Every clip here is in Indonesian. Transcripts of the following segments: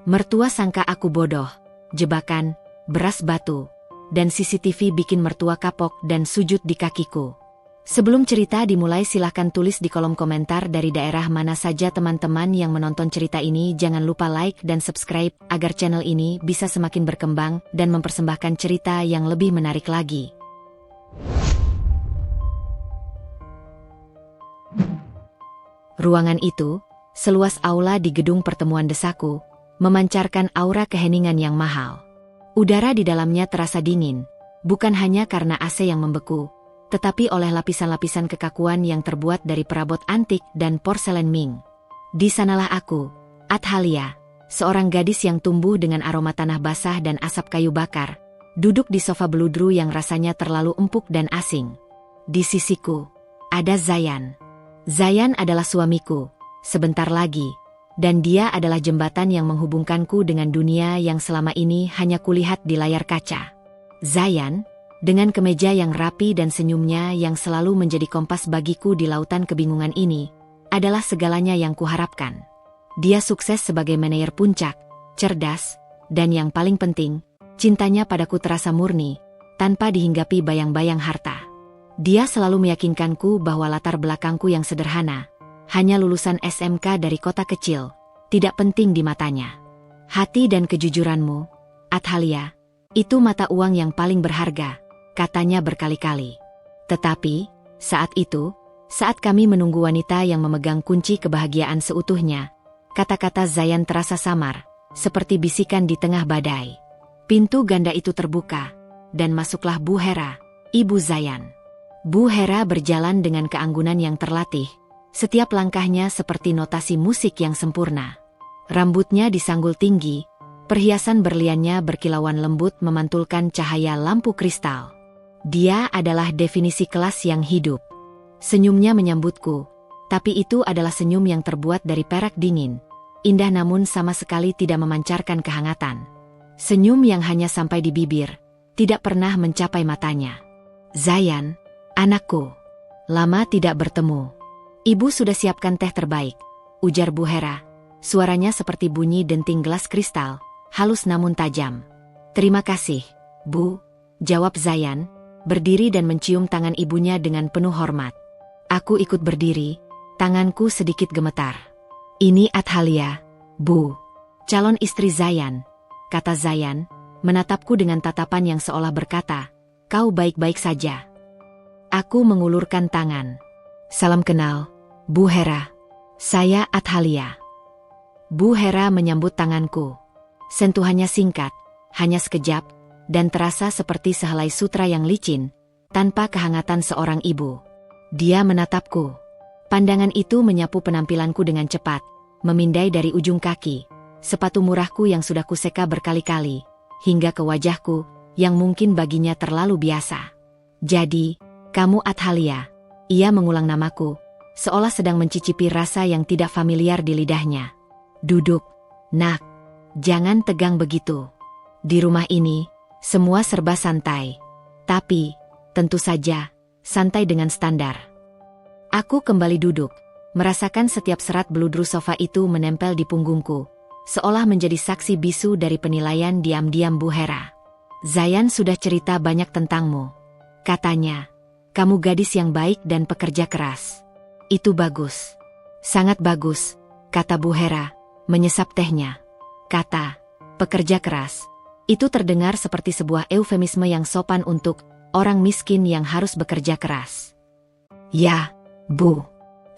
Mertua sangka aku bodoh, jebakan, beras batu, dan CCTV bikin mertua kapok dan sujud di kakiku. Sebelum cerita dimulai silahkan tulis di kolom komentar dari daerah mana saja teman-teman yang menonton cerita ini. Jangan lupa like dan subscribe agar channel ini bisa semakin berkembang dan mempersembahkan cerita yang lebih menarik lagi. Ruangan itu, seluas aula di gedung pertemuan desaku, memancarkan aura keheningan yang mahal. Udara di dalamnya terasa dingin, bukan hanya karena AC yang membeku, tetapi oleh lapisan-lapisan kekakuan yang terbuat dari perabot antik dan porselen Ming. Di sanalah aku, Athalia, seorang gadis yang tumbuh dengan aroma tanah basah dan asap kayu bakar, duduk di sofa beludru yang rasanya terlalu empuk dan asing. Di sisiku, ada Zayan. Zayan adalah suamiku, sebentar lagi. Dan dia adalah jembatan yang menghubungkanku dengan dunia yang selama ini hanya kulihat di layar kaca. Zayan, dengan kemeja yang rapi dan senyumnya yang selalu menjadi kompas bagiku di lautan kebingungan ini, adalah segalanya yang kuharapkan. Dia sukses sebagai manajer puncak, cerdas, dan yang paling penting, cintanya padaku terasa murni, tanpa dihinggapi bayang-bayang harta. Dia selalu meyakinkanku bahwa latar belakangku yang sederhana, hanya lulusan SMK dari kota kecil, tidak penting di matanya. Hati dan kejujuranmu, Athalia, itu mata uang yang paling berharga, katanya berkali-kali. Tetapi, saat itu, saat kami menunggu wanita yang memegang kunci kebahagiaan seutuhnya, kata-kata Zayan terasa samar, seperti bisikan di tengah badai. Pintu ganda itu terbuka, dan masuklah Bu Hera, ibu Zayan. Bu Hera berjalan dengan keanggunan yang terlatih, setiap langkahnya seperti notasi musik yang sempurna. Rambutnya disanggul tinggi, perhiasan berliannya berkilauan lembut memantulkan cahaya lampu kristal. Dia adalah definisi kelas yang hidup. Senyumnya menyambutku, tapi itu adalah senyum yang terbuat dari perak dingin, indah namun sama sekali tidak memancarkan kehangatan. Senyum yang hanya sampai di bibir, tidak pernah mencapai matanya. Zayan, anakku, lama tidak bertemu. Ibu sudah siapkan teh terbaik, ujar Bu Hera. Suaranya seperti bunyi denting gelas kristal, halus namun tajam. Terima kasih, Bu, jawab Zayan, berdiri dan mencium tangan ibunya dengan penuh hormat. Aku ikut berdiri, tanganku sedikit gemetar. Ini Athalia, Bu, calon istri Zayan, kata Zayan, menatapku dengan tatapan yang seolah berkata, kau baik-baik saja. Aku mengulurkan tangan. Salam kenal, Bu Hera. Saya Athalia. Bu Hera menyambut tanganku. Sentuhannya singkat, hanya sekejap, dan terasa seperti sehelai sutra yang licin, tanpa kehangatan seorang ibu. Dia menatapku. Pandangan itu menyapu penampilanku dengan cepat, memindai dari ujung kaki, sepatu murahku yang sudah kuseka berkali-kali, hingga ke wajahku, yang mungkin baginya terlalu biasa. Jadi, kamu Athalia. Ia mengulang namaku, seolah sedang mencicipi rasa yang tidak familiar di lidahnya. Duduk, nak. Jangan tegang begitu. Di rumah ini, semua serba santai. Tapi, tentu saja, santai dengan standar. Aku kembali duduk, merasakan setiap serat beludru sofa itu menempel di punggungku, seolah menjadi saksi bisu dari penilaian diam-diam Bu Hera. Zayan sudah cerita banyak tentangmu. Katanya, kamu gadis yang baik dan pekerja keras. Itu bagus. Sangat bagus, kata Bu Hera, menyesap tehnya. Kata, pekerja keras. Itu terdengar seperti sebuah eufemisme yang sopan untuk orang miskin yang harus bekerja keras. Ya, Bu.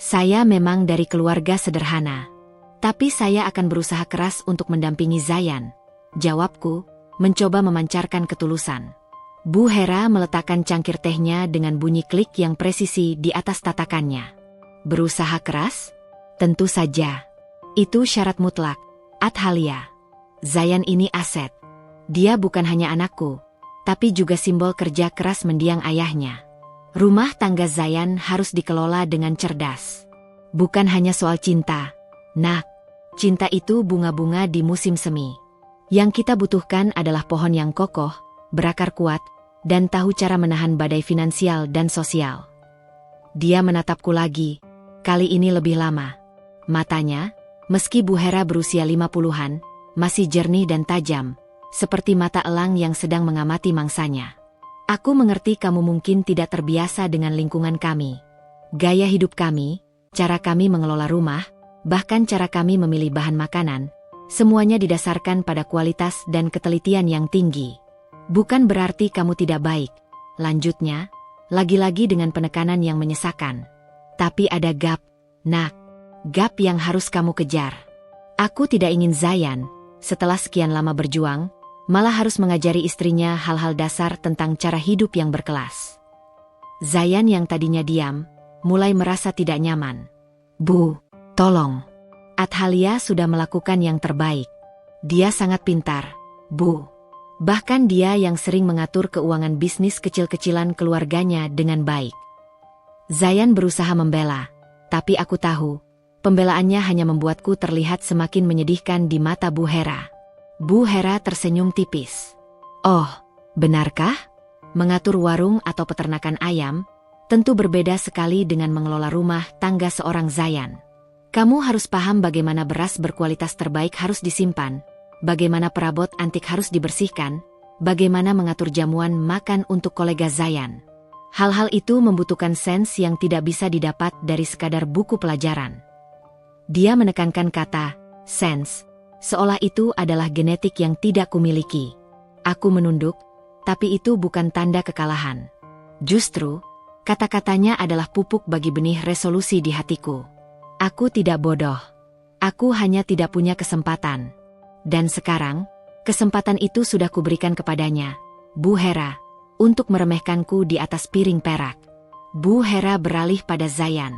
Saya memang dari keluarga sederhana. Tapi saya akan berusaha keras untuk mendampingi Zayan, jawabku, mencoba memancarkan ketulusan. Bu Hera meletakkan cangkir tehnya dengan bunyi klik yang presisi di atas tatakannya. Berusaha keras? Tentu saja. Itu syarat mutlak, Athalia. Zayan ini aset. Dia bukan hanya anakku, tapi juga simbol kerja keras mendiang ayahnya. Rumah tangga Zayan harus dikelola dengan cerdas. Bukan hanya soal cinta, nak. Cinta itu bunga-bunga di musim semi. Yang kita butuhkan adalah pohon yang kokoh, berakar kuat, dan tahu cara menahan badai finansial dan sosial. Dia menatapku lagi, kali ini lebih lama. Matanya, meski Bu Hera berusia 50-an, masih jernih dan tajam, seperti mata elang yang sedang mengamati mangsanya. Aku mengerti kamu mungkin tidak terbiasa dengan lingkungan kami. Gaya hidup kami, cara kami mengelola rumah, bahkan cara kami memilih bahan makanan, semuanya didasarkan pada kualitas dan ketelitian yang tinggi. Bukan berarti kamu tidak baik, lanjutnya, lagi-lagi dengan penekanan yang menyesakan. Tapi ada gap, nak, gap yang harus kamu kejar. Aku tidak ingin Zayan, setelah sekian lama berjuang, malah harus mengajari istrinya hal-hal dasar tentang cara hidup yang berkelas. Zayan yang tadinya diam, mulai merasa tidak nyaman. Bu, tolong. Athalia sudah melakukan yang terbaik. Dia sangat pintar, Bu. Bahkan dia yang sering mengatur keuangan bisnis kecil-kecilan keluarganya dengan baik. Zayan berusaha membela, tapi aku tahu, pembelaannya hanya membuatku terlihat semakin menyedihkan di mata Bu Hera. Bu Hera tersenyum tipis. Oh, benarkah? Mengatur warung atau peternakan ayam, tentu berbeda sekali dengan mengelola rumah tangga seorang Zayan. Kamu harus paham bagaimana beras berkualitas terbaik harus disimpan, bagaimana perabot antik harus dibersihkan, bagaimana mengatur jamuan makan untuk kolega Zayan. Hal-hal itu membutuhkan sens yang tidak bisa didapat dari sekadar buku pelajaran. Dia menekankan kata, sens, seolah itu adalah genetik yang tidak kumiliki. Aku menunduk, tapi itu bukan tanda kekalahan. Justru, kata-katanya adalah pupuk bagi benih resolusi di hatiku. Aku tidak bodoh. Aku hanya tidak punya kesempatan. Dan sekarang, kesempatan itu sudah kuberikan kepadanya, Bu Hera, untuk meremehkanku di atas piring perak. Bu Hera beralih pada Zayan.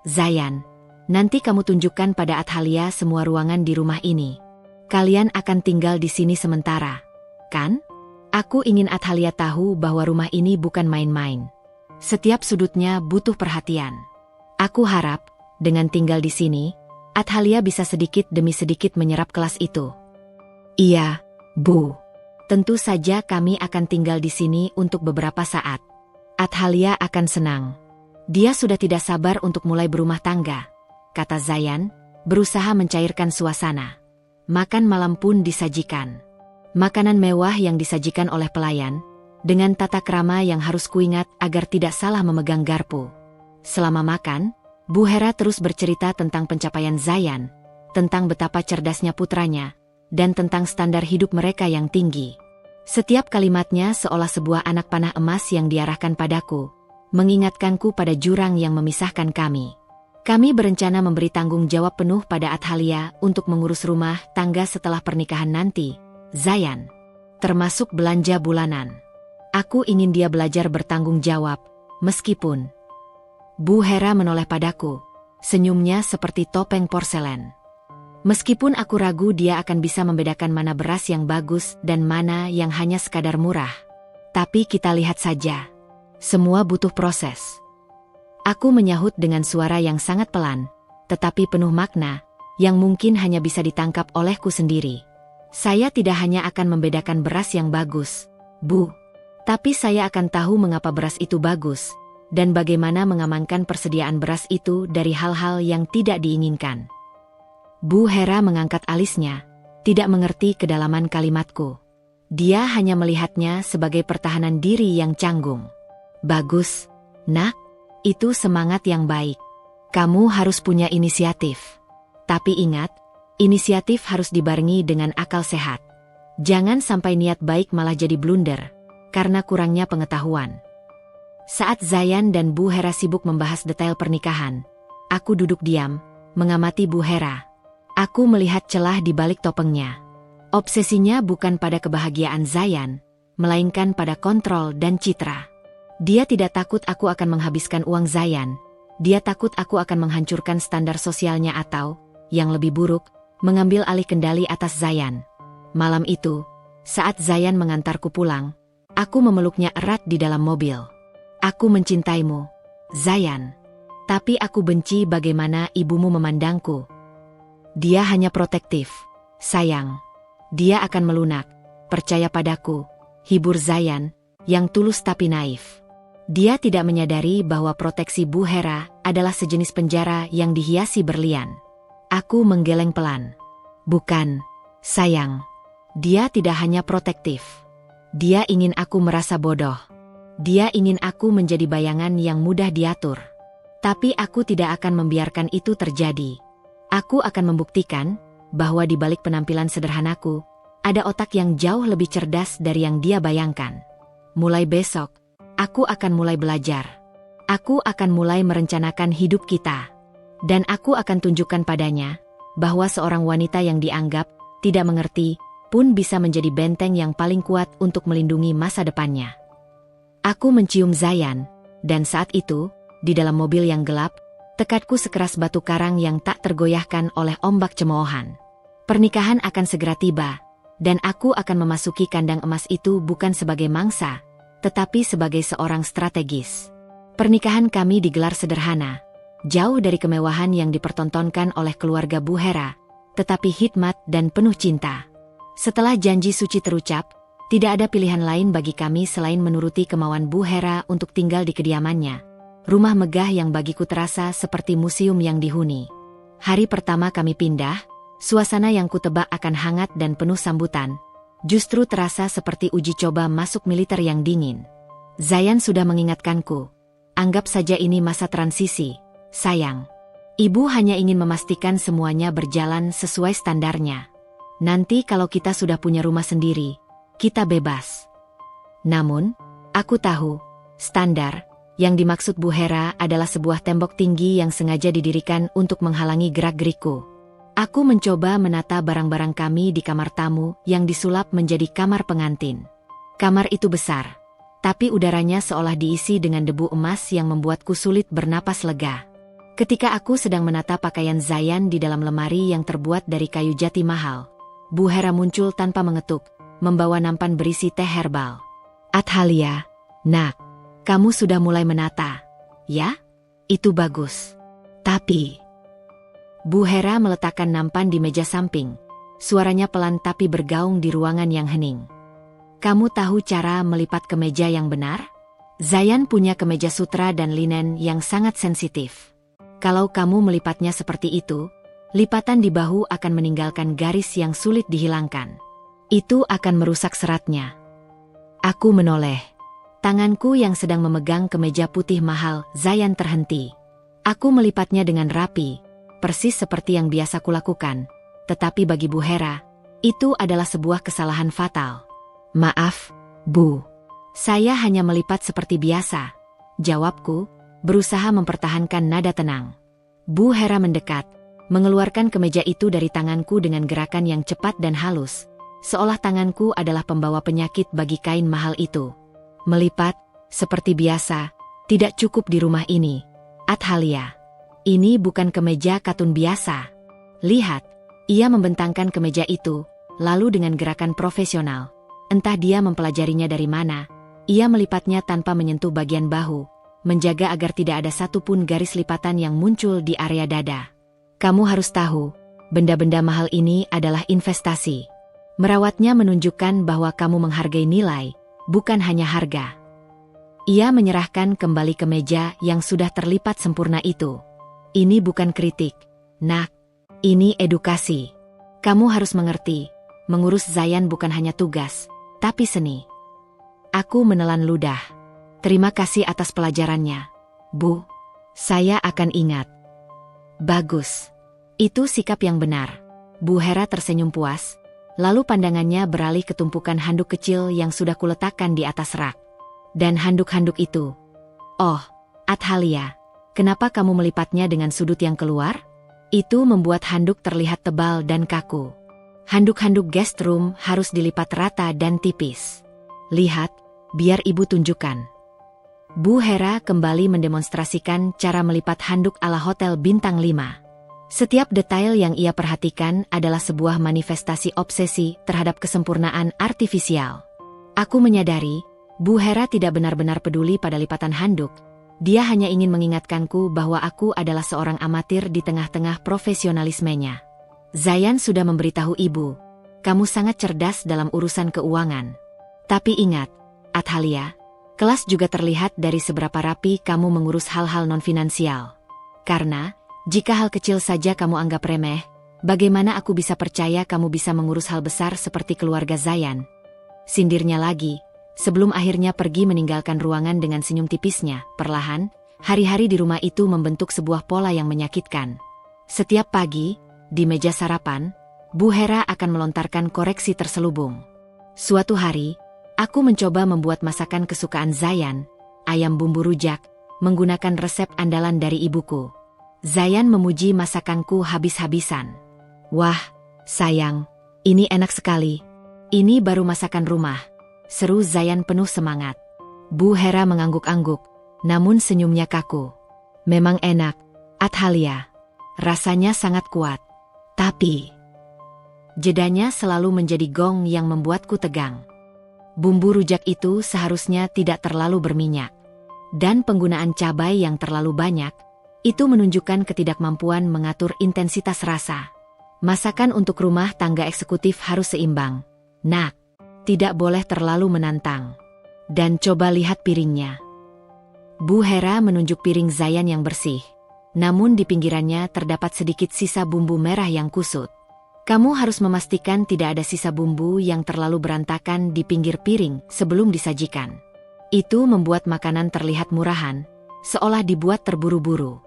Zayan, nanti kamu tunjukkan pada Athalia semua ruangan di rumah ini. Kalian akan tinggal di sini sementara, kan? Aku ingin Athalia tahu bahwa rumah ini bukan main-main. Setiap sudutnya butuh perhatian. Aku harap, dengan tinggal di sini, Athalia bisa sedikit demi sedikit menyerap kelas itu. Iya, Bu. Tentu saja kami akan tinggal di sini untuk beberapa saat. Athalia akan senang. Dia sudah tidak sabar untuk mulai berumah tangga, kata Zayan, berusaha mencairkan suasana. Makan malam pun disajikan. Makanan mewah yang disajikan oleh pelayan, dengan tata krama yang harus kuingat agar tidak salah memegang garpu. Selama makan, Bu Hera terus bercerita tentang pencapaian Zayan, tentang betapa cerdasnya putranya, dan tentang standar hidup mereka yang tinggi. Setiap kalimatnya seolah sebuah anak panah emas yang diarahkan padaku, mengingatkanku pada jurang yang memisahkan kami. Kami berencana memberi tanggung jawab penuh pada Athalia untuk mengurus rumah tangga setelah pernikahan nanti, Zayan. Termasuk belanja bulanan. Aku ingin dia belajar bertanggung jawab, meskipun... Bu Hera menoleh padaku, senyumnya seperti topeng porselen. Meskipun aku ragu dia akan bisa membedakan mana beras yang bagus dan mana yang hanya sekadar murah. Tapi kita lihat saja. Semua butuh proses. Aku menyahut dengan suara yang sangat pelan, tetapi penuh makna, yang mungkin hanya bisa ditangkap olehku sendiri. Saya tidak hanya akan membedakan beras yang bagus, Bu. Tapi saya akan tahu mengapa beras itu bagus, dan bagaimana mengamankan persediaan beras itu dari hal-hal yang tidak diinginkan. Bu Hera mengangkat alisnya, tidak mengerti kedalaman kalimatku. Dia hanya melihatnya sebagai pertahanan diri yang canggung. Bagus, nak, itu semangat yang baik. Kamu harus punya inisiatif. Tapi ingat, inisiatif harus dibarengi dengan akal sehat. Jangan sampai niat baik malah jadi blunder, karena kurangnya pengetahuan. Saat Zayan dan Bu Hera sibuk membahas detail pernikahan, aku duduk diam, mengamati Bu Hera. Aku melihat celah di balik topengnya. Obsesinya bukan pada kebahagiaan Zayan, melainkan pada kontrol dan citra. Dia tidak takut aku akan menghabiskan uang Zayan. Dia takut aku akan menghancurkan standar sosialnya atau, yang lebih buruk, mengambil alih kendali atas Zayan. Malam itu, saat Zayan mengantarku pulang, aku memeluknya erat di dalam mobil. Aku mencintaimu, Zayan. Tapi aku benci bagaimana ibumu memandangku. Dia hanya protektif, sayang. Dia akan melunak, percaya padaku, hibur Zayan, yang tulus tapi naif. Dia tidak menyadari bahwa proteksi Bu Hera adalah sejenis penjara yang dihiasi berlian. Aku menggeleng pelan. Bukan, Sayang, dia tidak hanya protektif. Dia ingin aku merasa bodoh. Dia ingin aku menjadi bayangan yang mudah diatur. Tapi aku tidak akan membiarkan itu terjadi. Aku akan membuktikan bahwa di balik penampilan sederhanaku, ada otak yang jauh lebih cerdas dari yang dia bayangkan. Mulai besok, aku akan mulai belajar. Aku akan mulai merencanakan hidup kita. Dan aku akan tunjukkan padanya bahwa seorang wanita yang dianggap tidak mengerti pun bisa menjadi benteng yang paling kuat untuk melindungi masa depannya. Aku mencium Zayan, dan saat itu, di dalam mobil yang gelap, tekadku sekeras batu karang yang tak tergoyahkan oleh ombak cemoohan. Pernikahan akan segera tiba, dan aku akan memasuki kandang emas itu bukan sebagai mangsa, tetapi sebagai seorang strategis. Pernikahan kami digelar sederhana, jauh dari kemewahan yang dipertontonkan oleh keluarga Bu Hera, tetapi hikmat dan penuh cinta. Setelah janji suci terucap, tidak ada pilihan lain bagi kami selain menuruti kemauan Bu Hera untuk tinggal di kediamannya. Rumah megah yang bagiku terasa seperti museum yang dihuni. Hari pertama kami pindah, suasana yang kutebak akan hangat dan penuh sambutan, justru terasa seperti uji coba masuk militer yang dingin. Zayan sudah mengingatkanku, anggap saja ini masa transisi, sayang. Ibu hanya ingin memastikan semuanya berjalan sesuai standarnya. Nanti kalau kita sudah punya rumah sendiri, kita bebas. Namun, aku tahu, standar yang dimaksud Bu Hera adalah sebuah tembok tinggi yang sengaja didirikan untuk menghalangi gerak-gerikku. Aku mencoba menata barang-barang kami di kamar tamu yang disulap menjadi kamar pengantin. Kamar itu besar, tapi udaranya seolah diisi dengan debu emas yang membuatku sulit bernapas lega. Ketika aku sedang menata pakaian Zayan di dalam lemari yang terbuat dari kayu jati mahal, Bu Hera muncul tanpa mengetuk, membawa nampan berisi teh herbal. Athalia, nak, kamu sudah mulai menata, ya? Itu bagus. Tapi Bu Hera meletakkan nampan di meja samping. Suaranya pelan tapi bergaung di ruangan yang hening. Kamu tahu cara melipat kemeja yang benar? Zayan punya kemeja sutra dan linen yang sangat sensitif. Kalau kamu melipatnya seperti itu, lipatan di bahu akan meninggalkan garis yang sulit dihilangkan. Itu akan merusak seratnya. Aku menoleh. Tanganku yang sedang memegang kemeja putih mahal Zayan terhenti. Aku melipatnya dengan rapi, persis seperti yang biasa kulakukan. Tetapi bagi Bu Hera, itu adalah sebuah kesalahan fatal. Maaf, Bu. Saya hanya melipat seperti biasa, jawabku, berusaha mempertahankan nada tenang. Bu Hera mendekat, mengeluarkan kemeja itu dari tanganku dengan gerakan yang cepat dan halus, seolah tanganku adalah pembawa penyakit bagi kain mahal itu. Melipat, seperti biasa, tidak cukup di rumah ini, Athalia. Ini bukan kemeja katun biasa. Lihat, ia membentangkan kemeja itu, lalu dengan gerakan profesional. Entah dia mempelajarinya dari mana, ia melipatnya tanpa menyentuh bagian bahu, menjaga agar tidak ada satupun garis lipatan yang muncul di area dada. Kamu harus tahu, benda-benda mahal ini adalah investasi. Merawatnya menunjukkan bahwa kamu menghargai nilai, bukan hanya harga. Ia menyerahkan kembali kemeja yang sudah terlipat sempurna itu. Ini bukan kritik, nak. Ini edukasi. Kamu harus mengerti, mengurus Zayan bukan hanya tugas, tapi seni. Aku menelan ludah. Terima kasih atas pelajarannya, Bu. Saya akan ingat. Bagus. Itu sikap yang benar. Bu Hera tersenyum puas, lalu pandangannya beralih ke tumpukan handuk kecil yang sudah kuletakkan di atas rak. Dan handuk-handuk itu. Oh, Athalia, kenapa kamu melipatnya dengan sudut yang keluar? Itu membuat handuk terlihat tebal dan kaku. Handuk-handuk guest room harus dilipat rata dan tipis. Lihat, biar ibu tunjukkan. Bu Hera kembali mendemonstrasikan cara melipat handuk ala hotel bintang 5. Setiap detail yang ia perhatikan adalah sebuah manifestasi obsesi terhadap kesempurnaan artifisial. Aku menyadari, Bu Hera tidak benar-benar peduli pada lipatan handuk. Dia hanya ingin mengingatkanku bahwa aku adalah seorang amatir di tengah-tengah profesionalismenya. Zayan sudah memberitahu ibu, kamu sangat cerdas dalam urusan keuangan. Tapi ingat, Athalia, kelas juga terlihat dari seberapa rapi kamu mengurus hal-hal non-finansial. Karena, jika hal kecil saja kamu anggap remeh, Bagaimana aku bisa percaya kamu bisa mengurus hal besar seperti keluarga Zayan? Sindirnya lagi, sebelum akhirnya pergi meninggalkan ruangan dengan senyum tipisnya. Perlahan, hari-hari di rumah itu membentuk sebuah pola yang menyakitkan. Setiap pagi, di meja sarapan, Bu Hera akan melontarkan koreksi terselubung. Suatu hari, aku mencoba membuat masakan kesukaan Zayan, ayam bumbu rujak, menggunakan resep andalan dari ibuku. Zayan memuji masakanku habis-habisan. "Wah, sayang, ini enak sekali. Ini baru masakan rumah," seru Zayan penuh semangat. Bu Hera mengangguk-angguk, namun senyumnya kaku. "Memang enak, Athalia. Rasanya sangat kuat. Tapi..." Jedanya selalu menjadi gong yang membuatku tegang. Bumbu rujak itu seharusnya tidak terlalu berminyak. Dan penggunaan cabai yang terlalu banyak, itu menunjukkan ketidakmampuan mengatur intensitas rasa. Masakan untuk rumah tangga eksekutif harus seimbang. Nak, tidak boleh terlalu menantang. Dan coba lihat piringnya. Bu Hera menunjuk piring Zayan yang bersih. Namun di pinggirannya terdapat sedikit sisa bumbu merah yang kusut. Kamu harus memastikan tidak ada sisa bumbu yang terlalu berantakan di pinggir piring sebelum disajikan. Itu membuat makanan terlihat murahan, seolah dibuat terburu-buru.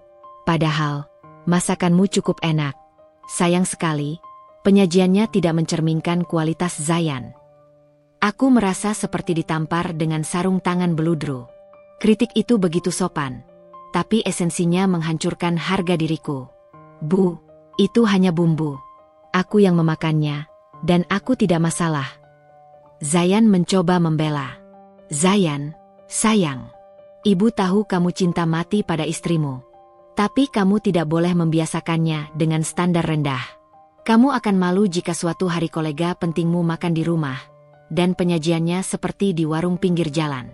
Padahal, masakanmu cukup enak. Sayang sekali, penyajiannya tidak mencerminkan kualitas Zayan. Aku merasa seperti ditampar dengan sarung tangan beludru. Kritik itu begitu sopan, tapi esensinya menghancurkan harga diriku. "Bu, itu hanya bumbu. Aku yang memakannya, dan aku tidak masalah." Zayan mencoba membela. "Zayan, sayang. Ibu tahu kamu cinta mati pada istrimu. Tapi kamu tidak boleh membiasakannya dengan standar rendah. Kamu akan malu jika suatu hari kolega pentingmu makan di rumah, dan penyajiannya seperti di warung pinggir jalan.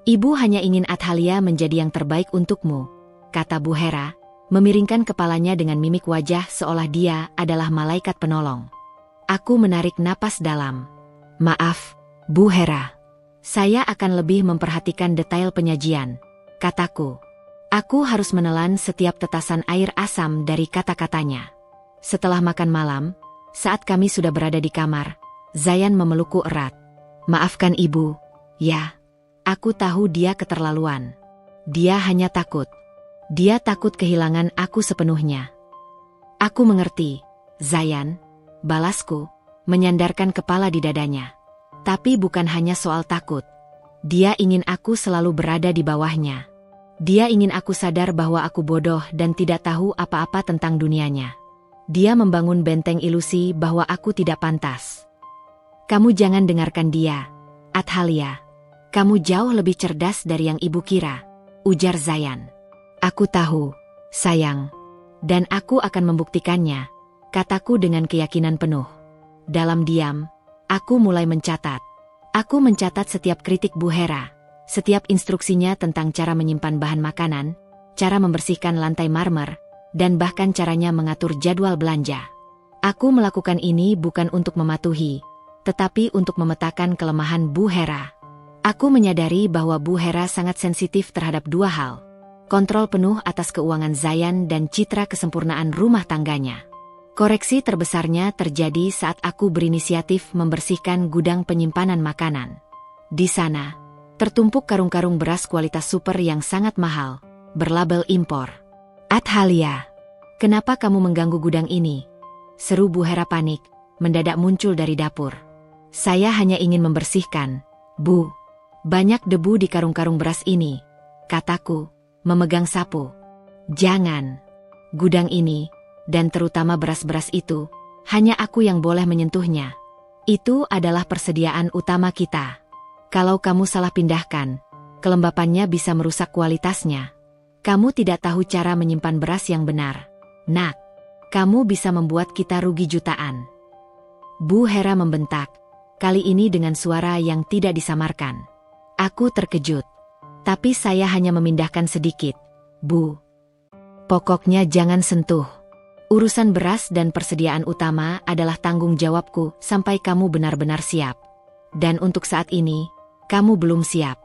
Ibu hanya ingin Athalia menjadi yang terbaik untukmu," kata Bu Hera, memiringkan kepalanya dengan mimik wajah seolah dia adalah malaikat penolong. Aku menarik napas dalam. "Maaf, Bu Hera. Saya akan lebih memperhatikan detail penyajian," kataku. Aku harus menelan setiap tetasan air asam dari kata-katanya. Setelah makan malam, saat kami sudah berada di kamar, Zayan memelukku erat. "Maafkan ibu." "Ya, aku tahu dia keterlaluan. Dia hanya takut. Dia takut kehilangan aku sepenuhnya." "Aku mengerti, Zayan," balasku, menyandarkan kepala di dadanya. "Tapi bukan hanya soal takut. Dia ingin aku selalu berada di bawahnya. Dia ingin aku sadar bahwa aku bodoh dan tidak tahu apa-apa tentang dunianya. Dia membangun benteng ilusi bahwa aku tidak pantas." "Kamu jangan dengarkan dia, Athalia. Kamu jauh lebih cerdas dari yang ibu kira," ujar Zayan. "Aku tahu, sayang. Dan aku akan membuktikannya," kataku dengan keyakinan penuh. Dalam diam, aku mulai mencatat. Aku mencatat setiap kritik Bu Hera. Setiap instruksinya tentang cara menyimpan bahan makanan, cara membersihkan lantai marmer, dan bahkan caranya mengatur jadwal belanja. Aku melakukan ini bukan untuk mematuhi, tetapi untuk memetakan kelemahan Bu Hera. Aku menyadari bahwa Bu Hera sangat sensitif terhadap dua hal: kontrol penuh atas keuangan Zayan dan citra kesempurnaan rumah tangganya. Koreksi terbesarnya terjadi saat aku berinisiatif membersihkan gudang penyimpanan makanan. Di sana, tertumpuk karung-karung beras kualitas super yang sangat mahal, berlabel impor. "Athalia, kenapa kamu mengganggu gudang ini?" seru Bu Hera panik, mendadak muncul dari dapur. "Saya hanya ingin membersihkan, Bu. Banyak debu di karung-karung beras ini," kataku, memegang sapu. "Jangan. Gudang ini, dan terutama beras-beras itu, hanya aku yang boleh menyentuhnya. Itu adalah persediaan utama kita. Kalau kamu salah pindahkan, kelembapannya bisa merusak kualitasnya. Kamu tidak tahu cara menyimpan beras yang benar. Nak, kamu bisa membuat kita rugi jutaan." Bu Hera membentak, kali ini dengan suara yang tidak disamarkan. Aku terkejut. "Tapi saya hanya memindahkan sedikit, Bu. Pokoknya jangan sentuh. Urusan beras dan persediaan utama adalah tanggung jawabku sampai kamu benar-benar siap. Dan untuk saat ini, kamu belum siap.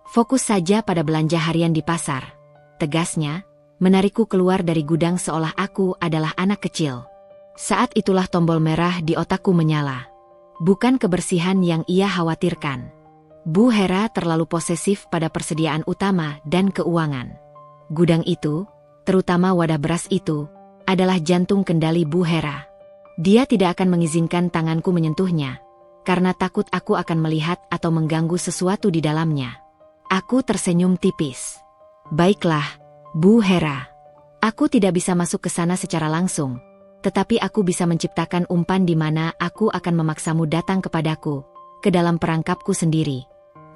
Fokus saja pada belanja harian di pasar," tegasnya, menarikku keluar dari gudang seolah aku adalah anak kecil. Saat itulah tombol merah di otakku menyala. Bukan kebersihan yang ia khawatirkan. Bu Hera terlalu posesif pada persediaan utama dan keuangan. Gudang itu, terutama wadah beras itu, adalah jantung kendali Bu Hera. Dia tidak akan mengizinkan tanganku menyentuhnya, karena takut aku akan melihat atau mengganggu sesuatu di dalamnya. Aku tersenyum tipis. Baiklah, Bu Hera. Aku tidak bisa masuk ke sana secara langsung, tetapi aku bisa menciptakan umpan di mana aku akan memaksamu datang kepadaku, ke dalam perangkapku sendiri.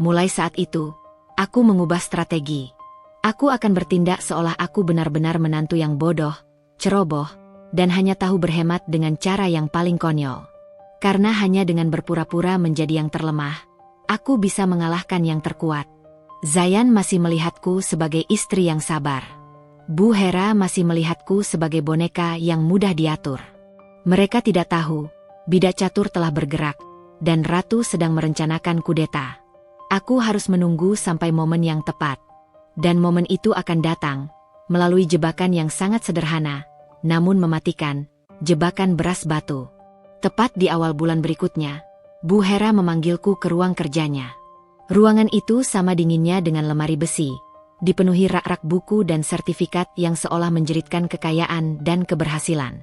Mulai saat itu, aku mengubah strategi. Aku akan bertindak seolah aku benar-benar menantu yang bodoh, ceroboh, dan hanya tahu berhemat dengan cara yang paling konyol. Karena hanya dengan berpura-pura menjadi yang terlemah, aku bisa mengalahkan yang terkuat. Zayan masih melihatku sebagai istri yang sabar. Bu Hera masih melihatku sebagai boneka yang mudah diatur. Mereka tidak tahu, bidak catur telah bergerak, dan ratu sedang merencanakan kudeta. Aku harus menunggu sampai momen yang tepat. Dan momen itu akan datang, melalui jebakan yang sangat sederhana, namun mematikan, jebakan beras batu. Tepat di awal bulan berikutnya, Bu Hera memanggilku ke ruang kerjanya. Ruangan itu sama dinginnya dengan lemari besi, dipenuhi rak-rak buku dan sertifikat yang seolah menjeritkan kekayaan dan keberhasilan.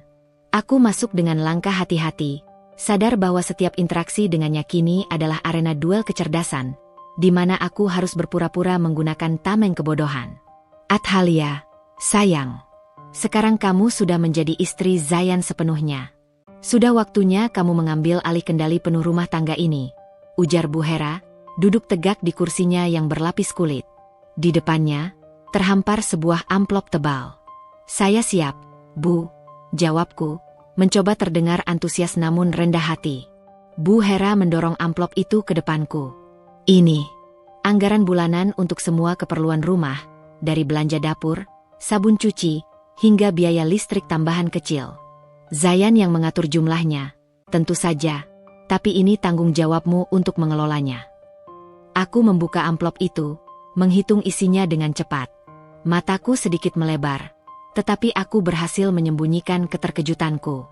Aku masuk dengan langkah hati-hati, sadar bahwa setiap interaksi dengannya kini adalah arena duel kecerdasan, di mana aku harus berpura-pura menggunakan tameng kebodohan. Athalia, sayang, sekarang kamu sudah menjadi istri Zayan sepenuhnya. Sudah waktunya kamu mengambil alih kendali penuh rumah tangga ini, ujar Bu Hera, duduk tegak di kursinya yang berlapis kulit. Di depannya, terhampar sebuah amplop tebal. Saya siap, Bu, jawabku, mencoba terdengar antusias namun rendah hati. Bu Hera mendorong amplop itu ke depanku. Ini, anggaran bulanan untuk semua keperluan rumah, dari belanja dapur, sabun cuci, hingga biaya listrik tambahan kecil. Zayan yang mengatur jumlahnya, tentu saja, tapi ini tanggung jawabmu untuk mengelolanya. Aku membuka amplop itu, menghitung isinya dengan cepat. Mataku sedikit melebar, tetapi aku berhasil menyembunyikan keterkejutanku.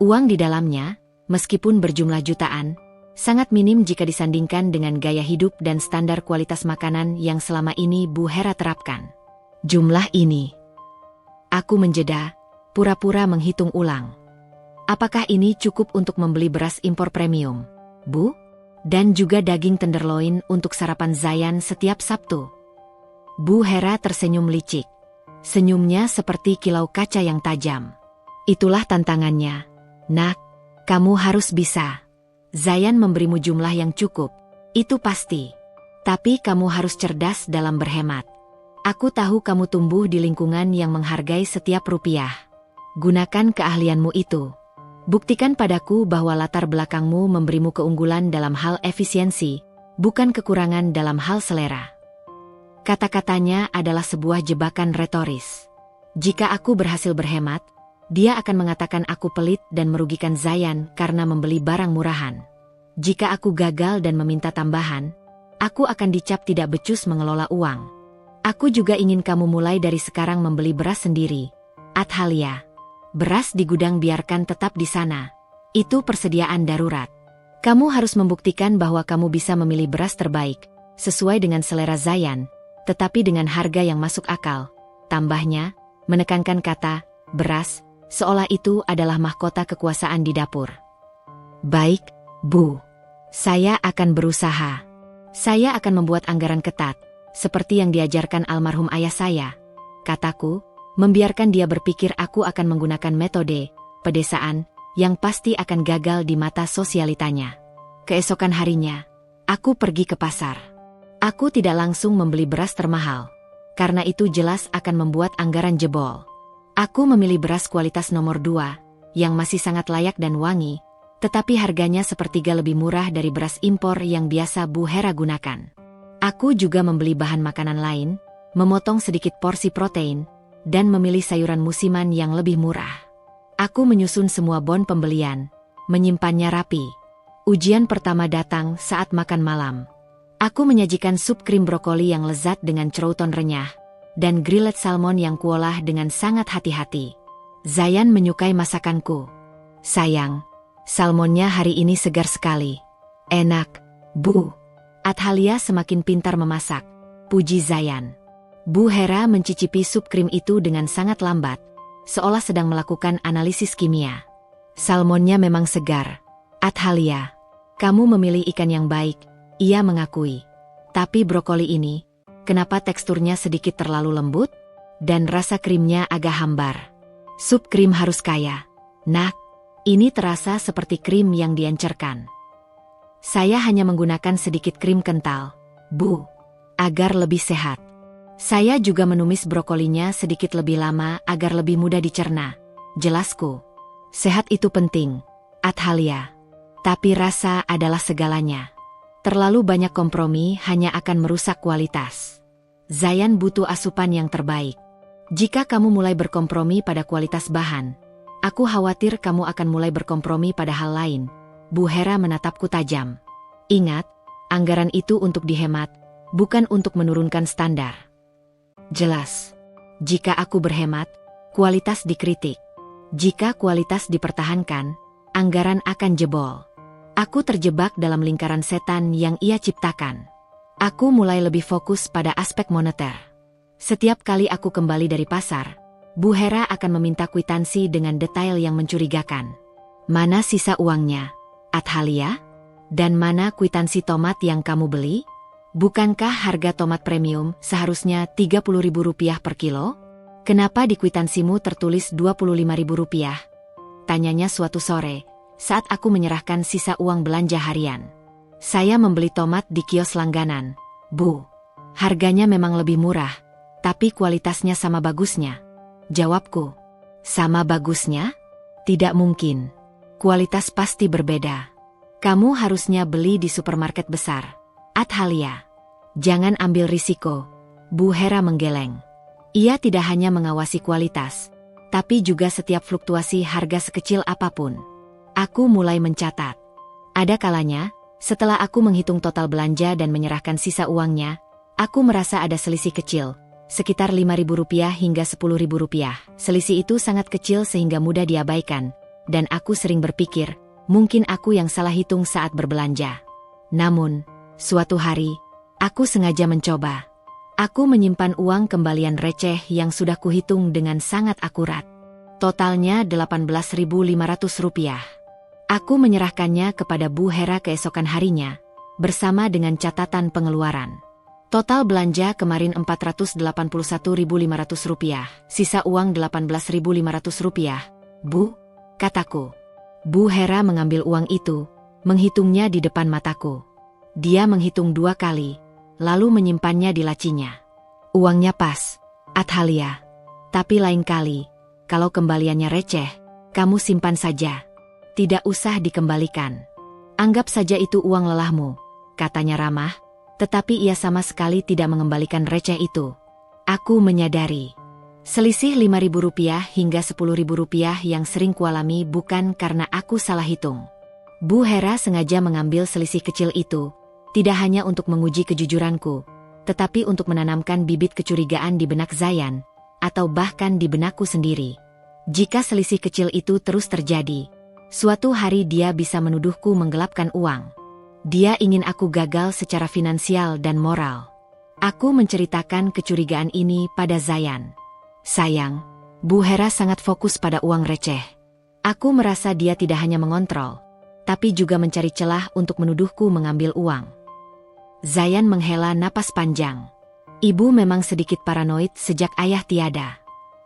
Uang di dalamnya, meskipun berjumlah jutaan, sangat minim jika disandingkan dengan gaya hidup dan standar kualitas makanan yang selama ini Bu Hera terapkan. Jumlah ini. Aku menjeda, pura-pura menghitung ulang. Apakah ini cukup untuk membeli beras impor premium, Bu? Dan juga daging tenderloin untuk sarapan Zayan setiap Sabtu? Bu Hera tersenyum licik. Senyumnya seperti kilau kaca yang tajam. Itulah tantangannya. Nak, kamu harus bisa. Zayan memberimu jumlah yang cukup, itu pasti. Tapi kamu harus cerdas dalam berhemat. Aku tahu kamu tumbuh di lingkungan yang menghargai setiap rupiah. Gunakan keahlianmu itu. Buktikan padaku bahwa latar belakangmu memberimu keunggulan dalam hal efisiensi, bukan kekurangan dalam hal selera. Kata-katanya adalah sebuah jebakan retoris. Jika aku berhasil berhemat, dia akan mengatakan aku pelit dan merugikan Zayan karena membeli barang murahan. Jika aku gagal dan meminta tambahan, aku akan dicap tidak becus mengelola uang. Aku juga ingin kamu mulai dari sekarang membeli beras sendiri, Athalia. Beras di gudang biarkan tetap di sana. Itu persediaan darurat. Kamu harus membuktikan bahwa kamu bisa memilih beras terbaik, sesuai dengan selera Zayan, tetapi dengan harga yang masuk akal. Tambahnya, menekankan kata, beras, seolah itu adalah mahkota kekuasaan di dapur. Baik, Bu. Saya akan berusaha. Saya akan membuat anggaran ketat, seperti yang diajarkan almarhum ayah saya, kataku, membiarkan dia berpikir aku akan menggunakan metode pedesaan yang pasti akan gagal di mata sosialitanya. Keesokan harinya, aku pergi ke pasar. Aku tidak langsung membeli beras termahal, karena itu jelas akan membuat anggaran jebol. Aku memilih beras kualitas nomor 2, yang masih sangat layak dan wangi, tetapi harganya sepertiga lebih murah dari beras impor yang biasa Bu Hera gunakan. Aku juga membeli bahan makanan lain, memotong sedikit porsi protein, dan memilih sayuran musiman yang lebih murah. Aku menyusun semua bon pembelian, menyimpannya rapi. Ujian pertama datang saat makan malam. Aku menyajikan sup krim brokoli yang lezat dengan crouton renyah, dan grilled salmon yang kuolah dengan sangat hati-hati. Zayan menyukai masakanku. Sayang, salmonnya hari ini segar sekali. Enak, Bu. Athalia semakin pintar memasak, puji Zayan. Bu Hera mencicipi sup krim itu dengan sangat lambat, seolah sedang melakukan analisis kimia. Salmonnya memang segar. Athalia, kamu memilih ikan yang baik, ia mengakui. Tapi brokoli ini, kenapa teksturnya sedikit terlalu lembut? Dan rasa krimnya agak hambar. Sup krim harus kaya. Nak, ini terasa seperti krim yang diencerkan. Saya hanya menggunakan sedikit krim kental, Bu, agar lebih sehat. Saya juga menumis brokolinya sedikit lebih lama agar lebih mudah dicerna. Jelasku. Sehat itu penting, Athalia. Tapi rasa adalah segalanya. Terlalu banyak kompromi hanya akan merusak kualitas. Zayan butuh asupan yang terbaik. Jika kamu mulai berkompromi pada kualitas bahan, aku khawatir kamu akan mulai berkompromi pada hal lain. Bu Hera menatapku tajam. Ingat, anggaran itu untuk dihemat, bukan untuk menurunkan standar. Jelas. Jika aku berhemat, kualitas dikritik. Jika kualitas dipertahankan, anggaran akan jebol. Aku terjebak dalam lingkaran setan yang ia ciptakan. Aku mulai lebih fokus pada aspek moneter. Setiap kali aku kembali dari pasar, Bu Hera akan meminta kwitansi dengan detail yang mencurigakan. Mana sisa uangnya, Athalia? Dan mana kwitansi tomat yang kamu beli? Bukankah harga tomat premium seharusnya Rp30.000 per kilo? Kenapa di kwitansimu tertulis Rp25.000? Tanyanya suatu sore, saat aku menyerahkan sisa uang belanja harian. Saya membeli tomat di kios langganan, Bu. Harganya memang lebih murah, tapi kualitasnya sama bagusnya. Jawabku. Sama bagusnya? Tidak mungkin. Kualitas pasti berbeda. Kamu harusnya beli di supermarket besar. Athalia, jangan ambil risiko. Bu Hera menggeleng. Ia tidak hanya mengawasi kualitas, tapi juga setiap fluktuasi harga sekecil apapun. Aku mulai mencatat. Ada kalanya, setelah aku menghitung total belanja dan menyerahkan sisa uangnya, aku merasa ada selisih kecil, sekitar Rp5.000 hingga Rp10.000. Selisih itu sangat kecil sehingga mudah diabaikan, dan aku sering berpikir, mungkin aku yang salah hitung saat berbelanja. Namun, suatu hari, aku sengaja mencoba. Aku menyimpan uang kembalian receh yang sudah kuhitung dengan sangat akurat. Totalnya Rp18.500. Aku menyerahkannya kepada Bu Hera keesokan harinya, bersama dengan catatan pengeluaran. Total belanja kemarin Rp481.500, sisa uang Rp18.500. Bu, kataku. Bu Hera mengambil uang itu, menghitungnya di depan mataku. Dia menghitung 2 kali, lalu menyimpannya di lacinya. Uangnya pas, Athalia. Tapi lain kali, kalau kembaliannya receh, kamu simpan saja. Tidak usah dikembalikan. Anggap saja itu uang lelahmu, katanya ramah, tetapi ia sama sekali tidak mengembalikan receh itu. Aku menyadari. Selisih Rp5.000 hingga Rp10.000 yang sering kualami bukan karena aku salah hitung. Bu Hera sengaja mengambil selisih kecil itu, tidak hanya untuk menguji kejujuranku, tetapi untuk menanamkan bibit kecurigaan di benak Zayan, atau bahkan di benakku sendiri. Jika selisih kecil itu terus terjadi, suatu hari dia bisa menuduhku menggelapkan uang. Dia ingin aku gagal secara finansial dan moral. Aku menceritakan kecurigaan ini pada Zayan. Sayang, Bu Hera sangat fokus pada uang receh. Aku merasa dia tidak hanya mengontrol, tapi juga mencari celah untuk menuduhku mengambil uang. Zayan menghela napas panjang. Ibu memang sedikit paranoid sejak ayah tiada.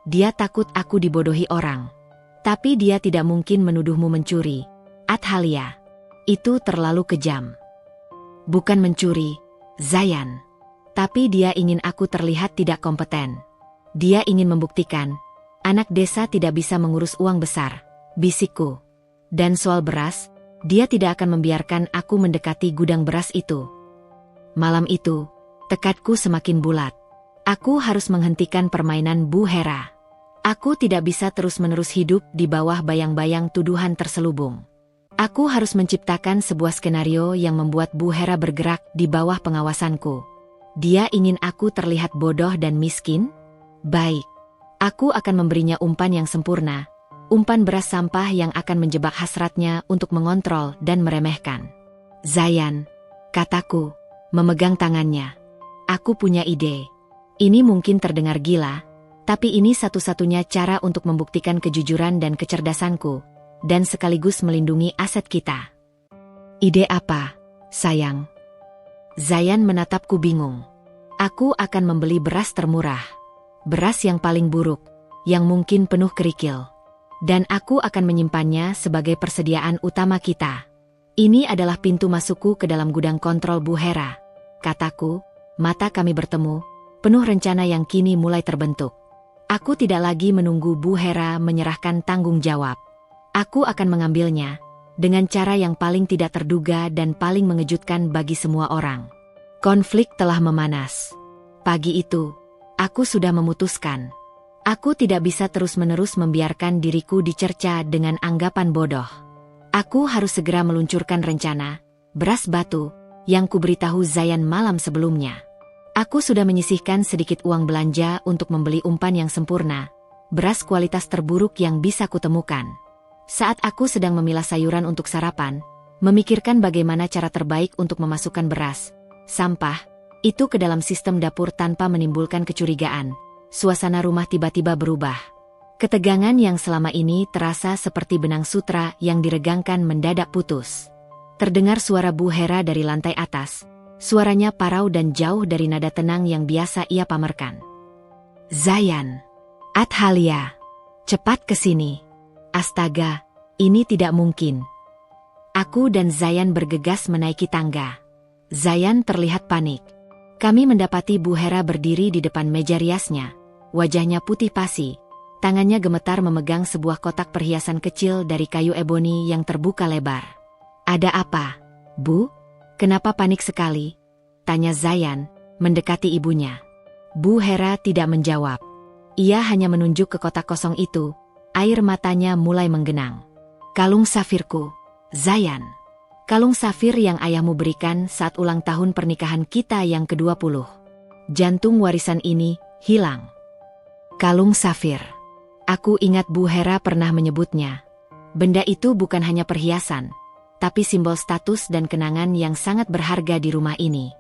Dia takut aku dibodohi orang. Tapi dia tidak mungkin menuduhmu mencuri, Athalia. Itu terlalu kejam. Bukan mencuri, Zayan. Tapi dia ingin aku terlihat tidak kompeten. Dia ingin membuktikan, anak desa tidak bisa mengurus uang besar, bisikku. Dan soal beras, dia tidak akan membiarkan aku mendekati gudang beras itu. Malam itu, tekadku semakin bulat. Aku harus menghentikan permainan Bu Hera. Aku tidak bisa terus-menerus hidup di bawah bayang-bayang tuduhan terselubung. Aku harus menciptakan sebuah skenario yang membuat Bu Hera bergerak di bawah pengawasanku. Dia ingin aku terlihat bodoh dan miskin? Baik. Aku akan memberinya umpan yang sempurna, Umpan beras sampah yang akan menjebak hasratnya untuk mengontrol dan meremehkan. Zayan, kataku, memegang tangannya. Aku punya ide. Ini mungkin terdengar gila, tapi ini satu-satunya cara untuk membuktikan kejujuran dan kecerdasanku, dan sekaligus melindungi aset kita. Ide apa, sayang? Zayan menatapku bingung. Aku akan membeli beras termurah. Beras yang paling buruk, yang mungkin penuh kerikil. Dan aku akan menyimpannya sebagai persediaan utama kita. Ini adalah pintu masukku ke dalam gudang kontrol Bu Hera, kataku. Mata kami bertemu, penuh rencana yang kini mulai terbentuk. Aku tidak lagi menunggu Bu Hera menyerahkan tanggung jawab. Aku akan mengambilnya, dengan cara yang paling tidak terduga dan paling mengejutkan bagi semua orang. Konflik telah memanas. Pagi itu, aku sudah memutuskan. Aku tidak bisa terus-menerus membiarkan diriku dicerca dengan anggapan bodoh. Aku harus segera meluncurkan rencana, beras batu, yang kuberitahu Zayan malam sebelumnya. Aku sudah menyisihkan sedikit uang belanja untuk membeli umpan yang sempurna, beras kualitas terburuk yang bisa kutemukan. Saat aku sedang memilah sayuran untuk sarapan, memikirkan bagaimana cara terbaik untuk memasukkan beras, sampah, itu ke dalam sistem dapur tanpa menimbulkan kecurigaan, suasana rumah tiba-tiba berubah. Ketegangan yang selama ini terasa seperti benang sutra yang diregangkan mendadak putus. Terdengar suara Bu Hera dari lantai atas. Suaranya parau dan jauh dari nada tenang yang biasa ia pamerkan. Zayan, Athalia, cepat ke sini. Astaga, ini tidak mungkin. Aku dan Zayan bergegas menaiki tangga. Zayan terlihat panik. Kami mendapati Bu Hera berdiri di depan meja riasnya. Wajahnya putih pasi, tangannya gemetar memegang sebuah kotak perhiasan kecil dari kayu eboni yang terbuka lebar. Ada apa, Bu? Kenapa panik sekali? Tanya Zayan, mendekati ibunya. Bu Hera tidak menjawab. Ia hanya menunjuk ke kotak kosong itu, air matanya mulai menggenang. Kalung safirku, Zayan. Kalung safir yang ayahmu berikan saat ulang tahun pernikahan kita yang ke-20. Jantung warisan ini hilang. Kalung safir. Aku ingat Bu Hera pernah menyebutnya. Benda itu bukan hanya perhiasan, tapi simbol status dan kenangan yang sangat berharga di rumah ini.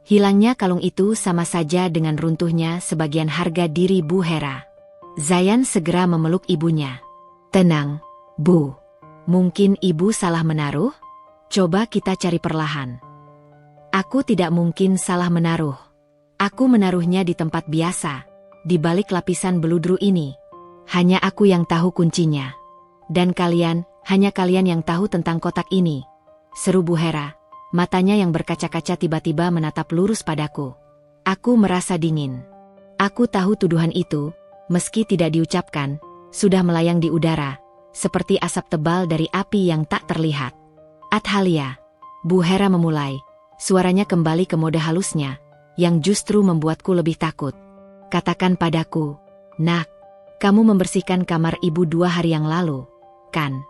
Hilangnya kalung itu sama saja dengan runtuhnya sebagian harga diri Bu Hera. Zayan segera memeluk ibunya. Tenang, Bu. Mungkin ibu salah menaruh? Coba kita cari perlahan. Aku tidak mungkin salah menaruh. Aku menaruhnya di tempat biasa, di balik lapisan beludru ini. Hanya aku yang tahu kuncinya. Dan kalian, hanya kalian yang tahu tentang kotak ini. Seru Bu Hera. Matanya yang berkaca-kaca tiba-tiba menatap lurus padaku. Aku merasa dingin. Aku tahu tuduhan itu, meski tidak diucapkan, sudah melayang di udara, seperti asap tebal dari api yang tak terlihat. Athalia, Bu Hera memulai, suaranya kembali ke mode halusnya, yang justru membuatku lebih takut. Katakan padaku, Nak, kamu membersihkan kamar ibu 2 hari yang lalu, kan?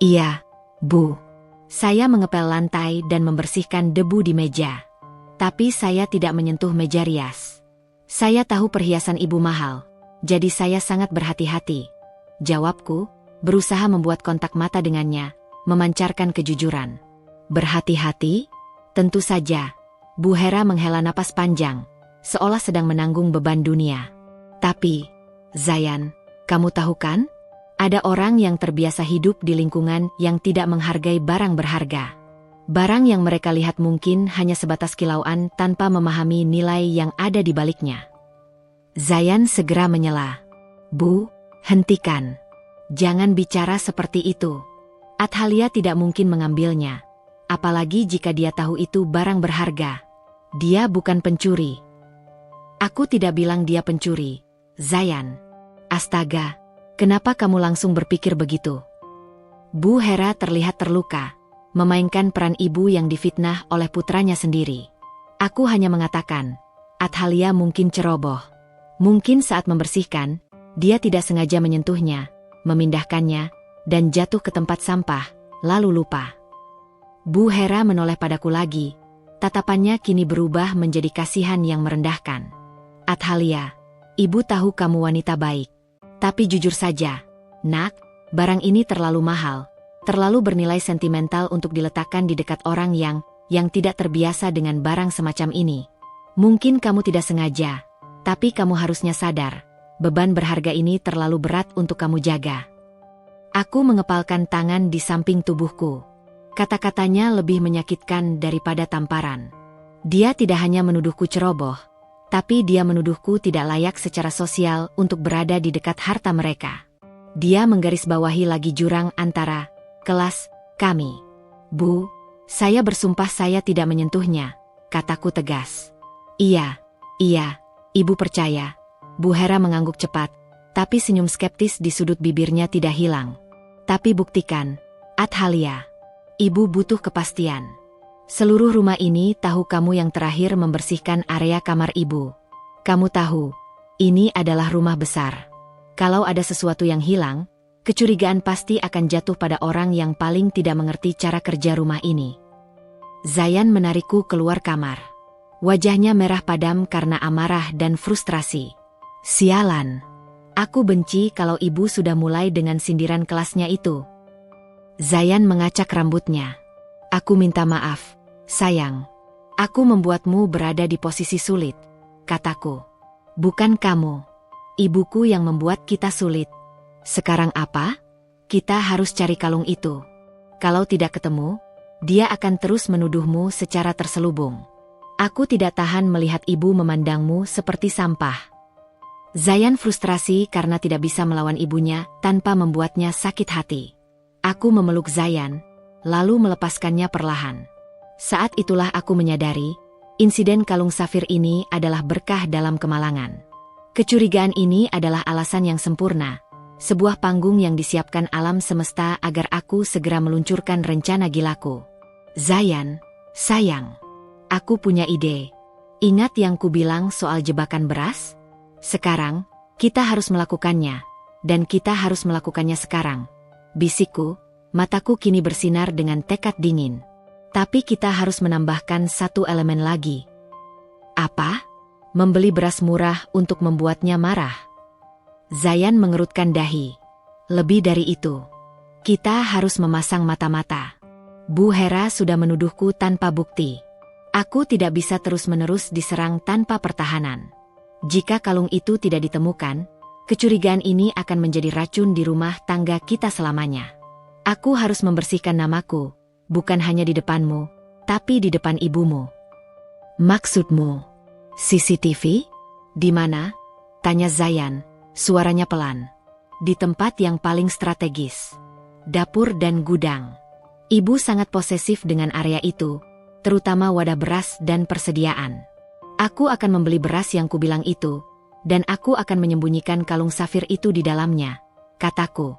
Iya, Bu. Saya mengepel lantai dan membersihkan debu di meja. Tapi saya tidak menyentuh meja rias. Saya tahu perhiasan ibu mahal, jadi saya sangat berhati-hati. Jawabku, berusaha membuat kontak mata dengannya, memancarkan kejujuran. Berhati-hati? Tentu saja. Bu Hera menghela napas panjang, seolah sedang menanggung beban dunia. Tapi, Zayan, kamu tahu kan? Ada orang yang terbiasa hidup di lingkungan yang tidak menghargai barang berharga. Barang yang mereka lihat mungkin hanya sebatas kilauan tanpa memahami nilai yang ada di baliknya. Zayan segera menyela. Bu, hentikan. Jangan bicara seperti itu. Athalia tidak mungkin mengambilnya. Apalagi jika dia tahu itu barang berharga. Dia bukan pencuri. Aku tidak bilang dia pencuri, Zayan. Astaga, kenapa kamu langsung berpikir begitu? Bu Hera terlihat terluka, memainkan peran ibu yang difitnah oleh putranya sendiri. Aku hanya mengatakan, Athalia mungkin ceroboh. Mungkin saat membersihkan, dia tidak sengaja menyentuhnya, memindahkannya, dan jatuh ke tempat sampah, lalu lupa. Bu Hera menoleh padaku lagi. Tatapannya kini berubah menjadi kasihan yang merendahkan. Athalia, ibu tahu kamu wanita baik. Tapi jujur saja, Nak, barang ini terlalu mahal, terlalu bernilai sentimental untuk diletakkan di dekat orang yang tidak terbiasa dengan barang semacam ini. Mungkin kamu tidak sengaja, tapi kamu harusnya sadar, beban berharga ini terlalu berat untuk kamu jaga. Aku mengepalkan tangan di samping tubuhku. Kata-katanya lebih menyakitkan daripada tamparan. Dia tidak hanya menuduhku ceroboh, tapi dia menuduhku tidak layak secara sosial untuk berada di dekat harta mereka. Dia menggarisbawahi lagi jurang antara kelas kami. Bu, saya bersumpah saya tidak menyentuhnya, kataku tegas. Iya, ibu percaya. Bu Hera mengangguk cepat, tapi senyum skeptis di sudut bibirnya tidak hilang. Tapi buktikan, Athalia. Ibu butuh kepastian. Seluruh rumah ini tahu kamu yang terakhir membersihkan area kamar ibu. Kamu tahu, ini adalah rumah besar. Kalau ada sesuatu yang hilang, kecurigaan pasti akan jatuh pada orang yang paling tidak mengerti cara kerja rumah ini. Zayan menarikku keluar kamar. Wajahnya merah padam karena amarah dan frustrasi. Sialan. Aku benci kalau ibu sudah mulai dengan sindiran kelasnya itu. Zayan mengacak rambutnya. Aku minta maaf, sayang. Aku membuatmu berada di posisi sulit, kataku. Bukan kamu. Ibuku yang membuat kita sulit. Sekarang apa? Kita harus cari kalung itu. Kalau tidak ketemu, dia akan terus menuduhmu secara terselubung. Aku tidak tahan melihat ibu memandangmu seperti sampah. Zayan frustrasi karena tidak bisa melawan ibunya tanpa membuatnya sakit hati. Aku memeluk Zayan, lalu melepaskannya perlahan. Saat itulah aku menyadari, insiden kalung safir ini adalah berkah dalam kemalangan. Kecurigaan ini adalah alasan yang sempurna, sebuah panggung yang disiapkan alam semesta agar aku segera meluncurkan rencana gilaku. Zayan, sayang. Aku punya ide. Ingat yang kubilang soal jebakan beras? Sekarang, kita harus melakukannya. Dan kita harus melakukannya sekarang. Bisikku, mataku kini bersinar dengan tekad dingin. Tapi kita harus menambahkan satu elemen lagi. Apa? Membeli beras murah untuk membuatnya marah. Zayan mengerutkan dahi. Lebih dari itu. Kita harus memasang mata-mata. Bu Hera sudah menuduhku tanpa bukti. Aku tidak bisa terus-menerus diserang tanpa pertahanan. Jika kalung itu tidak ditemukan, kecurigaan ini akan menjadi racun di rumah tangga kita selamanya. Aku harus membersihkan namaku, bukan hanya di depanmu, tapi di depan ibumu. Maksudmu, CCTV? Di mana? Tanya Zayan, suaranya pelan. Di tempat yang paling strategis. Dapur dan gudang. Ibu sangat posesif dengan area itu, terutama wadah beras dan persediaan. Aku akan membeli beras yang kubilang itu, dan aku akan menyembunyikan kalung safir itu di dalamnya, kataku.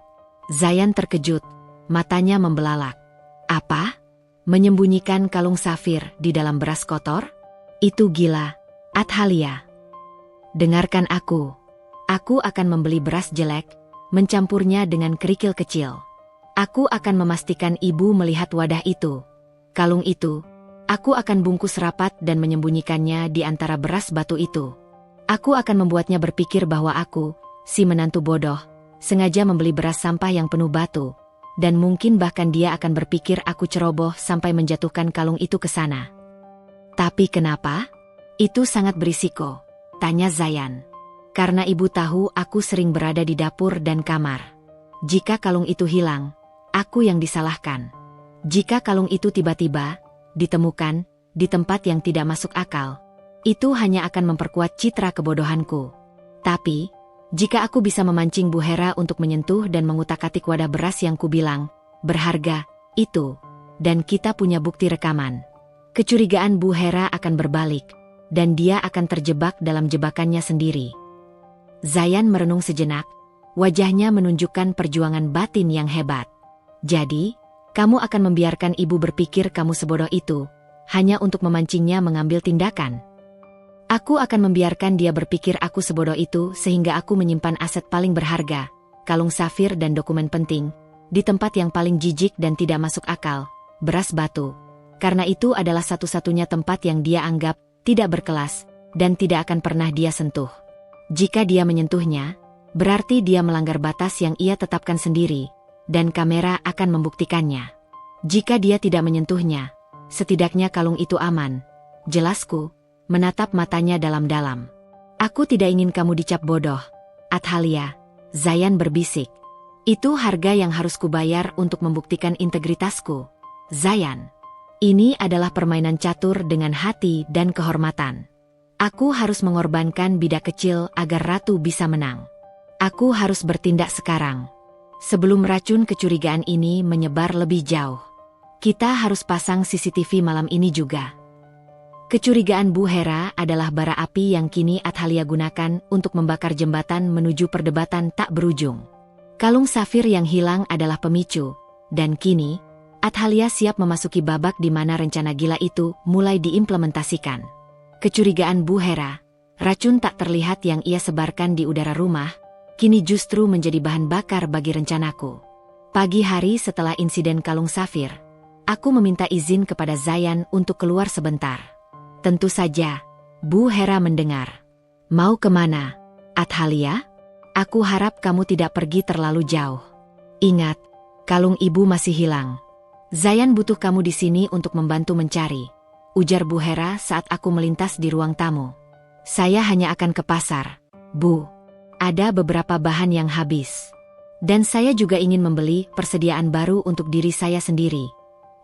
Zayan terkejut, matanya membelalak. Apa? Menyembunyikan kalung safir di dalam beras kotor? Itu gila, Athalia. Dengarkan aku. Aku akan membeli beras jelek, mencampurnya dengan kerikil kecil. Aku akan memastikan ibu melihat wadah itu. Kalung itu, aku akan bungkus rapat dan menyembunyikannya di antara beras batu itu. Aku akan membuatnya berpikir bahwa aku, si menantu bodoh, sengaja membeli beras sampah yang penuh batu. Dan mungkin bahkan dia akan berpikir aku ceroboh sampai menjatuhkan kalung itu ke sana. Tapi kenapa? Itu sangat berisiko, tanya Zayan. Karena ibu tahu aku sering berada di dapur dan kamar. Jika kalung itu hilang, aku yang disalahkan. Jika kalung itu tiba-tiba ditemukan di tempat yang tidak masuk akal, itu hanya akan memperkuat citra kebodohanku. Tapi, jika aku bisa memancing Bu Hera untuk menyentuh dan mengutak-atik wadah beras yang kubilang berharga itu, dan kita punya bukti rekaman, kecurigaan Bu Hera akan berbalik, dan dia akan terjebak dalam jebakannya sendiri. Zayan merenung sejenak, wajahnya menunjukkan perjuangan batin yang hebat. Jadi, kamu akan membiarkan ibu berpikir kamu sebodoh itu, hanya untuk memancingnya mengambil tindakan. Aku akan membiarkan dia berpikir aku sebodoh itu sehingga aku menyimpan aset paling berharga, kalung safir dan dokumen penting, di tempat yang paling jijik dan tidak masuk akal, beras batu. Karena itu adalah satu-satunya tempat yang dia anggap tidak berkelas, dan tidak akan pernah dia sentuh. Jika dia menyentuhnya, berarti dia melanggar batas yang ia tetapkan sendiri, dan kamera akan membuktikannya. Jika dia tidak menyentuhnya, setidaknya kalung itu aman. Jelasku, menatap matanya dalam-dalam. Aku tidak ingin kamu dicap bodoh, Athalia, Zayan berbisik. Itu harga yang harus kubayar untuk membuktikan integritasku. Zayan, ini adalah permainan catur dengan hati dan kehormatan. Aku harus mengorbankan bidak kecil agar ratu bisa menang. Aku harus bertindak sekarang, sebelum racun kecurigaan ini menyebar lebih jauh. Kita harus pasang CCTV malam ini juga. Kecurigaan Bu Hera adalah bara api yang kini Athalia gunakan untuk membakar jembatan menuju perdebatan tak berujung. Kalung safir yang hilang adalah pemicu, dan kini Athalia siap memasuki babak di mana rencana gila itu mulai diimplementasikan. Kecurigaan Bu Hera, racun tak terlihat yang ia sebarkan di udara rumah, kini justru menjadi bahan bakar bagi rencanaku. Pagi hari setelah insiden kalung safir, aku meminta izin kepada Zayan untuk keluar sebentar. Tentu saja, Bu Hera mendengar. Mau kemana, Athalia? Aku harap kamu tidak pergi terlalu jauh. Ingat, kalung ibu masih hilang. Zayan butuh kamu di sini untuk membantu mencari, ujar Bu Hera saat aku melintas di ruang tamu. Saya hanya akan ke pasar, Bu. Ada beberapa bahan yang habis. Dan saya juga ingin membeli persediaan baru untuk diri saya sendiri.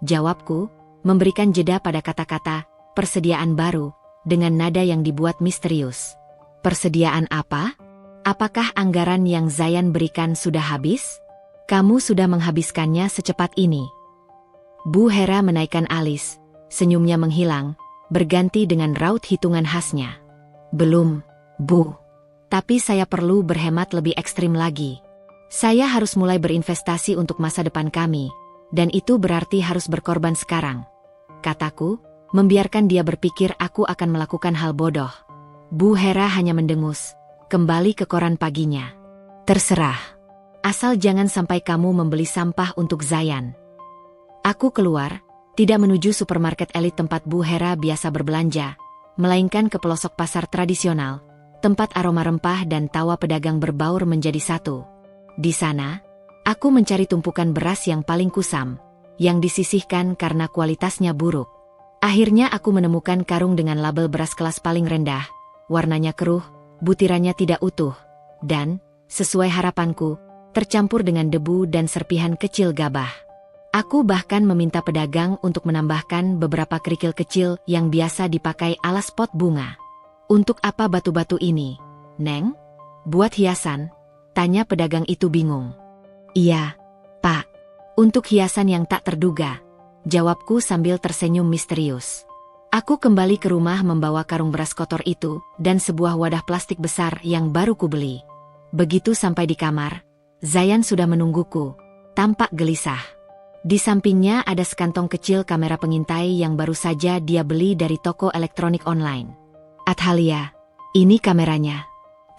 Jawabku, memberikan jeda pada kata-kata persediaan baru dengan nada yang dibuat misterius. Persediaan apa? Apakah anggaran yang Zayan berikan sudah habis? Kamu sudah menghabiskannya secepat ini. Bu Hera menaikkan alis, senyumnya menghilang, berganti dengan raut hitungan khasnya. Belum, Bu. Tapi saya perlu berhemat lebih ekstrim lagi. Saya harus mulai berinvestasi untuk masa depan kami, dan itu berarti harus berkorban sekarang. Kataku, membiarkan dia berpikir aku akan melakukan hal bodoh. Bu Hera hanya mendengus, kembali ke koran paginya. Terserah. Asal jangan sampai kamu membeli sampah untuk Zayan. Aku keluar, tidak menuju supermarket elit tempat Bu Hera biasa berbelanja, melainkan ke pelosok pasar tradisional, tempat aroma rempah dan tawa pedagang berbaur menjadi satu. Di sana, aku mencari tumpukan beras yang paling kusam, yang disisihkan karena kualitasnya buruk. Akhirnya aku menemukan karung dengan label beras kelas paling rendah, warnanya keruh, butirannya tidak utuh, dan, sesuai harapanku, tercampur dengan debu dan serpihan kecil gabah. Aku bahkan meminta pedagang untuk menambahkan beberapa kerikil kecil yang biasa dipakai alas pot bunga. Untuk apa batu-batu ini, Neng? Buat hiasan? Tanya pedagang itu bingung. Iya, Pak. Untuk hiasan yang tak terduga, jawabku sambil tersenyum misterius. Aku kembali ke rumah membawa karung beras kotor itu dan sebuah wadah plastik besar yang baru kubeli. Begitu sampai di kamar, Zayan sudah menungguku, tampak gelisah. Di sampingnya ada sekantong kecil kamera pengintai yang baru saja dia beli dari toko elektronik online. Athalia, ini kameranya.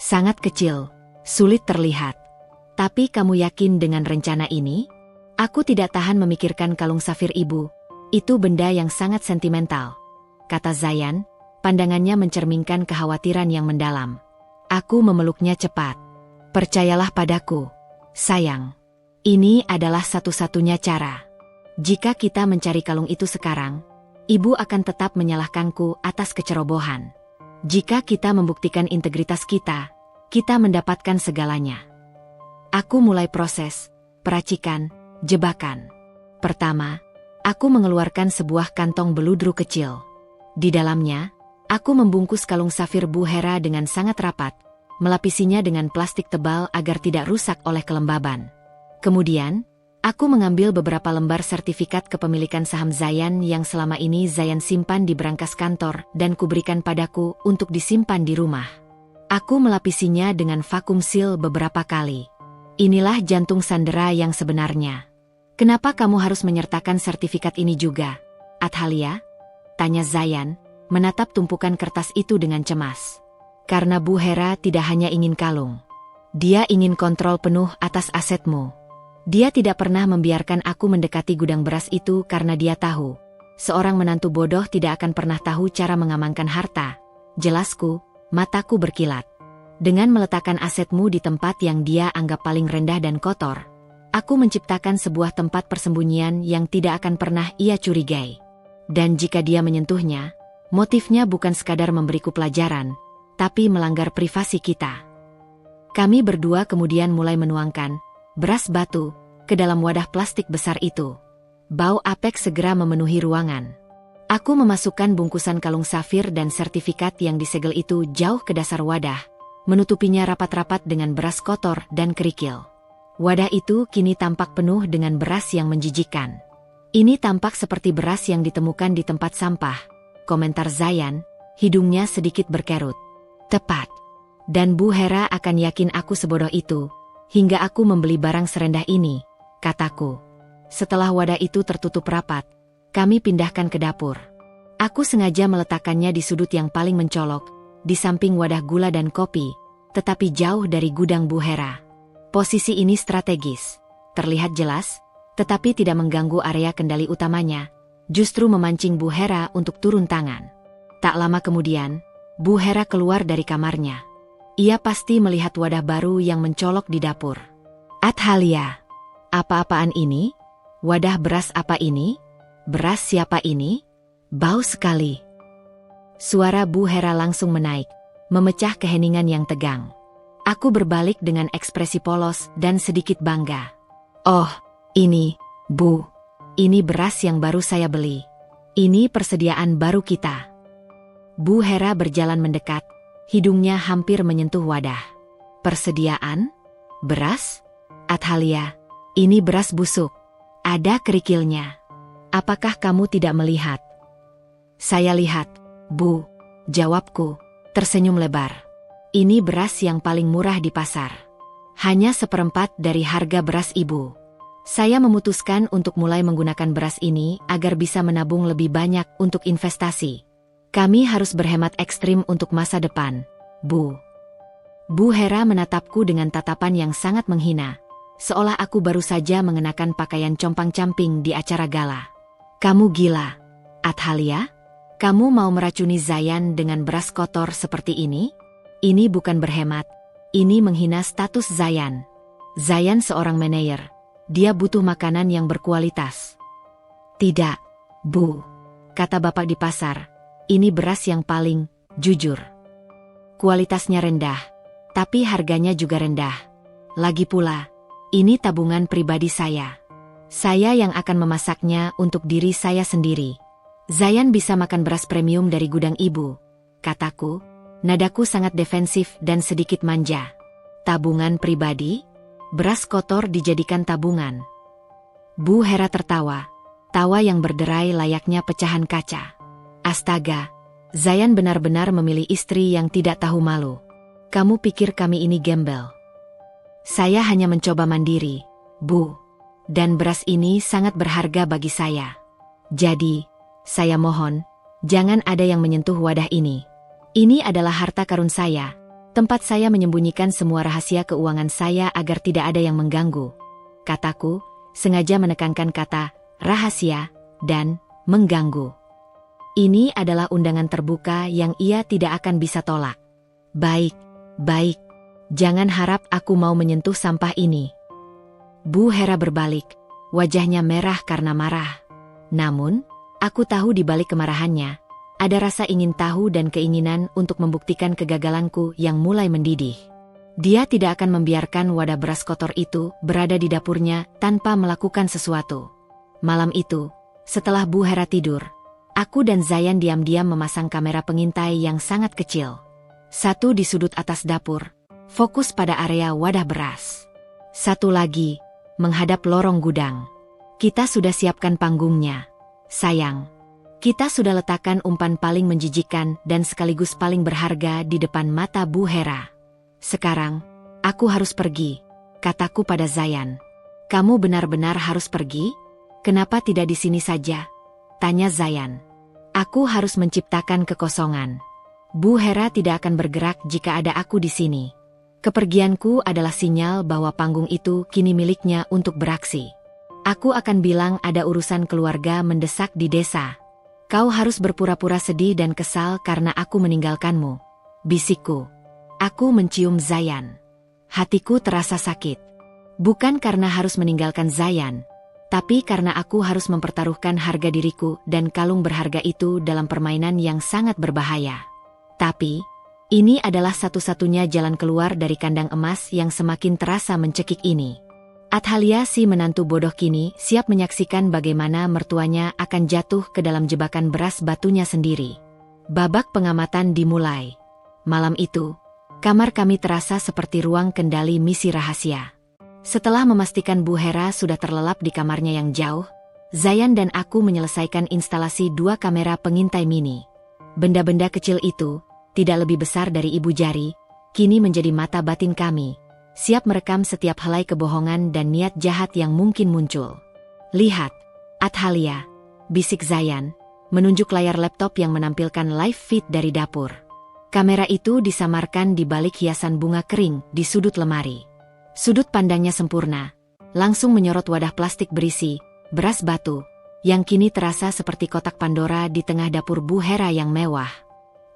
Sangat kecil, sulit terlihat. Tapi kamu yakin dengan rencana ini? Aku tidak tahan memikirkan kalung safir ibu. Itu benda yang sangat sentimental, kata Zayan, pandangannya mencerminkan kekhawatiran yang mendalam. Aku memeluknya cepat. Percayalah padaku, sayang. Ini adalah satu-satunya cara. Jika kita mencari kalung itu sekarang, ibu akan tetap menyalahkanku atas kecerobohan. Jika kita membuktikan integritas kita mendapatkan segalanya. Aku mulai proses, peracikan, jebakan. Pertama, aku mengeluarkan sebuah kantong beludru kecil. Di dalamnya, aku membungkus kalung safir Bu Hera dengan sangat rapat, melapisinya dengan plastik tebal agar tidak rusak oleh kelembaban. Kemudian, aku mengambil beberapa lembar sertifikat kepemilikan saham Zayan yang selama ini Zayan simpan di brankas kantor dan kuberikan padaku untuk disimpan di rumah. Aku melapisinya dengan vakum seal beberapa kali. Inilah jantung Sandera yang sebenarnya. Kenapa kamu harus menyertakan sertifikat ini juga, Athalia? Tanya Zayan, menatap tumpukan kertas itu dengan cemas. Karena Bu Hera tidak hanya ingin kalung. Dia ingin kontrol penuh atas asetmu. Dia tidak pernah membiarkan aku mendekati gudang beras itu karena dia tahu. Seorang menantu bodoh tidak akan pernah tahu cara mengamankan harta. Jelasku, mataku berkilat. Dengan meletakkan asetmu di tempat yang dia anggap paling rendah dan kotor, Aku menciptakan sebuah tempat persembunyian yang tidak akan pernah ia curigai. Dan jika dia menyentuhnya, motifnya bukan sekadar memberiku pelajaran, tapi melanggar privasi kita. Kami berdua kemudian mulai menuangkan beras batu ke dalam wadah plastik besar itu. Bau apek segera memenuhi ruangan. Aku memasukkan bungkusan kalung safir dan sertifikat yang disegel itu jauh ke dasar wadah, menutupinya rapat-rapat dengan beras kotor dan kerikil. Wadah itu kini tampak penuh dengan beras yang menjijikkan. Ini tampak seperti beras yang ditemukan di tempat sampah, komentar Zayan, hidungnya sedikit berkerut. Tepat. Dan Bu Hera akan yakin aku sebodoh itu, hingga aku membeli barang serendah ini, kataku. Setelah wadah itu tertutup rapat, kami pindahkan ke dapur. Aku sengaja meletakkannya di sudut yang paling mencolok, di samping wadah gula dan kopi, tetapi jauh dari gudang Bu Hera. Posisi ini strategis, terlihat jelas, tetapi tidak mengganggu area kendali utamanya, justru memancing Bu Hera untuk turun tangan. Tak lama kemudian, Bu Hera keluar dari kamarnya. Ia pasti melihat wadah baru yang mencolok di dapur. Athalia, apa-apaan ini? Wadah beras apa ini? Beras siapa ini? Bau sekali. Suara Bu Hera langsung menaik, memecah keheningan yang tegang. Aku berbalik dengan ekspresi polos dan sedikit bangga. Oh, ini, Bu. Ini beras yang baru saya beli. Ini persediaan baru kita. Bu Hera berjalan mendekat, hidungnya hampir menyentuh wadah. Persediaan? Beras? Athalia, ini beras busuk. Ada kerikilnya. Apakah kamu tidak melihat? Saya lihat, Bu. Jawabku, tersenyum lebar. Ini beras yang paling murah di pasar. Hanya seperempat dari harga beras ibu. Saya memutuskan untuk mulai menggunakan beras ini agar bisa menabung lebih banyak untuk investasi. Kami harus berhemat ekstrim untuk masa depan, Bu. Bu Hera menatapku dengan tatapan yang sangat menghina, seolah aku baru saja mengenakan pakaian compang-camping di acara gala. Kamu gila, Athalia? Kamu mau meracuni Zayan dengan beras kotor seperti ini? Ini bukan berhemat, ini menghina status Zayan. Zayan seorang manajer, dia butuh makanan yang berkualitas. Tidak, Bu, kata bapak di pasar, ini beras yang paling jujur. Kualitasnya rendah, tapi harganya juga rendah. Lagi pula, ini tabungan pribadi saya. Saya yang akan memasaknya untuk diri saya sendiri. Zayan bisa makan beras premium dari gudang ibu, kataku. Nadaku sangat defensif dan sedikit manja. Tabungan pribadi? Beras kotor dijadikan tabungan. Bu Hera tertawa, tawa yang berderai layaknya pecahan kaca. Astaga, Zayan benar-benar memilih istri yang tidak tahu malu. Kamu pikir kami ini gembel? Saya hanya mencoba mandiri, Bu. Dan beras ini sangat berharga bagi saya. Jadi, saya mohon, jangan ada yang menyentuh wadah ini. Ini adalah harta karun saya, tempat saya menyembunyikan semua rahasia keuangan saya agar tidak ada yang mengganggu. Kataku, sengaja menekankan kata rahasia dan mengganggu. Ini adalah undangan terbuka yang ia tidak akan bisa tolak. Baik, baik. Jangan harap aku mau menyentuh sampah ini. Bu Hera berbalik, wajahnya merah karena marah. Namun, aku tahu di balik kemarahannya, ada rasa ingin tahu dan keinginan untuk membuktikan kegagalanku yang mulai mendidih. Dia tidak akan membiarkan wadah beras kotor itu berada di dapurnya tanpa melakukan sesuatu. Malam itu, setelah Bu Hera tidur, aku dan Zayan diam-diam memasang kamera pengintai yang sangat kecil. Satu di sudut atas dapur, fokus pada area wadah beras. Satu lagi, menghadap lorong gudang. Kita sudah siapkan panggungnya, sayang. Kita sudah letakkan umpan paling menjijikan dan sekaligus paling berharga di depan mata Bu Hera. Sekarang, aku harus pergi, kataku pada Zayan. Kamu benar-benar harus pergi? Kenapa tidak di sini saja? Tanya Zayan. Aku harus menciptakan kekosongan. Bu Hera tidak akan bergerak jika ada aku di sini. Kepergianku adalah sinyal bahwa panggung itu kini miliknya untuk beraksi. Aku akan bilang ada urusan keluarga mendesak di desa. Kau harus berpura-pura sedih dan kesal karena aku meninggalkanmu, bisikku. Aku mencium Zayan. Hatiku terasa sakit. Bukan karena harus meninggalkan Zayan, tapi karena aku harus mempertaruhkan harga diriku dan kalung berharga itu dalam permainan yang sangat berbahaya. Tapi, ini adalah satu-satunya jalan keluar dari kandang emas yang semakin terasa mencekik ini. Athalia, si menantu bodoh, kini siap menyaksikan bagaimana mertuanya akan jatuh ke dalam jebakan beras batunya sendiri. Babak pengamatan dimulai. Malam itu, kamar kami terasa seperti ruang kendali misi rahasia. Setelah memastikan Bu Hera sudah terlelap di kamarnya yang jauh, Zayan dan aku menyelesaikan instalasi 2 kamera pengintai mini. Benda-benda kecil itu, tidak lebih besar dari ibu jari, kini menjadi mata batin kami, siap merekam setiap helai kebohongan dan niat jahat yang mungkin muncul. "Lihat, Athalia," bisik Zayan, menunjuk layar laptop yang menampilkan live feed dari dapur. Kamera itu disamarkan di balik hiasan bunga kering di sudut lemari. Sudut pandangnya sempurna, langsung menyorot wadah plastik berisi beras batu, yang kini terasa seperti kotak Pandora di tengah dapur Bu Hera yang mewah.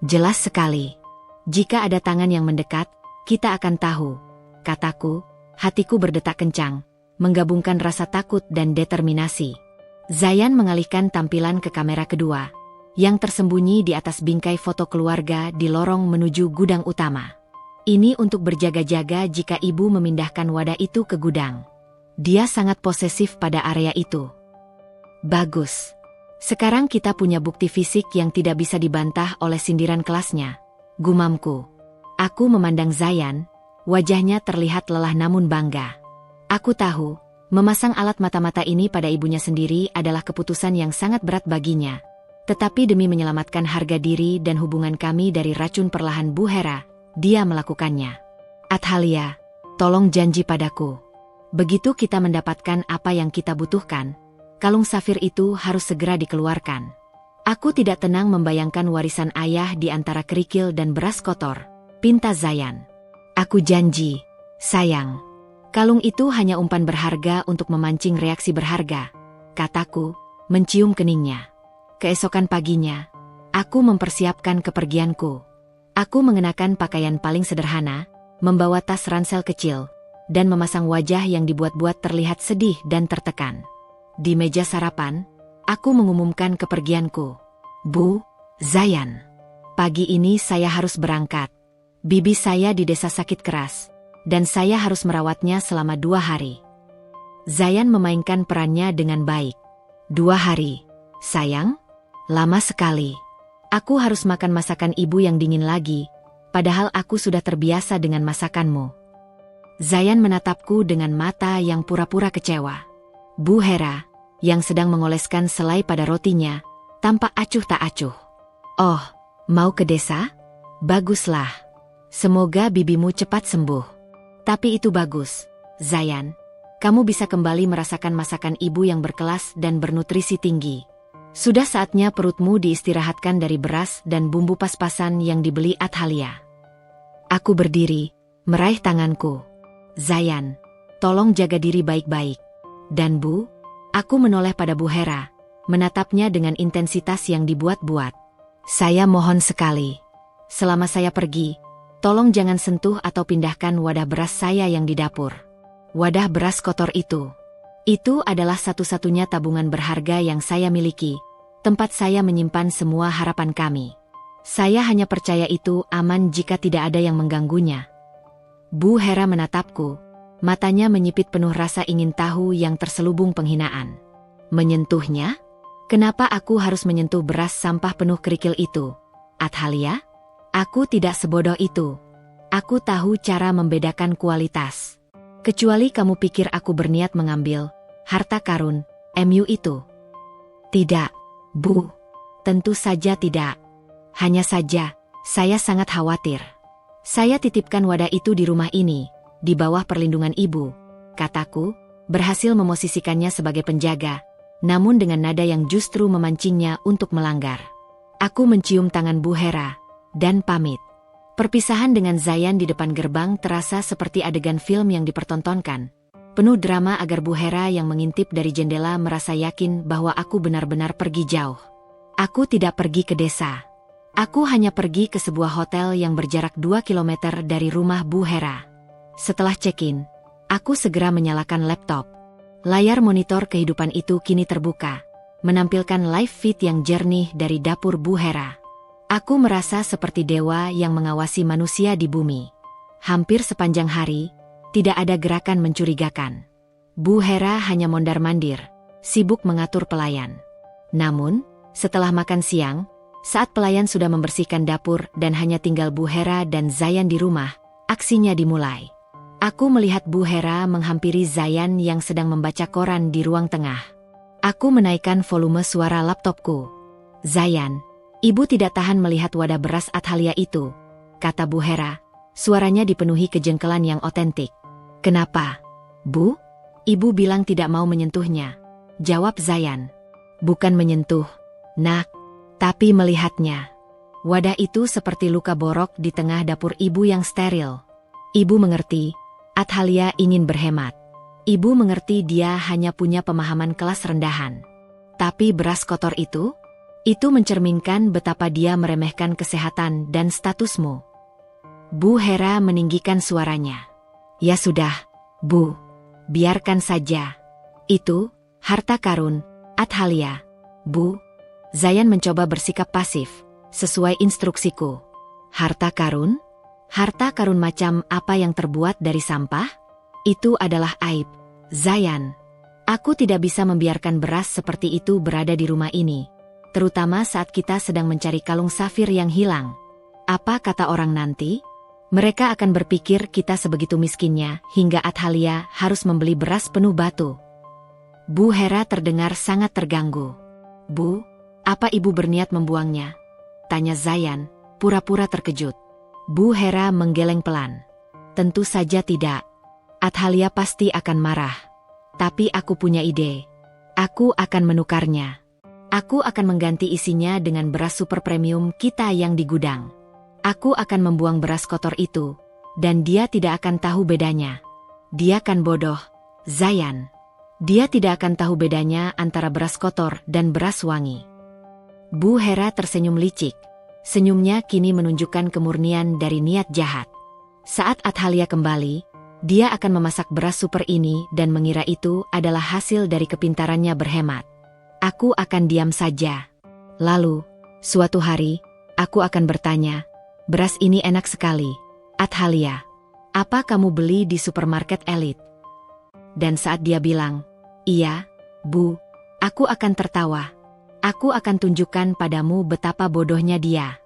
"Jelas sekali. Jika ada tangan yang mendekat, kita akan tahu," kataku, hatiku berdetak kencang, menggabungkan rasa takut dan determinasi. Zayan mengalihkan tampilan ke kamera kedua, yang tersembunyi di atas bingkai foto keluarga di lorong menuju gudang utama. Ini untuk berjaga-jaga jika ibu memindahkan wadah itu ke gudang. Dia sangat posesif pada area itu. "Bagus. Sekarang kita punya bukti fisik yang tidak bisa dibantah oleh sindiran kelasnya," gumamku. Aku memandang Zayan, wajahnya terlihat lelah namun bangga. Aku tahu, memasang alat mata-mata ini pada ibunya sendiri adalah keputusan yang sangat berat baginya. Tetapi demi menyelamatkan harga diri dan hubungan kami dari racun perlahan Bu Hera, dia melakukannya. "Athalia, tolong janji padaku. Begitu kita mendapatkan apa yang kita butuhkan, kalung safir itu harus segera dikeluarkan." Aku tidak tenang membayangkan warisan ayah di antara kerikil dan beras kotor, pinta Zayan. "Aku janji, sayang. Kalung itu hanya umpan berharga untuk memancing reaksi berharga," kataku, mencium keningnya. Keesokan paginya, aku mempersiapkan kepergianku. Aku mengenakan pakaian paling sederhana, membawa tas ransel kecil, dan memasang wajah yang dibuat-buat terlihat sedih dan tertekan. Di meja sarapan, aku mengumumkan kepergianku. "Bu, Zayan, pagi ini saya harus berangkat. Bibi saya di desa sakit keras, dan saya harus merawatnya selama 2 hari. Zayan memainkan perannya dengan baik. 2 hari, sayang? Lama sekali. Aku harus makan masakan ibu yang dingin lagi, padahal aku sudah terbiasa dengan masakanmu." Zayan menatapku dengan mata yang pura-pura kecewa. Bu Hera, yang sedang mengoleskan selai pada rotinya, tampak acuh tak acuh. "Oh, mau ke desa? Baguslah. Semoga bibimu cepat sembuh. Tapi itu bagus, Zayan. Kamu bisa kembali merasakan masakan ibu yang berkelas dan bernutrisi tinggi. Sudah saatnya perutmu diistirahatkan dari beras dan bumbu pas-pasan yang dibeli Athalia." Aku berdiri, meraih tanganku. "Zayan, tolong jaga diri baik-baik. Dan Bu," aku menoleh pada Bu Hera, menatapnya dengan intensitas yang dibuat-buat. "Saya mohon sekali. Selama saya pergi, tolong jangan sentuh atau pindahkan wadah beras saya yang di dapur. Wadah beras kotor itu adalah satu-satunya tabungan berharga yang saya miliki, tempat saya menyimpan semua harapan kami. Saya hanya percaya itu aman jika tidak ada yang mengganggunya." Bu Hera menatapku, matanya menyipit penuh rasa ingin tahu yang terselubung penghinaan. "Menyentuhnya? Kenapa aku harus menyentuh beras sampah penuh kerikil itu, Athalia? Aku tidak sebodoh itu. Aku tahu cara membedakan kualitas. Kecuali kamu pikir aku berniat mengambil harta karun MU itu." "Tidak, Bu. Tentu saja tidak. Hanya saja, saya sangat khawatir. Saya titipkan wadah itu di rumah ini, di bawah perlindungan ibu," kataku, berhasil memosisikannya sebagai penjaga, namun dengan nada yang justru memancingnya untuk melanggar. Aku mencium tangan Bu Hera, dan pamit. Perpisahan dengan Zayan di depan gerbang terasa seperti adegan film yang dipertontonkan. Penuh drama agar Bu Hera yang mengintip dari jendela merasa yakin bahwa aku benar-benar pergi jauh. Aku tidak pergi ke desa. Aku hanya pergi ke sebuah hotel yang berjarak 2 kilometer dari rumah Bu Hera. Setelah check-in, Aku segera menyalakan laptop. Layar monitor kehidupan itu kini terbuka, menampilkan live feed yang jernih dari dapur Bu Hera. Aku merasa seperti dewa yang mengawasi manusia di bumi. Hampir sepanjang hari, tidak ada gerakan mencurigakan. Bu Hera hanya mondar-mandir, sibuk mengatur pelayan. Namun, setelah makan siang, saat pelayan sudah membersihkan dapur dan hanya tinggal Bu Hera dan Zayan di rumah, aksinya dimulai. Aku melihat Bu Hera menghampiri Zayan yang sedang membaca koran di ruang tengah. Aku menaikkan volume suara laptopku. "Zayan, ibu tidak tahan melihat wadah beras Athalia itu," kata Bu Hera. Suaranya dipenuhi kejengkelan yang otentik. "Kenapa, Bu?" "Ibu bilang tidak mau menyentuhnya," jawab Zayan. "Bukan menyentuh, Nak, tapi melihatnya." Wadah itu seperti luka borok di tengah dapur ibu yang steril. Ibu mengerti, Athalia ingin berhemat. Ibu mengerti dia hanya punya pemahaman kelas rendahan. Tapi beras kotor itu mencerminkan betapa dia meremehkan kesehatan dan statusmu. Bu Hera meninggikan suaranya. "Ya sudah, Bu, biarkan saja. Itu harta karun Athalia, Bu." Zayan mencoba bersikap pasif, sesuai instruksiku. "Harta karun? Harta karun macam apa yang terbuat dari sampah? Itu adalah aib, Zayan. Aku tidak bisa membiarkan beras seperti itu berada di rumah ini, terutama saat kita sedang mencari kalung safir yang hilang. Apa kata orang nanti? Mereka akan berpikir kita sebegitu miskinnya hingga Athalia harus membeli beras penuh batu." Bu Hera terdengar sangat terganggu. "Bu, apa ibu berniat membuangnya?" tanya Zayan, pura-pura terkejut. Bu Hera menggeleng pelan. "Tentu saja tidak. Athalia pasti akan marah. Tapi aku punya ide. Aku akan menukarnya. Aku akan mengganti isinya dengan beras super premium kita yang di gudang. Aku akan membuang beras kotor itu, dan dia tidak akan tahu bedanya." "Dia kan bodoh, Zayan. Dia tidak akan tahu bedanya antara beras kotor dan beras wangi." Bu Hera tersenyum licik. Senyumnya kini menunjukkan kemurnian dari niat jahat. Saat Athalia kembali, dia akan memasak beras super ini dan mengira itu adalah hasil dari kepintarannya berhemat. Aku akan diam saja. Lalu, suatu hari, aku akan bertanya, "Beras ini enak sekali, Athalia. Apa kamu beli di supermarket elit?" Dan saat dia bilang, "Iya, Bu," aku akan tertawa. Aku akan tunjukkan padamu betapa bodohnya dia.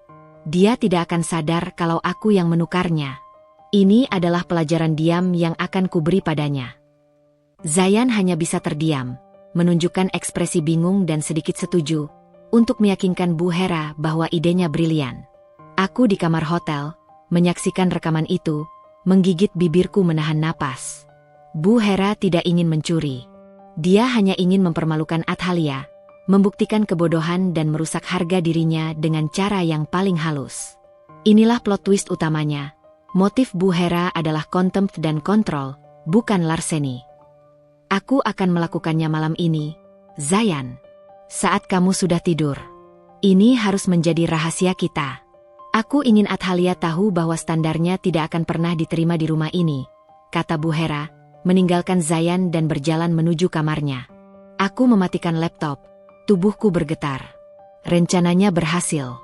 Dia tidak akan sadar kalau aku yang menukarnya. Ini adalah pelajaran diam yang akan kuberi padanya." Zayan hanya bisa terdiam, menunjukkan ekspresi bingung dan sedikit setuju, untuk meyakinkan Bu Hera bahwa idenya brilian. Aku di kamar hotel, menyaksikan rekaman itu, menggigit bibirku menahan napas. Bu Hera tidak ingin mencuri. Dia hanya ingin mempermalukan Athalia, membuktikan kebodohan dan merusak harga dirinya dengan cara yang paling halus. Inilah plot twist utamanya. Motif Bu Hera adalah contempt dan kontrol, bukan larceny. Aku akan melakukannya malam ini, Zayan. Saat kamu sudah tidur. Ini harus menjadi rahasia kita. Aku ingin Athalia tahu bahwa standarnya tidak akan pernah diterima di rumah ini, kata Bu Hera, meninggalkan Zayan dan berjalan menuju kamarnya. Aku mematikan laptop. Tubuhku bergetar. Rencananya berhasil.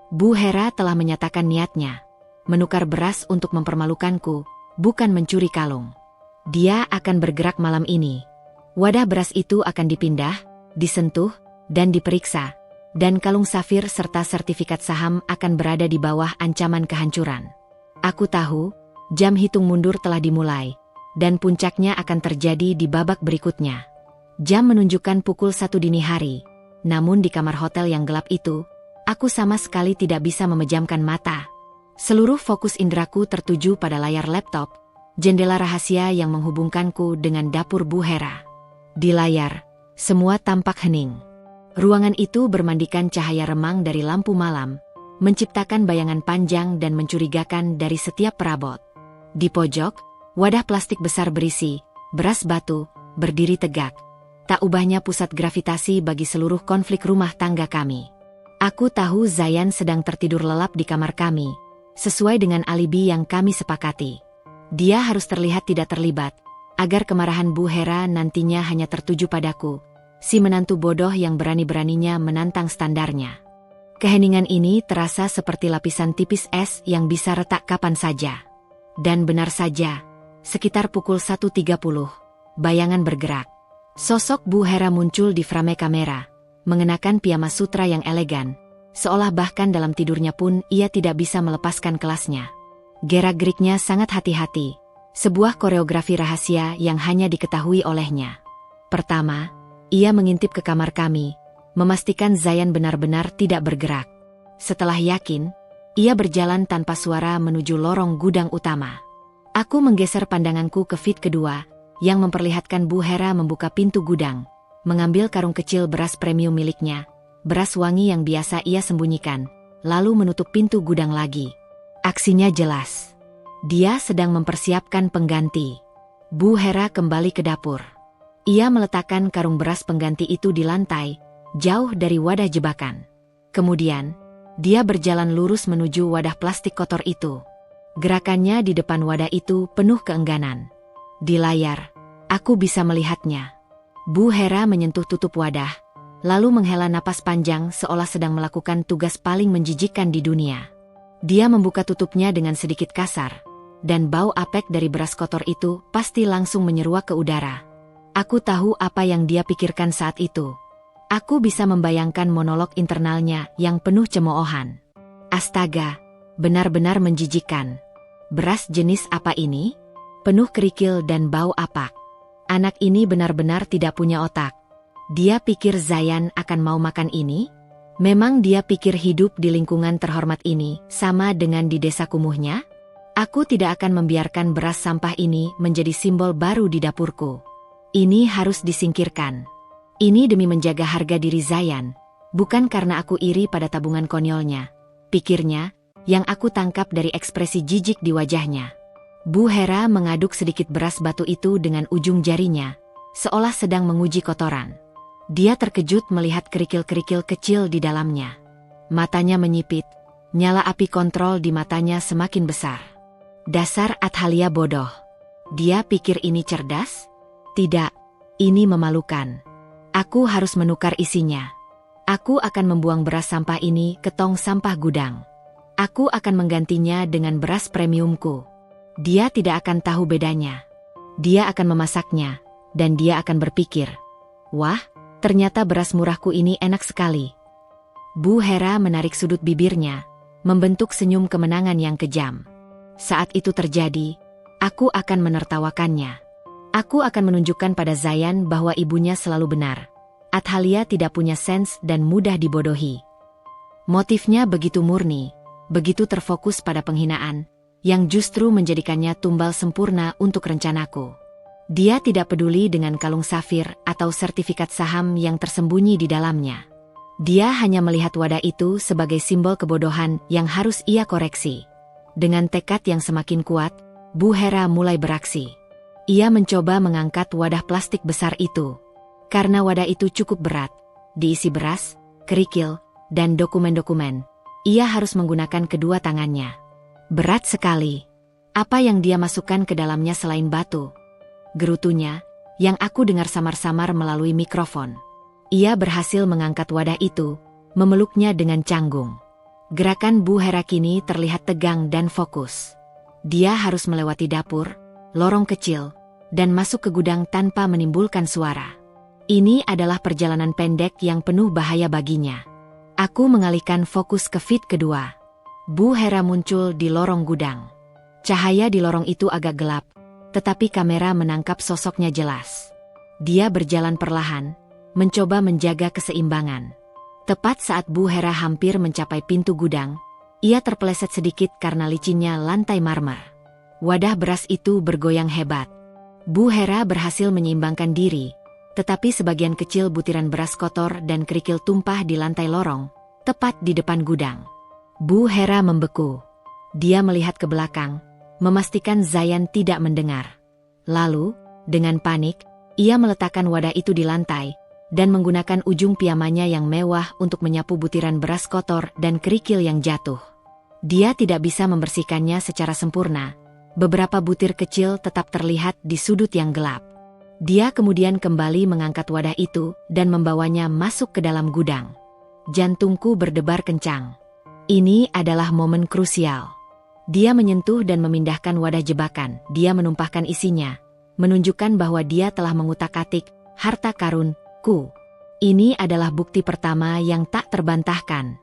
Bu Hera telah menyatakan niatnya. Menukar beras untuk mempermalukanku, bukan mencuri kalung. Dia akan bergerak malam ini. Wadah beras itu akan dipindah, disentuh, dan diperiksa. Dan kalung safir serta sertifikat saham akan berada di bawah ancaman kehancuran. Aku tahu, jam hitung mundur telah dimulai, dan puncaknya akan terjadi di babak berikutnya. Jam menunjukkan pukul 1 dini hari. Namun di kamar hotel yang gelap itu, aku sama sekali tidak bisa memejamkan mata. Seluruh fokus indraku tertuju pada layar laptop, jendela rahasia yang menghubungkanku dengan dapur Bu Hera. Di layar, semua tampak hening. Ruangan itu bermandikan cahaya remang dari lampu malam, menciptakan bayangan panjang dan mencurigakan dari setiap perabot. Di pojok, wadah plastik besar berisi beras batu, berdiri tegak. Tak ubahnya pusat gravitasi bagi seluruh konflik rumah tangga kami. Aku tahu Zayan sedang tertidur lelap di kamar kami, sesuai dengan alibi yang kami sepakati. Dia harus terlihat tidak terlibat, agar kemarahan Bu Hera nantinya hanya tertuju padaku, si menantu bodoh yang berani-beraninya menantang standarnya. Keheningan ini terasa seperti lapisan tipis es yang bisa retak kapan saja. Dan benar saja, sekitar pukul 1.30, bayangan bergerak. Sosok Bu Hera muncul di frame kamera, mengenakan piyama sutra yang elegan, seolah bahkan dalam tidurnya pun ia tidak bisa melepaskan kelasnya. Gerak-geriknya sangat hati-hati, sebuah koreografi rahasia yang hanya diketahui olehnya. Pertama, ia mengintip ke kamar kami, memastikan Zayan benar-benar tidak bergerak. Setelah yakin, ia berjalan tanpa suara menuju lorong gudang utama. Aku menggeser pandanganku ke feed kedua, yang memperlihatkan Bu Hera membuka pintu gudang, mengambil karung kecil beras premium miliknya, beras wangi yang biasa ia sembunyikan, lalu menutup pintu gudang lagi. Aksinya jelas. Dia sedang mempersiapkan pengganti. Bu Hera kembali ke dapur. Ia meletakkan karung beras pengganti itu di lantai, jauh dari wadah jebakan. Kemudian, dia berjalan lurus menuju wadah plastik kotor itu. Gerakannya di depan wadah itu penuh keengganan. Di layar, aku bisa melihatnya. Bu Hera menyentuh tutup wadah, lalu menghela napas panjang seolah sedang melakukan tugas paling menjijikkan di dunia. Dia membuka tutupnya dengan sedikit kasar, dan bau apek dari beras kotor itu pasti langsung menyeruak ke udara. Aku tahu apa yang dia pikirkan saat itu. Aku bisa membayangkan monolog internalnya yang penuh cemoohan. Astaga, benar-benar menjijikkan. Beras jenis apa ini? Penuh kerikil dan bau apak. Anak ini benar-benar tidak punya otak. Dia pikir Zayan akan mau makan ini? Memang dia pikir hidup di lingkungan terhormat ini sama dengan di desa kumuhnya? Aku tidak akan membiarkan beras sampah ini menjadi simbol baru di dapurku. Ini harus disingkirkan. Ini demi menjaga harga diri Zayan, bukan karena aku iri pada tabungan konyolnya, pikirnya, yang aku tangkap dari ekspresi jijik di wajahnya. Bu Hera mengaduk sedikit beras batu itu dengan ujung jarinya, seolah sedang menguji kotoran. Dia terkejut melihat kerikil-kerikil kecil di dalamnya. Matanya menyipit, nyala api kontrol di matanya semakin besar. Dasar Athalia bodoh. Dia pikir ini cerdas? Tidak, ini memalukan. Aku harus menukar isinya. Aku akan membuang beras sampah ini ke tong sampah gudang. Aku akan menggantinya dengan beras premiumku. Dia tidak akan tahu bedanya. Dia akan memasaknya, dan dia akan berpikir, wah, ternyata beras murahku ini enak sekali. Bu Hera menarik sudut bibirnya, membentuk senyum kemenangan yang kejam. Saat itu terjadi, aku akan menertawakannya. Aku akan menunjukkan pada Zayan bahwa ibunya selalu benar. Athalia tidak punya sens dan mudah dibodohi. Motifnya begitu murni, begitu terfokus pada penghinaan, yang justru menjadikannya tumbal sempurna untuk rencanaku. Dia tidak peduli dengan kalung safir atau sertifikat saham yang tersembunyi di dalamnya. Dia hanya melihat wadah itu sebagai simbol kebodohan yang harus ia koreksi. Dengan tekad yang semakin kuat, Bu Hera mulai beraksi. Ia mencoba mengangkat wadah plastik besar itu. Karena wadah itu cukup berat, diisi beras, kerikil, dan dokumen-dokumen. Ia harus menggunakan kedua tangannya. Berat sekali. Apa yang dia masukkan ke dalamnya selain batu? Gerutunya, yang aku dengar samar-samar melalui mikrofon. Ia berhasil mengangkat wadah itu, memeluknya dengan canggung. Gerakan Bu Hera kini terlihat tegang dan fokus. Dia harus melewati dapur, lorong kecil, dan masuk ke gudang tanpa menimbulkan suara. Ini adalah perjalanan pendek yang penuh bahaya baginya. Aku mengalihkan fokus ke feed kedua. Bu Hera muncul di lorong gudang. Cahaya di lorong itu agak gelap, tetapi kamera menangkap sosoknya jelas. Dia berjalan perlahan, mencoba menjaga keseimbangan. Tepat saat Bu Hera hampir mencapai pintu gudang, ia terpeleset sedikit karena licinnya lantai marmer. Wadah beras itu bergoyang hebat. Bu Hera berhasil menyeimbangkan diri, tetapi sebagian kecil butiran beras kotor dan kerikil tumpah di lantai lorong, tepat di depan gudang. Bu Hera membeku. Dia melihat ke belakang, memastikan Zayan tidak mendengar. Lalu, dengan panik, ia meletakkan wadah itu di lantai, dan menggunakan ujung piyamanya yang mewah untuk menyapu butiran beras kotor dan kerikil yang jatuh. Dia tidak bisa membersihkannya secara sempurna, Beberapa butir kecil tetap terlihat di sudut yang gelap. Dia kemudian kembali mengangkat wadah itu dan membawanya masuk ke dalam gudang. Jantungku berdebar kencang. Ini adalah momen krusial. Dia menyentuh dan memindahkan wadah jebakan. Dia menumpahkan isinya, menunjukkan bahwa dia telah mengutak-atik harta karunku. Ini adalah bukti pertama yang tak terbantahkan.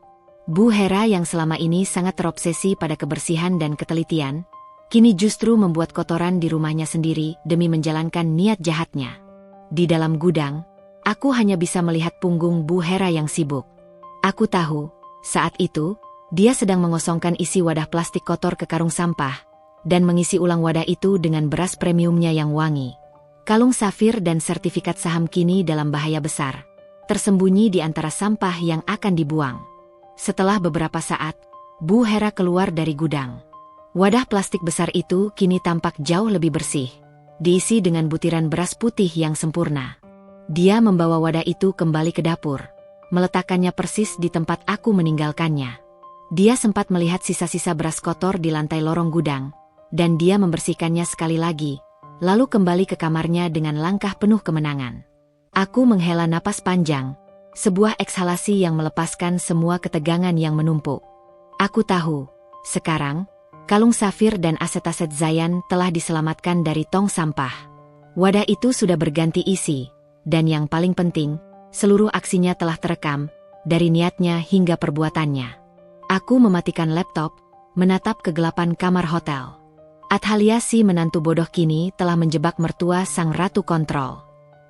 Bu Hera yang selama ini sangat terobsesi pada kebersihan dan ketelitian, kini justru membuat kotoran di rumahnya sendiri demi menjalankan niat jahatnya. Di dalam gudang, aku hanya bisa melihat punggung Bu Hera yang sibuk. Aku tahu, saat itu, dia sedang mengosongkan isi wadah plastik kotor ke karung sampah, dan mengisi ulang wadah itu dengan beras premiumnya yang wangi. Kalung safir dan sertifikat saham kini dalam bahaya besar, tersembunyi di antara sampah yang akan dibuang. Setelah beberapa saat, Bu Hera keluar dari gudang. Wadah plastik besar itu kini tampak jauh lebih bersih, diisi dengan butiran beras putih yang sempurna. Dia membawa wadah itu kembali ke dapur, meletakkannya persis di tempat aku meninggalkannya. Dia sempat melihat sisa-sisa beras kotor di lantai lorong gudang, dan dia membersihkannya sekali lagi, lalu kembali ke kamarnya dengan langkah penuh kemenangan. Aku menghela napas panjang, sebuah ekshalasi yang melepaskan semua ketegangan yang menumpuk. Aku tahu, sekarang, kalung safir dan aset-aset Zayan telah diselamatkan dari tong sampah. Wadah itu sudah berganti isi, dan yang paling penting, seluruh aksinya telah terekam, dari niatnya hingga perbuatannya. Aku mematikan laptop, menatap kegelapan kamar hotel. Athalia si menantu bodoh kini telah menjebak mertua sang ratu kontrol.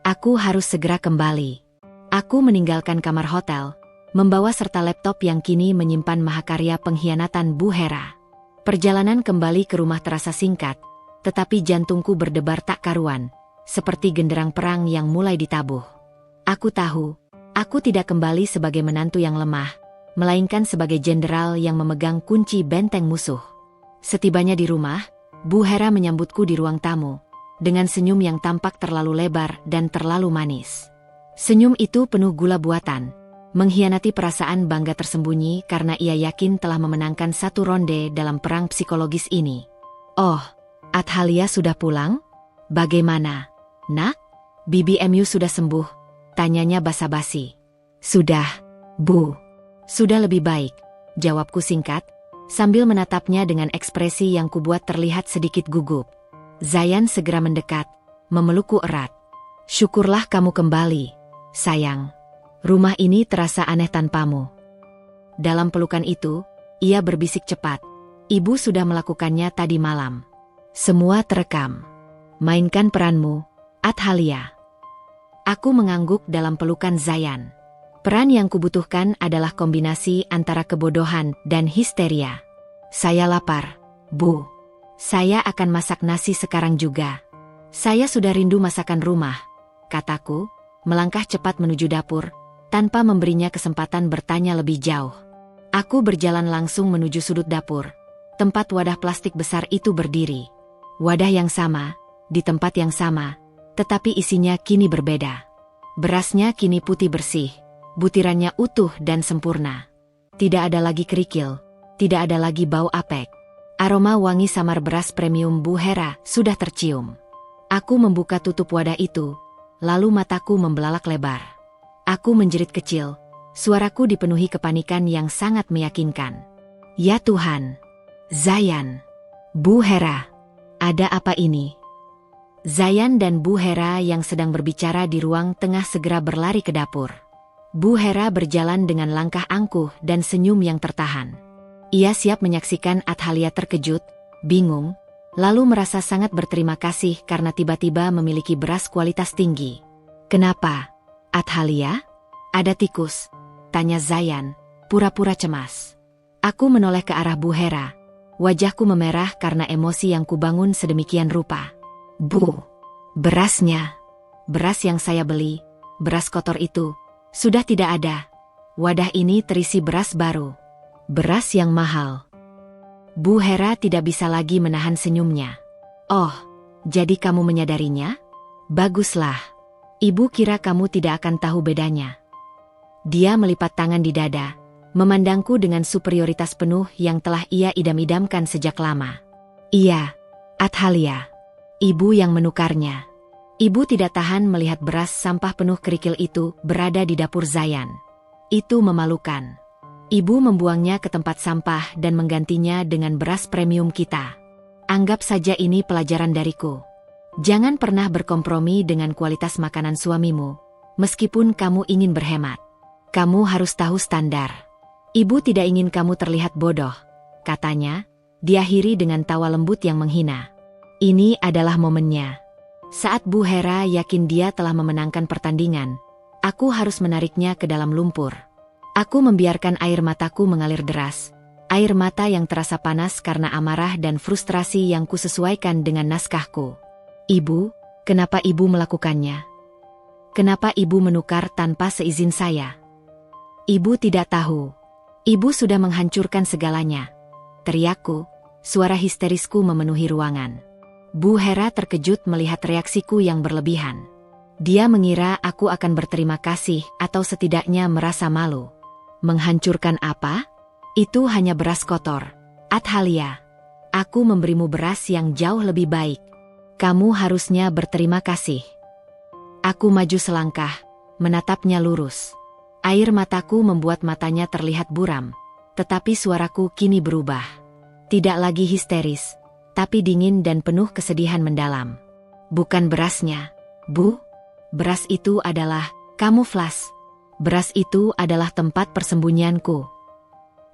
Aku harus segera kembali. Aku meninggalkan kamar hotel, membawa serta laptop yang kini menyimpan mahakarya pengkhianatan Bu Hera. Perjalanan kembali ke rumah terasa singkat, tetapi jantungku berdebar tak karuan, seperti genderang perang yang mulai ditabuh. Aku tahu, aku tidak kembali sebagai menantu yang lemah, melainkan sebagai jenderal yang memegang kunci benteng musuh. Setibanya di rumah, Bu Hera menyambutku di ruang tamu, dengan senyum yang tampak terlalu lebar dan terlalu manis. Senyum itu penuh gula buatan, mengkhianati perasaan bangga tersembunyi karena ia yakin telah memenangkan satu ronde dalam perang psikologis ini. "Oh, Athalia sudah pulang? Bagaimana, Nak? BBMU sudah sembuh?" tanyanya basa-basi. "Sudah, Bu. Sudah lebih baik," jawabku singkat, sambil menatapnya dengan ekspresi yang kubuat terlihat sedikit gugup. Zayan segera mendekat, memelukku erat. "Syukurlah kamu kembali, sayang. Rumah ini terasa aneh tanpamu." Dalam pelukan itu, ia berbisik cepat, "Ibu sudah melakukannya tadi malam. Semua terekam. Mainkan peranmu, Athalia." Aku mengangguk dalam pelukan Zayan. Peran yang kubutuhkan adalah kombinasi antara kebodohan dan histeria. "Saya lapar, Bu. Saya akan masak nasi sekarang juga." "Saya sudah rindu masakan rumah," kataku, melangkah cepat menuju dapur, tanpa memberinya kesempatan bertanya lebih jauh. Aku berjalan langsung menuju sudut dapur, tempat wadah plastik besar itu berdiri. Wadah yang sama, di tempat yang sama, tetapi isinya kini berbeda. Berasnya kini putih bersih, butirannya utuh dan sempurna. Tidak ada lagi kerikil, tidak ada lagi bau apek. Aroma wangi samar beras premium Bu Hera sudah tercium. Aku membuka tutup wadah itu, lalu mataku membelalak lebar. Aku menjerit kecil, suaraku dipenuhi kepanikan yang sangat meyakinkan. "Ya Tuhan! Zayan! Bu Hera! Ada apa ini?" Zayan dan Bu Hera yang sedang berbicara di ruang tengah segera berlari ke dapur. Bu Hera berjalan dengan langkah angkuh dan senyum yang tertahan. Ia siap menyaksikan Athalia terkejut, bingung, lalu merasa sangat berterima kasih karena tiba-tiba memiliki beras kualitas tinggi. "Kenapa, Athalia? Ada tikus?" tanya Zayan, pura-pura cemas. Aku menoleh ke arah Bu Hera. Wajahku memerah karena emosi yang kubangun sedemikian rupa. "Bu, berasnya. Beras yang saya beli, beras kotor itu, sudah tidak ada. Wadah ini terisi beras baru. Beras yang mahal." Bu Hera tidak bisa lagi menahan senyumnya. "Oh, jadi kamu menyadarinya? Baguslah. Ibu kira kamu tidak akan tahu bedanya." Dia melipat tangan di dada, memandangku dengan superioritas penuh yang telah ia idam-idamkan sejak lama. "Iya, Athalia. Ibu yang menukarnya. Ibu tidak tahan melihat beras sampah penuh kerikil itu berada di dapur Zayan. Itu memalukan. Ibu membuangnya ke tempat sampah dan menggantinya dengan beras premium kita. Anggap saja ini pelajaran dariku. Jangan pernah berkompromi dengan kualitas makanan suamimu, meskipun kamu ingin berhemat. Kamu harus tahu standar. Ibu tidak ingin kamu terlihat bodoh, katanya, diakhiri dengan tawa lembut yang menghina. Ini adalah momennya. Saat Bu Hera yakin dia telah memenangkan pertandingan, aku harus menariknya ke dalam lumpur. Aku membiarkan air mataku mengalir deras. Air mata yang terasa panas karena amarah dan frustrasi yang kusesuaikan dengan naskahku. Ibu, kenapa ibu melakukannya? Kenapa ibu menukar tanpa seizin saya? Ibu tidak tahu. Ibu sudah menghancurkan segalanya. Teriakku, suara histerisku memenuhi ruangan. Bu Hera terkejut melihat reaksiku yang berlebihan. Dia mengira aku akan berterima kasih atau setidaknya merasa malu. Menghancurkan apa? Itu hanya beras kotor. Athalia, aku memberimu beras yang jauh lebih baik. Kamu harusnya berterima kasih. Aku maju selangkah, menatapnya lurus. Air mataku membuat matanya terlihat buram, tetapi suaraku kini berubah. Tidak lagi histeris, tapi dingin dan penuh kesedihan mendalam. Bukan berasnya, Bu. Beras itu adalah kamuflas. Beras itu adalah tempat persembunyianku.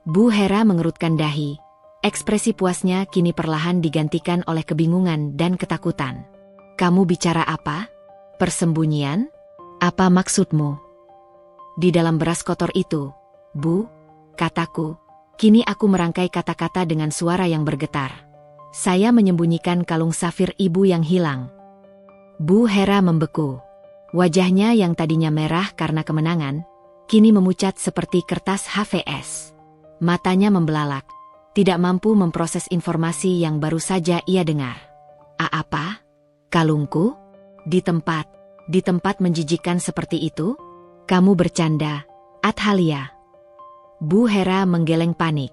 Bu Hera mengerutkan dahi. Ekspresi puasnya kini perlahan digantikan oleh kebingungan dan ketakutan. Kamu bicara apa? Persembunyian? Apa maksudmu? Di dalam beras kotor itu, Bu, kataku. Kini aku merangkai kata-kata dengan suara yang bergetar. Saya menyembunyikan kalung safir ibu yang hilang. Bu Hera membeku. Wajahnya yang tadinya merah karena kemenangan, kini memucat seperti kertas HVS. Matanya membelalak, tidak mampu memproses informasi yang baru saja ia dengar. Apa? Kalungku? Di tempat menjijikkan seperti itu? Kamu bercanda, Athalia. Bu Hera menggeleng panik.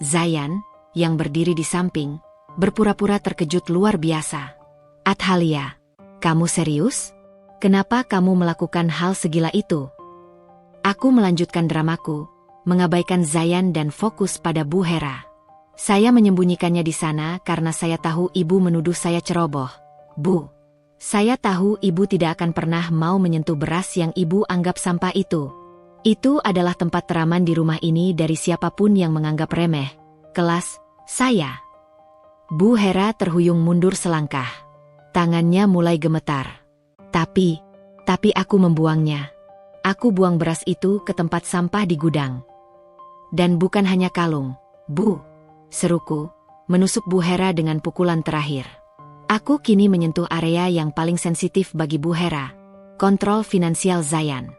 Zayan, yang berdiri di samping, berpura-pura terkejut luar biasa. Athalia, kamu serius? Kenapa kamu melakukan hal segila itu? Aku melanjutkan dramaku, mengabaikan Zayan dan fokus pada Bu Hera. Saya menyembunyikannya di sana karena saya tahu ibu menuduh saya ceroboh. Bu, saya tahu ibu tidak akan pernah mau menyentuh beras yang ibu anggap sampah itu. Itu adalah tempat teraman di rumah ini dari siapapun yang menganggap remeh. Kelas, saya. Bu Hera terhuyung mundur selangkah. Tangannya mulai gemetar. Tapi aku membuangnya. Aku buang beras itu ke tempat sampah di gudang. Dan bukan hanya kalung, Bu. Seruku, menusuk Bu Hera dengan pukulan terakhir. Aku kini menyentuh area yang paling sensitif bagi Bu Hera. Kontrol finansial Zayan.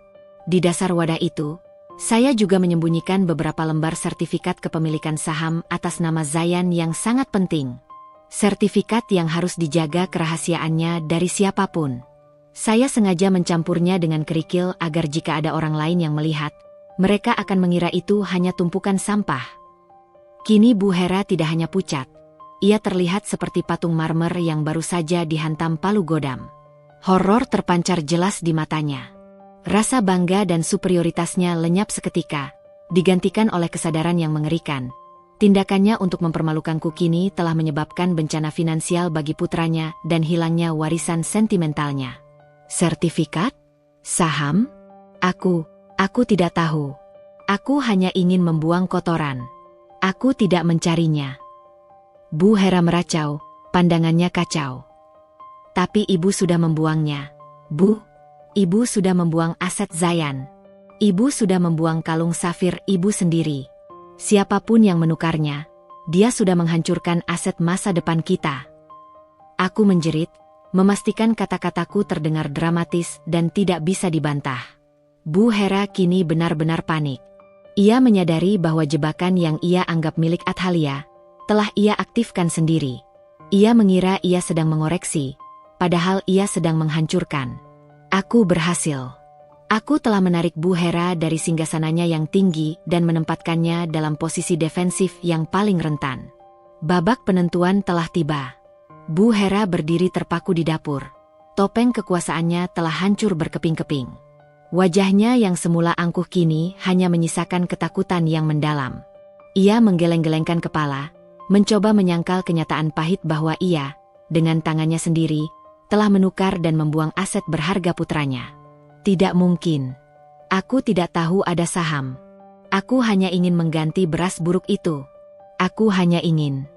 Di dasar wadah itu, saya juga menyembunyikan beberapa lembar sertifikat kepemilikan saham atas nama Zayan yang sangat penting. Sertifikat yang harus dijaga kerahasiaannya dari siapapun. Saya sengaja mencampurnya dengan kerikil agar jika ada orang lain yang melihat, mereka akan mengira itu hanya tumpukan sampah. Kini Bu Hera tidak hanya pucat. Ia terlihat seperti patung marmer yang baru saja dihantam palu godam. Horor terpancar jelas di matanya. Rasa bangga dan superioritasnya lenyap seketika, digantikan oleh kesadaran yang mengerikan. Tindakannya untuk mempermalukanku kini telah menyebabkan bencana finansial bagi putranya dan hilangnya warisan sentimentalnya. Sertifikat? Saham? Aku tidak tahu. Aku hanya ingin membuang kotoran. Aku tidak mencarinya. Bu Hera meracau, pandangannya kacau. Tapi ibu sudah membuangnya. Bu, ibu sudah membuang aset Zayan. Ibu sudah membuang kalung safir ibu sendiri. Siapapun yang menukarnya, dia sudah menghancurkan aset masa depan kita. Aku menjerit, memastikan kata-kataku terdengar dramatis dan tidak bisa dibantah. Bu Hera kini benar-benar panik. Ia menyadari bahwa jebakan yang ia anggap milik Athalia, telah ia aktifkan sendiri. Ia mengira ia sedang mengoreksi, padahal ia sedang menghancurkan. Aku berhasil. Aku telah menarik Bu Hera dari singgasananya yang tinggi dan menempatkannya dalam posisi defensif yang paling rentan. Babak penentuan telah tiba. Bu Hera berdiri terpaku di dapur. Topeng kekuasaannya telah hancur berkeping-keping. Wajahnya yang semula angkuh kini hanya menyisakan ketakutan yang mendalam. Ia menggeleng-gelengkan kepala, mencoba menyangkal kenyataan pahit bahwa ia, dengan tangannya sendiri, telah menukar dan membuang aset berharga putranya. Tidak mungkin. Aku tidak tahu ada saham. Aku hanya ingin mengganti beras buruk itu. Aku hanya ingin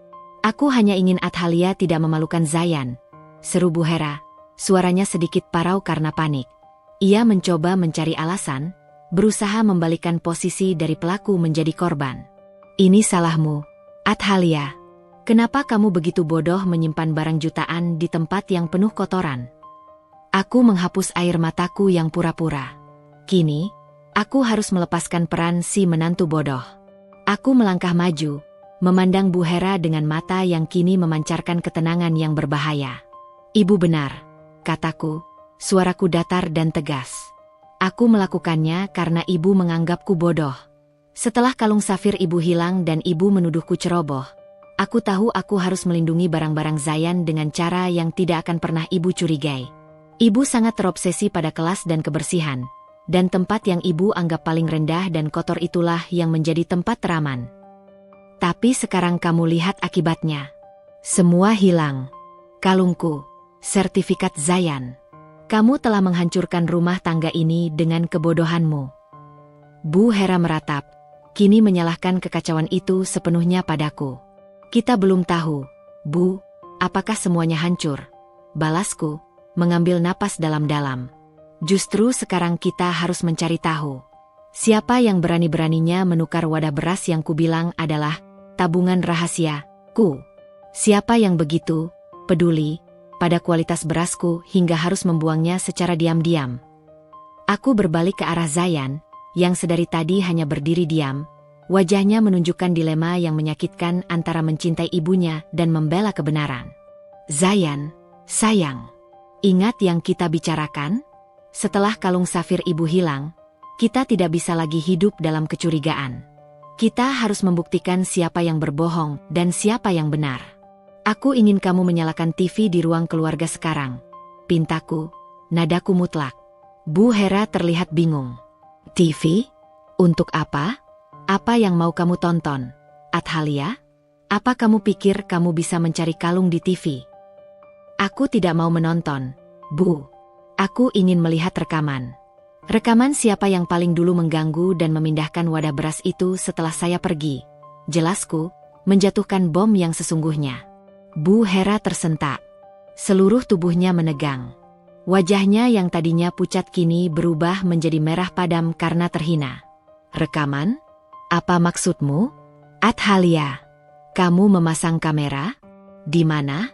Athalia tidak memalukan Zayan, seru Bu Hera. Suaranya sedikit parau karena panik. Ia mencoba mencari alasan, berusaha membalikan posisi dari pelaku menjadi korban. Ini salahmu, Athalia. Kenapa kamu begitu bodoh menyimpan barang jutaan di tempat yang penuh kotoran? Aku menghapus air mataku yang pura-pura. Kini, aku harus melepaskan peran si menantu bodoh. Aku melangkah maju, memandang Bu Hera dengan mata yang kini memancarkan ketenangan yang berbahaya. Ibu benar, kataku, suaraku datar dan tegas. Aku melakukannya karena ibu menganggapku bodoh. Setelah kalung safir ibu hilang dan ibu menuduhku ceroboh, aku tahu aku harus melindungi barang-barang Zayan dengan cara yang tidak akan pernah ibu curigai. Ibu sangat terobsesi pada kelas dan kebersihan, dan tempat yang ibu anggap paling rendah dan kotor itulah yang menjadi tempat teraman. Tapi sekarang kamu lihat akibatnya. Semua hilang. Kalungku, sertifikat Zayan. Kamu telah menghancurkan rumah tangga ini dengan kebodohanmu. Bu Hera meratap, kini menyalahkan kekacauan itu sepenuhnya padaku. Kita belum tahu, Bu, apakah semuanya hancur. Balasku, mengambil napas dalam-dalam. Justru sekarang kita harus mencari tahu. Siapa yang berani-beraninya menukar wadah beras yang kubilang adalah tabungan rahasia, ku. Siapa yang begitu peduli pada kualitas berasku hingga harus membuangnya secara diam-diam. Aku berbalik ke arah Zayan, yang sedari tadi hanya berdiri diam. Wajahnya menunjukkan dilema yang menyakitkan antara mencintai ibunya dan membela kebenaran. Zayan, sayang, ingat yang kita bicarakan? Setelah kalung safir ibu hilang, kita tidak bisa lagi hidup dalam kecurigaan. Kita harus membuktikan siapa yang berbohong dan siapa yang benar. Aku ingin kamu menyalakan TV di ruang keluarga sekarang. Pintaku, nadaku mutlak. Bu Hera terlihat bingung. TV? Untuk apa? Apa yang mau kamu tonton? Athalia? Apa kamu pikir kamu bisa mencari kalung di TV? Aku tidak mau menonton, Bu. Aku ingin melihat rekaman. Rekaman siapa yang paling dulu mengganggu dan memindahkan wadah beras itu setelah saya pergi. Jelasku, menjatuhkan bom yang sesungguhnya. Bu Hera tersentak. Seluruh tubuhnya menegang. Wajahnya yang tadinya pucat kini berubah menjadi merah padam karena terhina. Rekaman? Apa maksudmu? Athalia, kamu memasang kamera? Di mana?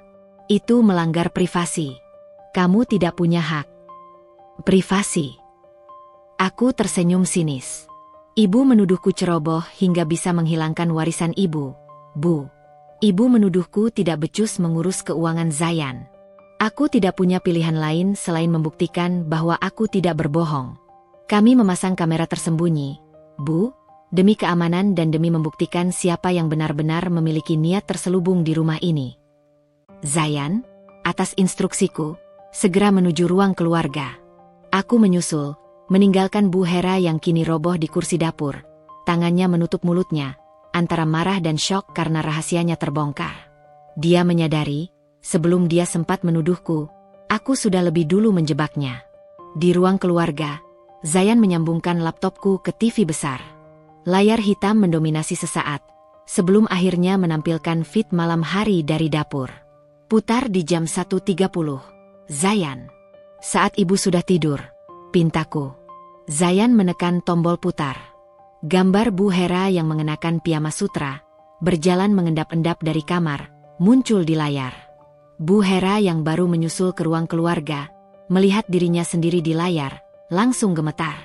Itu melanggar privasi. Kamu tidak punya hak. Privasi. Aku tersenyum sinis. Ibu menuduhku ceroboh hingga bisa menghilangkan warisan ibu. Bu. Ibu menuduhku tidak becus mengurus keuangan Zayan. Aku tidak punya pilihan lain selain membuktikan bahwa aku tidak berbohong. Kami memasang kamera tersembunyi, Bu, demi keamanan dan demi membuktikan siapa yang benar-benar memiliki niat terselubung di rumah ini. Zayan, atas instruksiku, segera menuju ruang keluarga. Aku menyusul, meninggalkan Bu Hera yang kini roboh di kursi dapur. Tangannya menutup mulutnya, antara marah dan syok karena rahasianya terbongkar. Dia menyadari, sebelum dia sempat menuduhku, aku sudah lebih dulu menjebaknya. Di ruang keluarga, Zayan menyambungkan laptopku ke TV besar. Layar hitam mendominasi sesaat, sebelum akhirnya menampilkan feed malam hari dari dapur. Putar di jam 1.30. Zayan. Saat ibu sudah tidur, pintaku. Zayan menekan tombol putar. Gambar Bu Hera yang mengenakan piyama sutra, berjalan mengendap-endap dari kamar, muncul di layar. Bu Hera yang baru menyusul ke ruang keluarga, melihat dirinya sendiri di layar, langsung gemetar.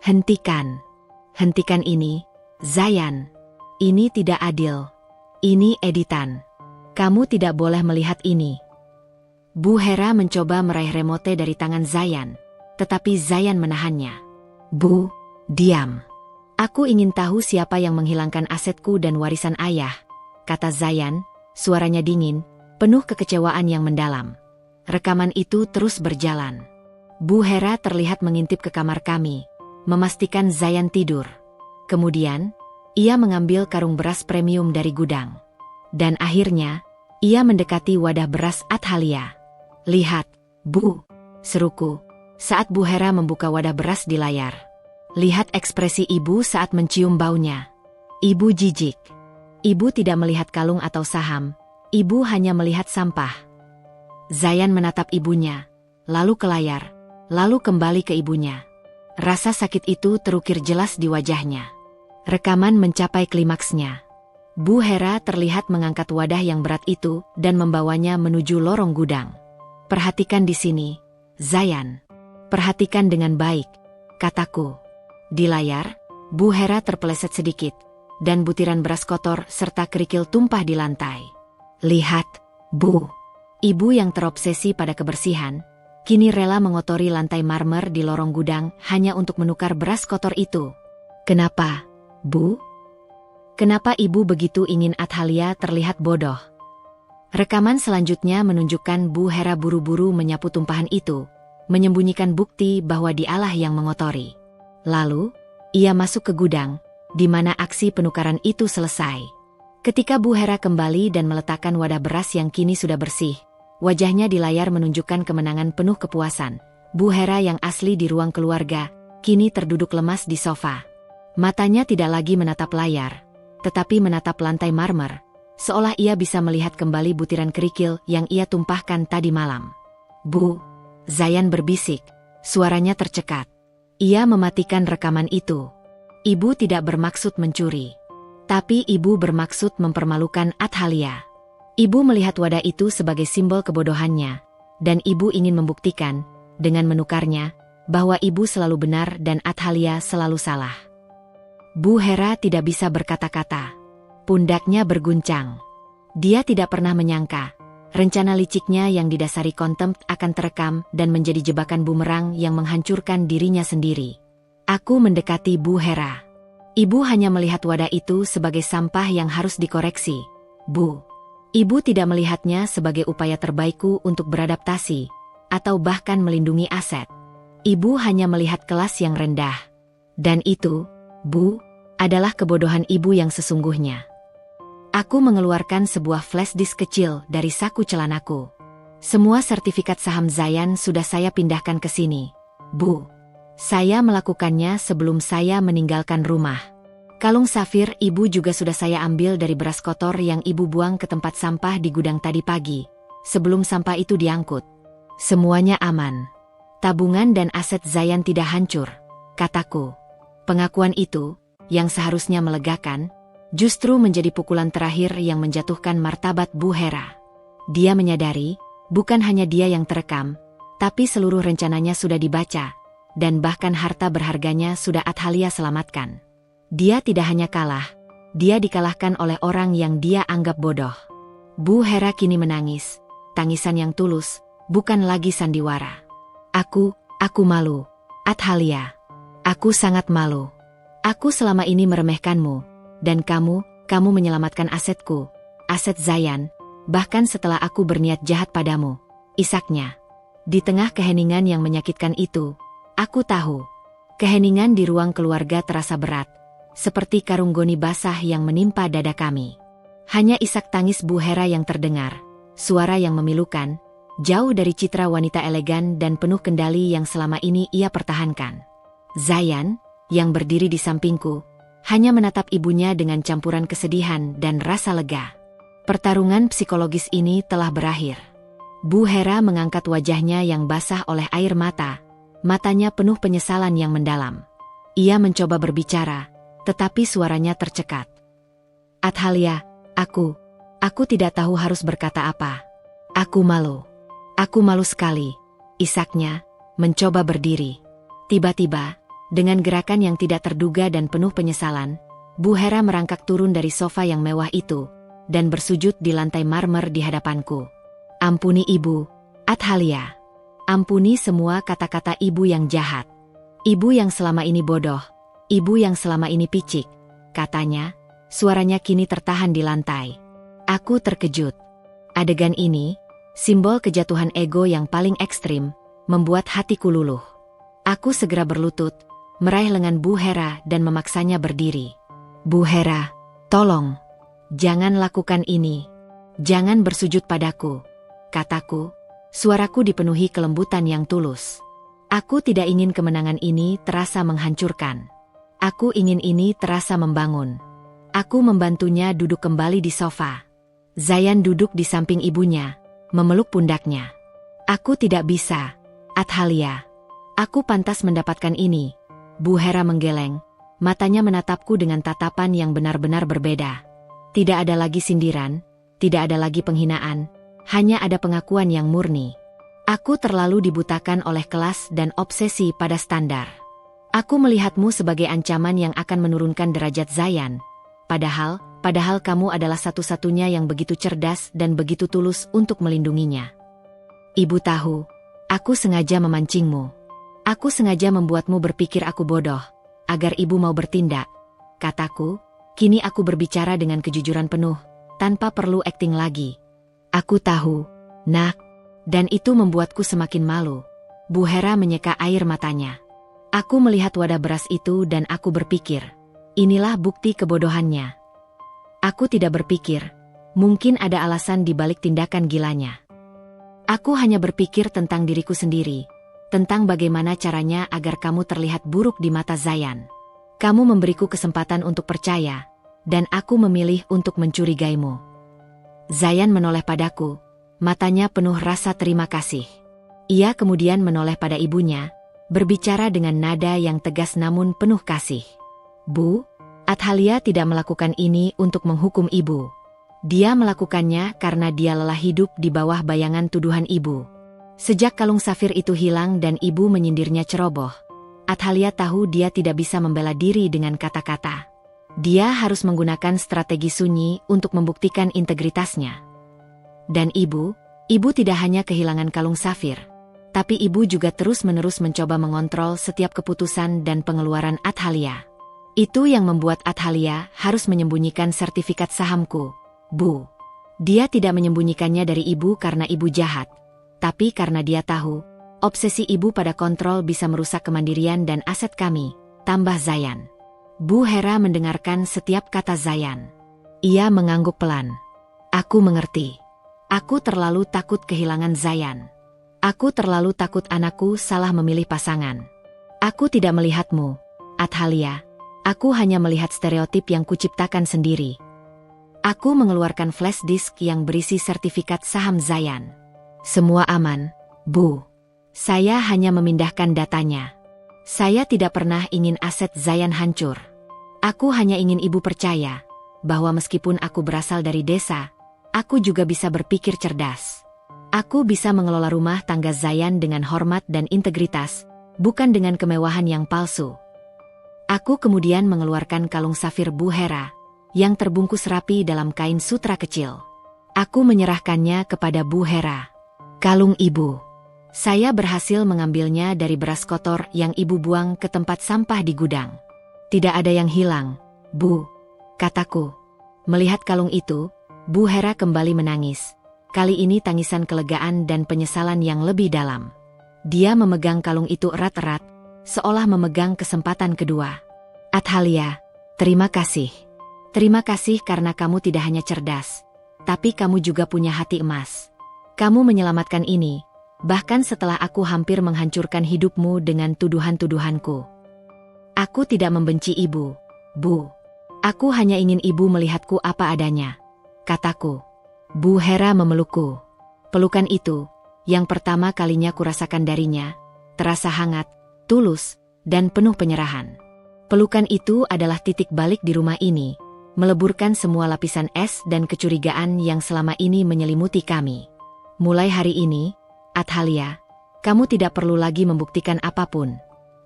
Hentikan. Hentikan ini, Zayan. Ini tidak adil. Ini editan. Kamu tidak boleh melihat ini. Bu Hera mencoba meraih remote dari tangan Zayan, tetapi Zayan menahannya. Bu, diam. Aku ingin tahu siapa yang menghilangkan asetku dan warisan ayah, kata Zayan, suaranya dingin, penuh kekecewaan yang mendalam. Rekaman itu terus berjalan. Bu Hera terlihat mengintip ke kamar kami, memastikan Zayan tidur. Kemudian, ia mengambil karung beras premium dari gudang. Dan akhirnya, ia mendekati wadah beras Athalia. "Lihat, Bu," seruku, saat Bu Hera membuka wadah beras di layar. "Lihat ekspresi ibu saat mencium baunya." Ibu jijik. Ibu tidak melihat kalung atau saham, ibu hanya melihat sampah. Zayan menatap ibunya, lalu ke layar, lalu kembali ke ibunya. Rasa sakit itu terukir jelas di wajahnya. Rekaman mencapai klimaksnya. Bu Hera terlihat mengangkat wadah yang berat itu dan membawanya menuju lorong gudang. "Perhatikan di sini, Zayan. Perhatikan dengan baik," kataku. Di layar, Bu Hera terpeleset sedikit, dan butiran beras kotor serta kerikil tumpah di lantai. "Lihat, Bu." Ibu yang terobsesi pada kebersihan, kini rela mengotori lantai marmer di lorong gudang hanya untuk menukar beras kotor itu. "Kenapa, Bu? Kenapa ibu begitu ingin Athalia terlihat bodoh?" Rekaman selanjutnya menunjukkan Bu Hera buru-buru menyapu tumpahan itu, menyembunyikan bukti bahwa dialah yang mengotori. Lalu, ia masuk ke gudang, di mana aksi penukaran itu selesai. Ketika Bu Hera kembali dan meletakkan wadah beras yang kini sudah bersih, wajahnya di layar menunjukkan kemenangan penuh kepuasan. Bu Hera yang asli di ruang keluarga, kini terduduk lemas di sofa. Matanya tidak lagi menatap layar, tetapi menatap lantai marmer, seolah ia bisa melihat kembali butiran kerikil yang ia tumpahkan tadi malam. "Bu," Zayan berbisik, suaranya tercekat. Ia mematikan rekaman itu. Ibu tidak bermaksud mencuri, tapi ibu bermaksud mempermalukan Athalia. Ibu melihat wadah itu sebagai simbol kebodohannya, dan ibu ingin membuktikan, dengan menukarnya, bahwa ibu selalu benar dan Athalia selalu salah. Bu Hera tidak bisa berkata-kata. Pundaknya berguncang. Dia tidak pernah menyangka, rencana liciknya yang didasari kontempt akan terekam dan menjadi jebakan bumerang yang menghancurkan dirinya sendiri. Aku mendekati Bu Hera. "Ibu hanya melihat wadah itu sebagai sampah yang harus dikoreksi, Bu. Ibu tidak melihatnya sebagai upaya terbaikku untuk beradaptasi, atau bahkan melindungi aset. Ibu hanya melihat kelas yang rendah. Dan itu, Bu, adalah kebodohan ibu yang sesungguhnya." Aku mengeluarkan sebuah flash disk kecil dari saku celanaku. "Semua sertifikat saham Zayan sudah saya pindahkan ke sini, Bu. Saya melakukannya sebelum saya meninggalkan rumah. Kalung safir ibu juga sudah saya ambil dari beras kotor yang ibu buang ke tempat sampah di gudang tadi pagi, sebelum sampah itu diangkut. Semuanya aman. Tabungan dan aset Zayan tidak hancur," kataku. Pengakuan itu, yang seharusnya melegakan, justru menjadi pukulan terakhir yang menjatuhkan martabat Bu Hera. Dia menyadari, bukan hanya dia yang terekam, tapi seluruh rencananya sudah dibaca, dan bahkan harta berharganya sudah Athalia selamatkan. Dia tidak hanya kalah, dia dikalahkan oleh orang yang dia anggap bodoh. Bu Hera kini menangis, tangisan yang tulus, bukan lagi sandiwara. Aku malu, Athalia. Aku sangat malu. Aku selama ini meremehkanmu, dan kamu menyelamatkan asetku, aset Zayan, bahkan setelah aku berniat jahat padamu, isaknya. Di tengah keheningan yang menyakitkan itu, aku tahu, keheningan di ruang keluarga terasa berat, seperti karung goni basah yang menimpa dada kami. Hanya isak tangis Bu Hera yang terdengar, suara yang memilukan, jauh dari citra wanita elegan dan penuh kendali yang selama ini ia pertahankan. Zayan, yang berdiri di sampingku, hanya menatap ibunya dengan campuran kesedihan dan rasa lega. Pertarungan psikologis ini telah berakhir. Bu Hera mengangkat wajahnya yang basah oleh air mata, matanya penuh penyesalan yang mendalam. Ia mencoba berbicara, tetapi suaranya tercekat. "Athalia, aku tidak tahu harus berkata apa. Aku malu sekali," isaknya, mencoba berdiri. Tiba-tiba, dengan gerakan yang tidak terduga dan penuh penyesalan, Bu Hera merangkak turun dari sofa yang mewah itu, dan bersujud di lantai marmer di hadapanku. "Ampuni ibu, Athalia. Ampuni semua kata-kata ibu yang jahat. Ibu yang selama ini bodoh, ibu yang selama ini picik," katanya, suaranya kini tertahan di lantai. Aku terkejut. Adegan ini, simbol kejatuhan ego yang paling ekstrim, membuat hatiku luluh. Aku segera berlutut, meraih lengan Bu Hera dan memaksanya berdiri. Bu Hera, tolong, jangan lakukan ini. Jangan bersujud padaku, kataku. Suaraku dipenuhi kelembutan yang tulus. Aku tidak ingin kemenangan ini terasa menghancurkan. Aku ingin ini terasa membangun. Aku membantunya duduk kembali di sofa. Zayan duduk di samping ibunya, memeluk pundaknya. Aku tidak bisa, Athalia. Aku pantas mendapatkan ini. Bu Hera menggeleng, matanya menatapku dengan tatapan yang benar-benar berbeda. Tidak ada lagi sindiran, tidak ada lagi penghinaan, hanya ada pengakuan yang murni. Aku terlalu dibutakan oleh kelas dan obsesi pada standar. Aku melihatmu sebagai ancaman yang akan menurunkan derajat Zayan. Padahal kamu adalah satu-satunya yang begitu cerdas dan begitu tulus untuk melindunginya. Ibu tahu, aku sengaja memancingmu. Aku sengaja membuatmu berpikir aku bodoh, agar ibu mau bertindak. Kataku, kini aku berbicara dengan kejujuran penuh, tanpa perlu akting lagi. Aku tahu, nak, dan itu membuatku semakin malu. Bu Hera menyeka air matanya. Aku melihat wadah beras itu dan aku berpikir, inilah bukti kebodohannya. Aku tidak berpikir, mungkin ada alasan di balik tindakan gilanya. Aku hanya berpikir tentang diriku sendiri, tentang bagaimana caranya agar kamu terlihat buruk di mata Zayan. Kamu memberiku kesempatan untuk percaya, dan aku memilih untuk mencurigaimu. Zayan menoleh padaku, matanya penuh rasa terima kasih. Ia kemudian menoleh pada ibunya, berbicara dengan nada yang tegas namun penuh kasih. Bu, Athalia tidak melakukan ini untuk menghukum ibu. Dia melakukannya karena dia lelah hidup di bawah bayangan tuduhan ibu. Sejak kalung safir itu hilang dan ibu menyindirnya ceroboh, Athalia tahu dia tidak bisa membela diri dengan kata-kata. Dia harus menggunakan strategi sunyi untuk membuktikan integritasnya. Dan ibu tidak hanya kehilangan kalung safir, tapi ibu juga terus-menerus mencoba mengontrol setiap keputusan dan pengeluaran Athalia. Itu yang membuat Athalia harus menyembunyikan sertifikat sahamku, Bu. Dia tidak menyembunyikannya dari ibu karena ibu jahat, tapi karena dia tahu, obsesi ibu pada kontrol bisa merusak kemandirian dan aset kami, tambah Zayan. Bu Hera mendengarkan setiap kata Zayan. Ia mengangguk pelan. Aku mengerti. Aku terlalu takut kehilangan Zayan. Aku terlalu takut anakku salah memilih pasangan. Aku tidak melihatmu, Athalia. Aku hanya melihat stereotip yang kuciptakan sendiri. Aku mengeluarkan flash disk yang berisi sertifikat saham Zayan. Semua aman, Bu. Saya hanya memindahkan datanya. Saya tidak pernah ingin aset Zayan hancur. Aku hanya ingin ibu percaya bahwa meskipun aku berasal dari desa, aku juga bisa berpikir cerdas. Aku bisa mengelola rumah tangga Zayan dengan hormat dan integritas, bukan dengan kemewahan yang palsu. Aku kemudian mengeluarkan kalung safir Bu Hera, yang terbungkus rapi dalam kain sutra kecil. Aku menyerahkannya kepada Bu Hera. Kalung ibu. Saya berhasil mengambilnya dari beras kotor yang ibu buang ke tempat sampah di gudang. Tidak ada yang hilang, Bu, kataku. Melihat kalung itu, Bu Hera kembali menangis. Kali ini tangisan kelegaan dan penyesalan yang lebih dalam. Dia memegang kalung itu erat-erat, seolah memegang kesempatan kedua. Athalia, terima kasih. Terima kasih karena kamu tidak hanya cerdas, tapi kamu juga punya hati emas. Kamu menyelamatkan ini, bahkan setelah aku hampir menghancurkan hidupmu dengan tuduhan-tuduhanku. Aku tidak membenci ibu, Bu. Aku hanya ingin ibu melihatku apa adanya, kataku. Bu Hera memelukku. Pelukan itu, yang pertama kalinya kurasakan darinya, terasa hangat, tulus, dan penuh penyerahan. Pelukan itu adalah titik balik di rumah ini, meleburkan semua lapisan es dan kecurigaan yang selama ini menyelimuti kami. Mulai hari ini, Athalia, kamu tidak perlu lagi membuktikan apapun.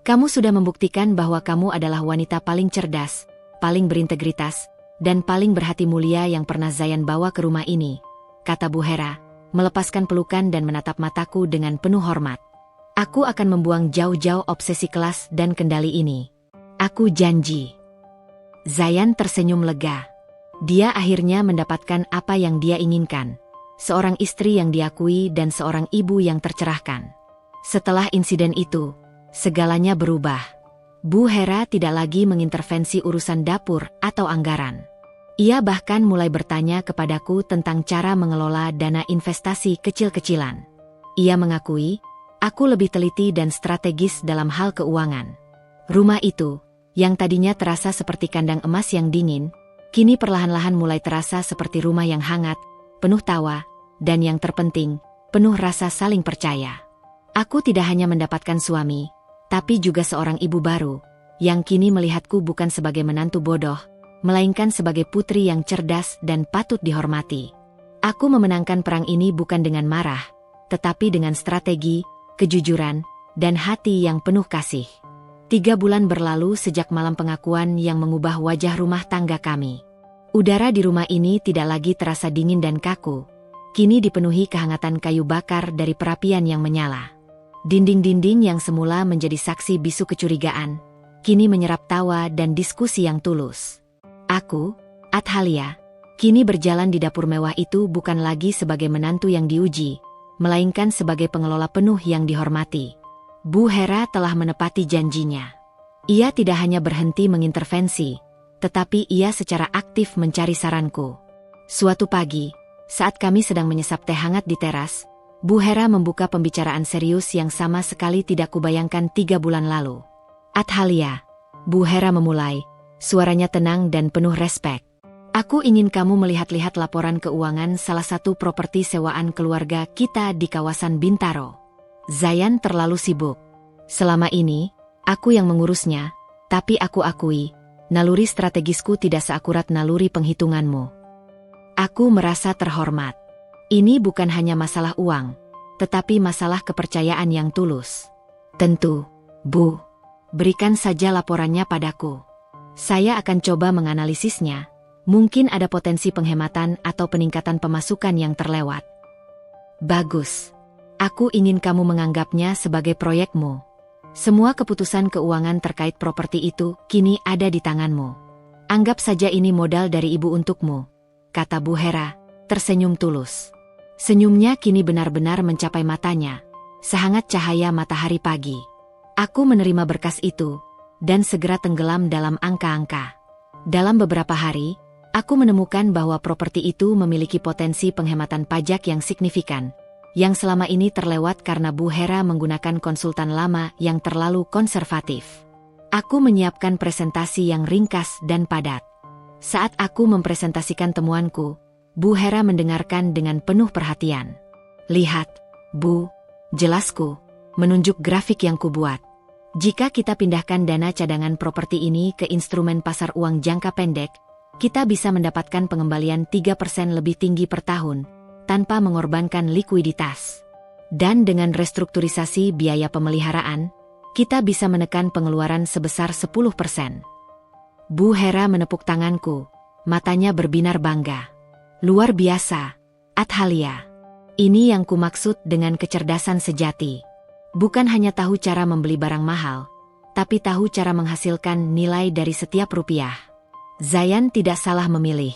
Kamu sudah membuktikan bahwa kamu adalah wanita paling cerdas, paling berintegritas, dan paling berhati mulia yang pernah Zayan bawa ke rumah ini, kata Bu Hera, melepaskan pelukan dan menatap mataku dengan penuh hormat. Aku akan membuang jauh-jauh obsesi kelas dan kendali ini. Aku janji. Zayan tersenyum lega. Dia akhirnya mendapatkan apa yang dia inginkan. seorang istri yang diakui dan seorang ibu yang tercerahkan. Setelah insiden itu, segalanya berubah. Bu Hera tidak lagi mengintervensi urusan dapur atau anggaran. Ia bahkan mulai bertanya kepadaku tentang cara mengelola dana investasi kecil-kecilan. Ia mengakui, aku lebih teliti dan strategis dalam hal keuangan. Rumah itu, yang tadinya terasa seperti kandang emas yang dingin, kini perlahan-lahan mulai terasa seperti rumah yang hangat, penuh tawa, dan yang terpenting, penuh rasa saling percaya. Aku tidak hanya mendapatkan suami, tapi juga seorang ibu baru, yang kini melihatku bukan sebagai menantu bodoh, melainkan sebagai putri yang cerdas dan patut dihormati. Aku memenangkan perang ini bukan dengan marah, tetapi dengan strategi, kejujuran, dan hati yang penuh kasih. 3 bulan berlalu sejak malam pengakuan yang mengubah wajah rumah tangga kami. Udara di rumah ini tidak lagi terasa dingin dan kaku, kini dipenuhi kehangatan kayu bakar dari perapian yang menyala. Dinding-dinding yang semula menjadi saksi bisu kecurigaan, kini menyerap tawa dan diskusi yang tulus. Aku, Athalia, kini berjalan di dapur mewah itu bukan lagi sebagai menantu yang diuji, melainkan sebagai pengelola penuh yang dihormati. Bu Hera telah menepati janjinya. Ia tidak hanya berhenti mengintervensi, tetapi ia secara aktif mencari saranku. Suatu pagi, saat kami sedang menyesap teh hangat di teras, Bu Hera membuka pembicaraan serius yang sama sekali tidak kubayangkan 3 bulan lalu. Athalia, Bu Hera memulai, suaranya tenang dan penuh respek. Aku ingin kamu melihat-lihat laporan keuangan salah satu properti sewaan keluarga kita di kawasan Bintaro. Zayan terlalu sibuk. Selama ini, aku yang mengurusnya, tapi aku akui, naluri strategisku tidak seakurat naluri penghitunganmu. Aku merasa terhormat. Ini bukan hanya masalah uang, tetapi masalah kepercayaan yang tulus. Tentu, Bu, berikan saja laporannya padaku. Saya akan coba menganalisisnya. Mungkin ada potensi penghematan atau peningkatan pemasukan yang terlewat. Bagus. Aku ingin kamu menganggapnya sebagai proyekmu. Semua keputusan keuangan terkait properti itu kini ada di tanganmu. Anggap saja ini modal dari ibu untukmu, kata Bu Hera, tersenyum tulus. Senyumnya kini benar-benar mencapai matanya, sehangat cahaya matahari pagi. Aku menerima berkas itu, dan segera tenggelam dalam angka-angka. Dalam beberapa hari, aku menemukan bahwa properti itu memiliki potensi penghematan pajak yang signifikan, yang selama ini terlewat karena Bu Hera menggunakan konsultan lama yang terlalu konservatif. Aku menyiapkan presentasi yang ringkas dan padat. Saat aku mempresentasikan temuanku, Bu Hera mendengarkan dengan penuh perhatian. Lihat, Bu, jelasku, menunjuk grafik yang kubuat. Jika kita pindahkan dana cadangan properti ini ke instrumen pasar uang jangka pendek, kita bisa mendapatkan pengembalian 3% lebih tinggi per tahun, tanpa mengorbankan likuiditas. Dan dengan restrukturisasi biaya pemeliharaan, kita bisa menekan pengeluaran sebesar 10%. Bu Hera menepuk tanganku, matanya berbinar bangga. Luar biasa, Athalia. Ini yang kumaksud dengan kecerdasan sejati. Bukan hanya tahu cara membeli barang mahal, tapi tahu cara menghasilkan nilai dari setiap rupiah. Zayan tidak salah memilih.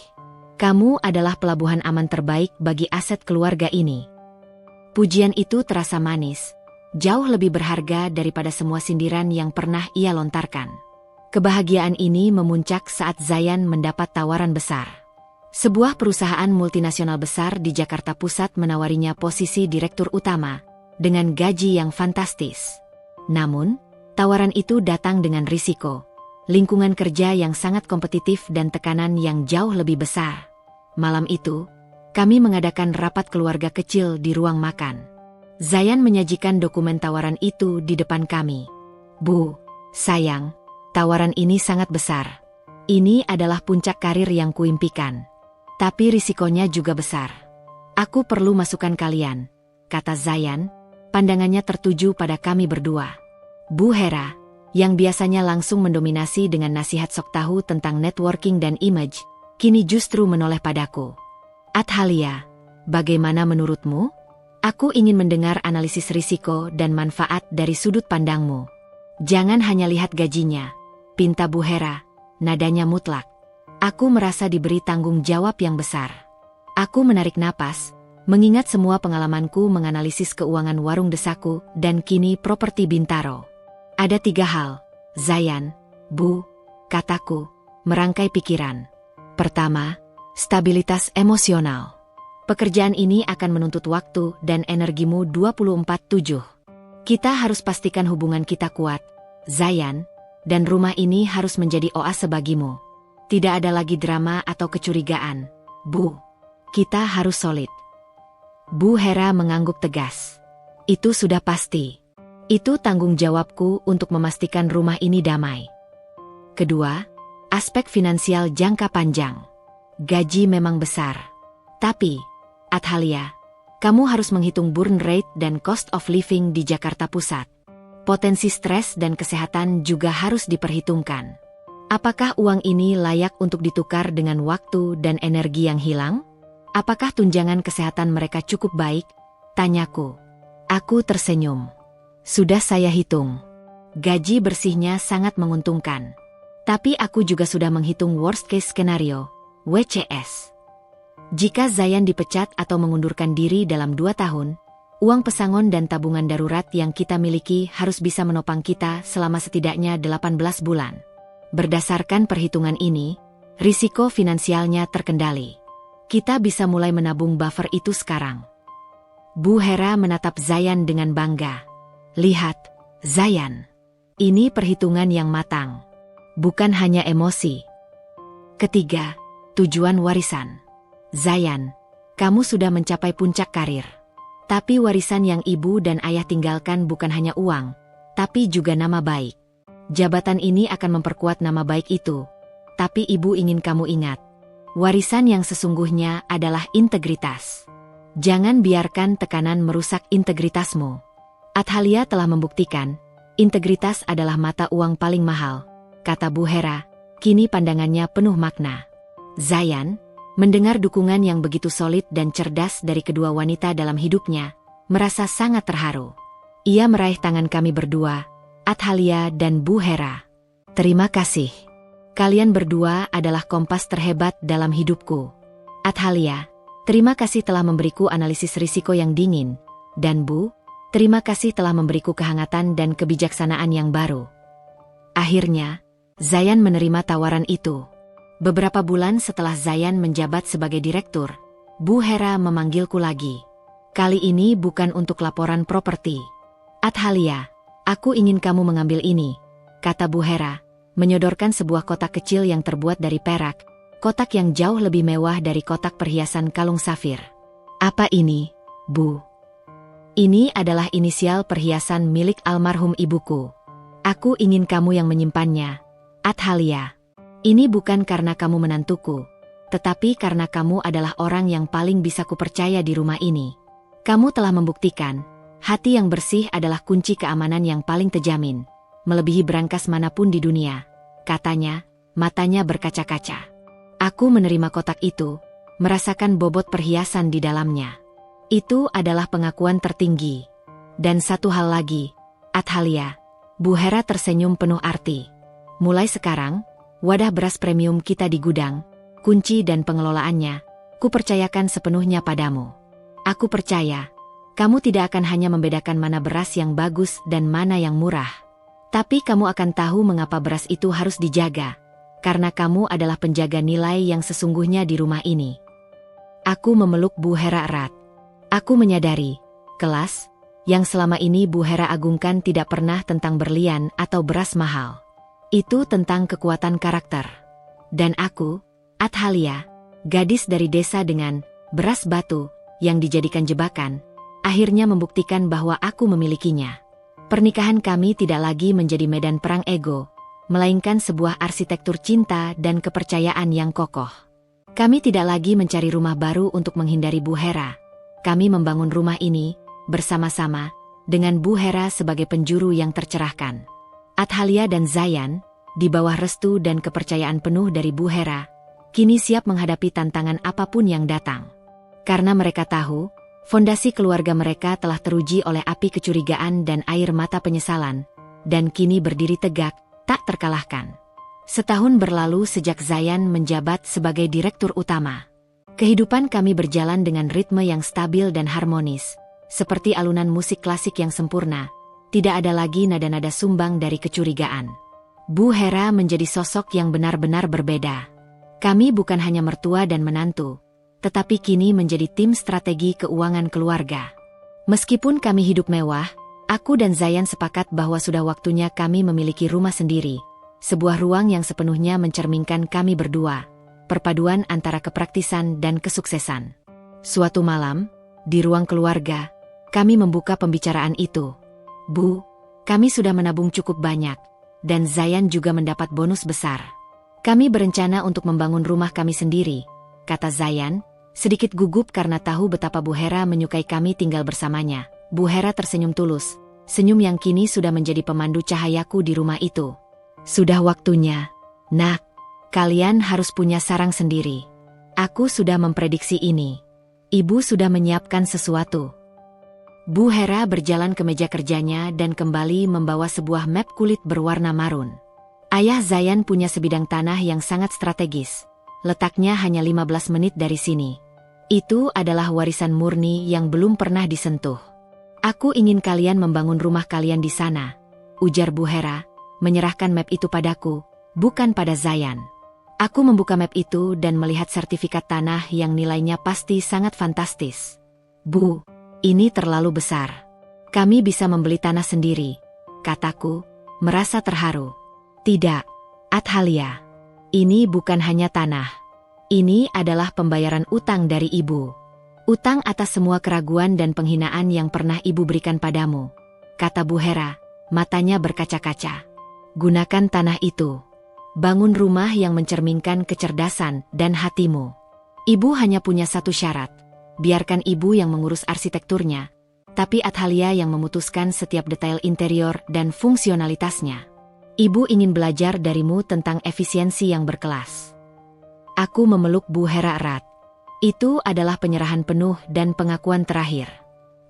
Kamu adalah pelabuhan aman terbaik bagi aset keluarga ini. Pujian itu terasa manis, jauh lebih berharga daripada semua sindiran yang pernah ia lontarkan. Kebahagiaan ini memuncak saat Zayan mendapat tawaran besar. Sebuah perusahaan multinasional besar di Jakarta Pusat menawarinya posisi direktur utama, dengan gaji yang fantastis. Namun, tawaran itu datang dengan risiko, lingkungan kerja yang sangat kompetitif dan tekanan yang jauh lebih besar. Malam itu, kami mengadakan rapat keluarga kecil di ruang makan. Zayan menyajikan dokumen tawaran itu di depan kami. Bu, sayang, tawaran ini sangat besar. Ini adalah puncak karir yang kuimpikan. Tapi risikonya juga besar. Aku perlu masukan kalian, kata Zayan, pandangannya tertuju pada kami berdua. Bu Hera, yang biasanya langsung mendominasi dengan nasihat sok tahu tentang networking dan image, kini justru menoleh padaku. Athalia, bagaimana menurutmu? Aku ingin mendengar analisis risiko dan manfaat dari sudut pandangmu. Jangan hanya lihat gajinya, pinta Bu Hera, nadanya mutlak. Aku merasa diberi tanggung jawab yang besar. Aku menarik napas, Mengingat semua pengalamanku menganalisis keuangan warung desaku dan kini properti Bintaro. Ada 3 hal, Zayan, Bu, kataku, merangkai pikiran. Pertama, stabilitas emosional. Pekerjaan ini akan menuntut waktu dan energimu 24/7. Kita harus pastikan hubungan kita kuat, Zayan, dan rumah ini harus menjadi oase bagimu. Tidak ada lagi drama atau kecurigaan, Bu. Kita harus solid. Bu Hera mengangguk tegas. Itu sudah pasti. Itu tanggung jawabku untuk memastikan rumah ini damai. Kedua, aspek finansial jangka panjang. Gaji memang besar. Tapi, Athalia, kamu harus menghitung burn rate dan cost of living di Jakarta Pusat. Potensi stres dan kesehatan juga harus diperhitungkan. Apakah uang ini layak untuk ditukar dengan waktu dan energi yang hilang? Apakah tunjangan kesehatan mereka cukup baik? Tanyaku. Aku tersenyum. Sudah saya hitung. Gaji bersihnya sangat menguntungkan. Tapi aku juga sudah menghitung worst case scenario, WCS. Jika Zayan dipecat atau mengundurkan diri dalam 2 tahun, uang pesangon dan tabungan darurat yang kita miliki harus bisa menopang kita selama setidaknya 18 bulan. Berdasarkan perhitungan ini, risiko finansialnya terkendali. Kita bisa mulai menabung buffer itu sekarang. Bu Hera menatap Zayan dengan bangga. Lihat, Zayan. Ini perhitungan yang matang. Bukan hanya emosi. Ketiga, tujuan warisan. Zayan, kamu sudah mencapai puncak karir. Tapi warisan yang ibu dan ayah tinggalkan bukan hanya uang, tapi juga nama baik. Jabatan ini akan memperkuat nama baik itu. Tapi ibu ingin kamu ingat. Warisan yang sesungguhnya adalah integritas. Jangan biarkan tekanan merusak integritasmu. Athalia telah membuktikan, integritas adalah mata uang paling mahal, kata Bu Hera, kini pandangannya penuh makna. Zayan, mendengar dukungan yang begitu solid dan cerdas dari kedua wanita dalam hidupnya, merasa sangat terharu. Ia meraih tangan kami berdua, Athalia dan Bu Hera. Terima kasih. Kalian berdua adalah kompas terhebat dalam hidupku. Athalia, terima kasih telah memberiku analisis risiko yang dingin. Dan Bu, terima kasih telah memberiku kehangatan dan kebijaksanaan yang baru. Akhirnya, Zayan menerima tawaran itu. Beberapa bulan setelah Zayan menjabat sebagai direktur, Bu Hera memanggilku lagi. Kali ini bukan untuk laporan properti. Athalia, aku ingin kamu mengambil ini, kata Bu Hera, menyodorkan sebuah kotak kecil yang terbuat dari perak, kotak yang jauh lebih mewah dari kotak perhiasan kalung safir. Apa ini, Bu? Ini adalah inisial perhiasan milik almarhum ibuku. Aku ingin kamu yang menyimpannya, Athalia. Ini bukan karena kamu menantuku, tetapi karena kamu adalah orang yang paling bisa kupercaya di rumah ini. Kamu telah membuktikan, hati yang bersih adalah kunci keamanan yang paling terjamin. Melebihi berangkas manapun di dunia, katanya, matanya berkaca-kaca. Aku menerima kotak itu, merasakan bobot perhiasan di dalamnya. Itu adalah pengakuan tertinggi. Dan satu hal lagi, Athalia, Bu Hera tersenyum penuh arti. Mulai sekarang, wadah beras premium kita di gudang, kunci dan pengelolaannya, kupercayakan sepenuhnya padamu. Aku percaya, kamu tidak akan hanya membedakan mana beras yang bagus dan mana yang murah. Tapi kamu akan tahu mengapa beras itu harus dijaga, karena kamu adalah penjaga nilai yang sesungguhnya di rumah ini. Aku memeluk Bu Hera erat. Aku menyadari, kelas, yang selama ini Bu Hera agungkan tidak pernah tentang berlian atau beras mahal. Itu tentang kekuatan karakter. Dan aku, Athalia, gadis dari desa dengan beras batu yang dijadikan jebakan, akhirnya membuktikan bahwa aku memilikinya. Pernikahan kami tidak lagi menjadi medan perang ego, melainkan sebuah arsitektur cinta dan kepercayaan yang kokoh. Kami tidak lagi mencari rumah baru untuk menghindari Bu Hera. Kami membangun rumah ini, bersama-sama, dengan Bu Hera sebagai penjuru yang tercerahkan. Athalia dan Zayan, di bawah restu dan kepercayaan penuh dari Bu Hera, kini siap menghadapi tantangan apapun yang datang. Karena mereka tahu, fondasi keluarga mereka telah teruji oleh api kecurigaan dan air mata penyesalan, dan kini berdiri tegak, tak terkalahkan. Setahun berlalu sejak Zayan menjabat sebagai direktur utama. Kehidupan kami berjalan dengan ritme yang stabil dan harmonis, seperti alunan musik klasik yang sempurna. Tidak ada lagi nada-nada sumbang dari kecurigaan. Bu Hera menjadi sosok yang benar-benar berbeda. Kami bukan hanya mertua dan menantu, tetapi kini menjadi tim strategi keuangan keluarga. Meskipun kami hidup mewah, aku dan Zayan sepakat bahwa sudah waktunya kami memiliki rumah sendiri, sebuah ruang yang sepenuhnya mencerminkan kami berdua, perpaduan antara kepraktisan dan kesuksesan. Suatu malam, di ruang keluarga, kami membuka pembicaraan itu. Bu, kami sudah menabung cukup banyak, dan Zayan juga mendapat bonus besar. Kami berencana untuk membangun rumah kami sendiri, kata Zayan, sedikit gugup karena tahu betapa Bu Hera menyukai kami tinggal bersamanya. Bu Hera tersenyum tulus, senyum yang kini sudah menjadi pemandu cahayaku di rumah itu. Sudah waktunya, Nak. Kalian harus punya sarang sendiri. Aku sudah memprediksi ini. Ibu sudah menyiapkan sesuatu. Bu Hera berjalan ke meja kerjanya dan kembali membawa sebuah map kulit berwarna marun. Ayah Zayan punya sebidang tanah yang sangat strategis. Letaknya hanya 15 menit dari sini. Itu adalah warisan murni yang belum pernah disentuh. Aku ingin kalian membangun rumah kalian di sana, ujar Bu Hera, menyerahkan map itu padaku, bukan pada Zayan. Aku membuka map itu dan melihat sertifikat tanah yang nilainya pasti sangat fantastis. Bu, ini terlalu besar. Kami bisa membeli tanah sendiri, kataku, merasa terharu. Tidak, Athalia. Ini bukan hanya tanah. Ini adalah pembayaran utang dari ibu. Utang atas semua keraguan dan penghinaan yang pernah ibu berikan padamu, kata Bu Hera, matanya berkaca-kaca. Gunakan tanah itu. Bangun rumah yang mencerminkan kecerdasan dan hatimu. Ibu hanya punya satu syarat. Biarkan ibu yang mengurus arsitekturnya, tapi Athalia yang memutuskan setiap detail interior dan fungsionalitasnya. Ibu ingin belajar darimu tentang efisiensi yang berkelas. Aku memeluk Bu Hera erat. Itu adalah penyerahan penuh dan pengakuan terakhir.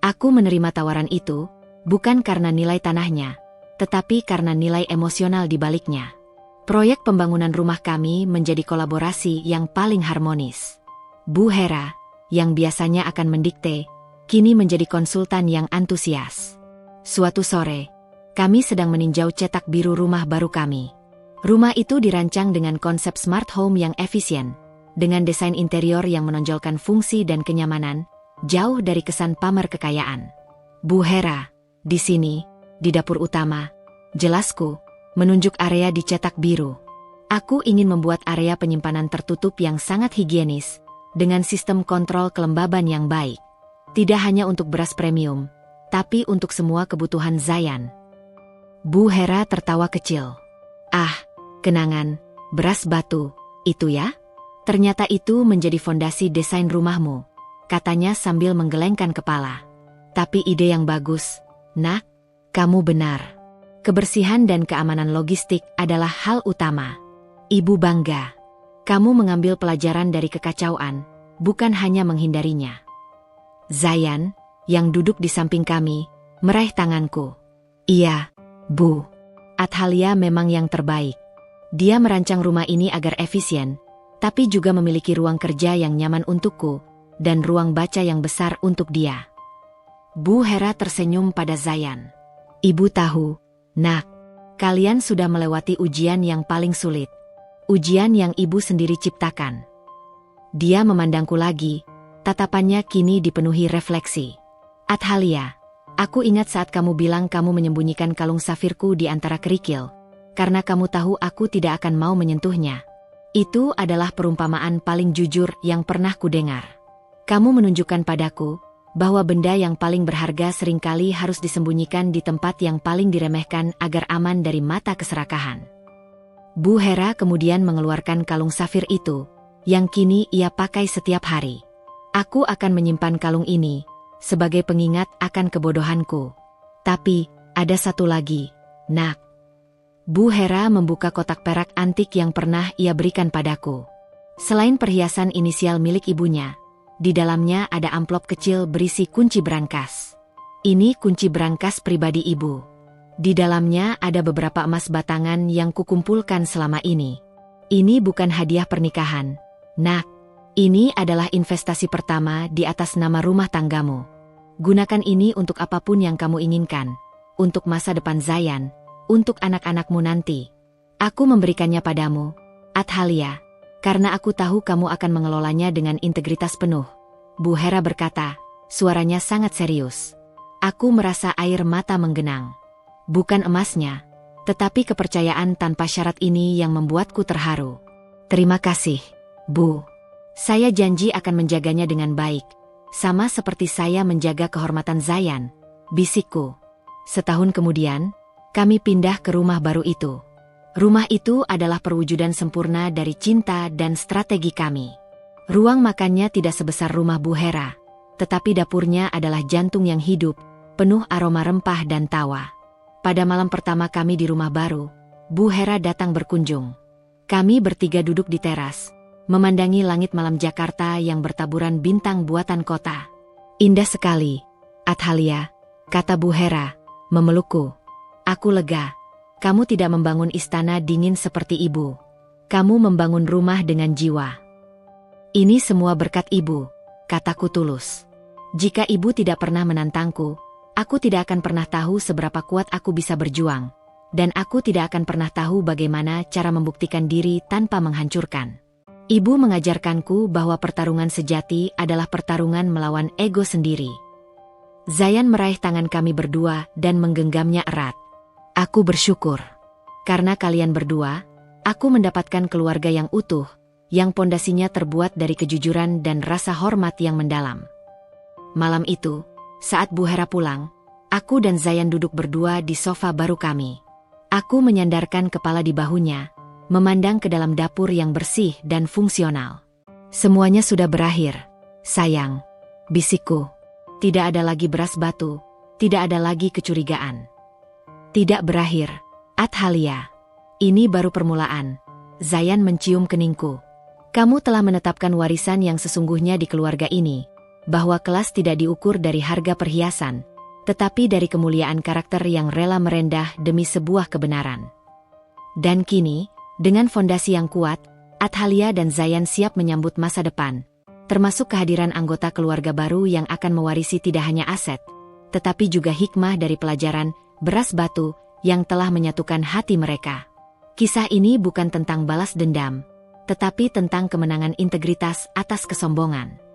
Aku menerima tawaran itu, bukan karena nilai tanahnya, tetapi karena nilai emosional di baliknya. Proyek pembangunan rumah kami menjadi kolaborasi yang paling harmonis. Bu Hera, yang biasanya akan mendikte, kini menjadi konsultan yang antusias. Suatu sore, kami sedang meninjau cetak biru rumah baru kami. Rumah itu dirancang dengan konsep smart home yang efisien, dengan desain interior yang menonjolkan fungsi dan kenyamanan, jauh dari kesan pamer kekayaan. Bu Hera, di sini, di dapur utama, jelasku, menunjuk area di cetak biru. Aku ingin membuat area penyimpanan tertutup yang sangat higienis, dengan sistem kontrol kelembaban yang baik. Tidak hanya untuk beras premium, tapi untuk semua kebutuhan Zayan. Bu Hera tertawa kecil. Ah, kenangan, beras batu, itu ya? Ternyata itu menjadi fondasi desain rumahmu, katanya sambil menggelengkan kepala. Tapi ide yang bagus, Nak, kamu benar. Kebersihan dan keamanan logistik adalah hal utama. Ibu bangga. Kamu mengambil pelajaran dari kekacauan, bukan hanya menghindarinya. Zayan, yang duduk di samping kami, meraih tanganku. Iya, Bu. Athalia memang yang terbaik. Dia merancang rumah ini agar efisien, tapi juga memiliki ruang kerja yang nyaman untukku, dan ruang baca yang besar untuk dia. Bu Hera tersenyum pada Zayan. Ibu tahu, Nak, kalian sudah melewati ujian yang paling sulit. Ujian yang ibu sendiri ciptakan. Dia memandangku lagi, tatapannya kini dipenuhi refleksi. Athalia, aku ingat saat kamu bilang kamu menyembunyikan kalung safirku di antara kerikil, karena kamu tahu aku tidak akan mau menyentuhnya. Itu adalah perumpamaan paling jujur yang pernah kudengar. Kamu menunjukkan padaku bahwa benda yang paling berharga seringkali harus disembunyikan di tempat yang paling diremehkan agar aman dari mata keserakahan. Bu Hera kemudian mengeluarkan kalung safir itu, yang kini ia pakai setiap hari. Aku akan menyimpan kalung ini, sebagai pengingat akan kebodohanku. Tapi, ada satu lagi, Nak. Bu Hera membuka kotak perak antik yang pernah ia berikan padaku. Selain perhiasan inisial milik ibunya, di dalamnya ada amplop kecil berisi kunci brankas. Ini kunci brankas pribadi ibu. Di dalamnya ada beberapa emas batangan yang kukumpulkan selama ini. Ini bukan hadiah pernikahan, Nak. Ini adalah investasi pertama di atas nama rumah tanggamu. Gunakan ini untuk apapun yang kamu inginkan. Untuk masa depan Zayan, untuk anak-anakmu nanti. Aku memberikannya padamu, Athalia, karena aku tahu kamu akan mengelolanya dengan integritas penuh. Bu Hera berkata, suaranya sangat serius. Aku merasa air mata menggenang. Bukan emasnya, tetapi kepercayaan tanpa syarat ini yang membuatku terharu. Terima kasih, Bu. Saya janji akan menjaganya dengan baik, sama seperti saya menjaga kehormatan Zayan, bisikku. Setahun kemudian, kami pindah ke rumah baru itu. Rumah itu adalah perwujudan sempurna dari cinta dan strategi kami. Ruang makannya tidak sebesar rumah Bu Hera, tetapi dapurnya adalah jantung yang hidup, penuh aroma rempah dan tawa. Pada malam pertama kami di rumah baru, Bu Hera datang berkunjung. Kami bertiga duduk di teras, memandangi langit malam Jakarta yang bertaburan bintang buatan kota. Indah sekali, Athalia, kata Bu Hera, memelukku. Aku lega. Kamu tidak membangun istana dingin seperti ibu. Kamu membangun rumah dengan jiwa. Ini semua berkat ibu, kataku tulus. Jika ibu tidak pernah menantangku, aku tidak akan pernah tahu seberapa kuat aku bisa berjuang. Dan aku tidak akan pernah tahu bagaimana cara membuktikan diri tanpa menghancurkan. Ibu mengajarkanku bahwa pertarungan sejati adalah pertarungan melawan ego sendiri. Zayan meraih tangan kami berdua dan menggenggamnya erat. Aku bersyukur. Karena kalian berdua, aku mendapatkan keluarga yang utuh, yang pondasinya terbuat dari kejujuran dan rasa hormat yang mendalam. Malam itu, saat Bu Hera pulang, aku dan Zayan duduk berdua di sofa baru kami. Aku menyandarkan kepala di bahunya, memandang ke dalam dapur yang bersih dan fungsional. Semuanya sudah berakhir, sayang, bisikku. Tidak ada lagi beras batu, tidak ada lagi kecurigaan. Tidak berakhir, Athalia. Ini baru permulaan. Zayan mencium keningku. Kamu telah menetapkan warisan yang sesungguhnya di keluarga ini, bahwa kelas tidak diukur dari harga perhiasan, tetapi dari kemuliaan karakter yang rela merendah demi sebuah kebenaran. Dan kini, dengan fondasi yang kuat, Athalia dan Zayan siap menyambut masa depan, termasuk kehadiran anggota keluarga baru yang akan mewarisi tidak hanya aset, tetapi juga hikmah dari pelajaran beras batu yang telah menyatukan hati mereka. Kisah ini bukan tentang balas dendam, tetapi tentang kemenangan integritas atas kesombongan.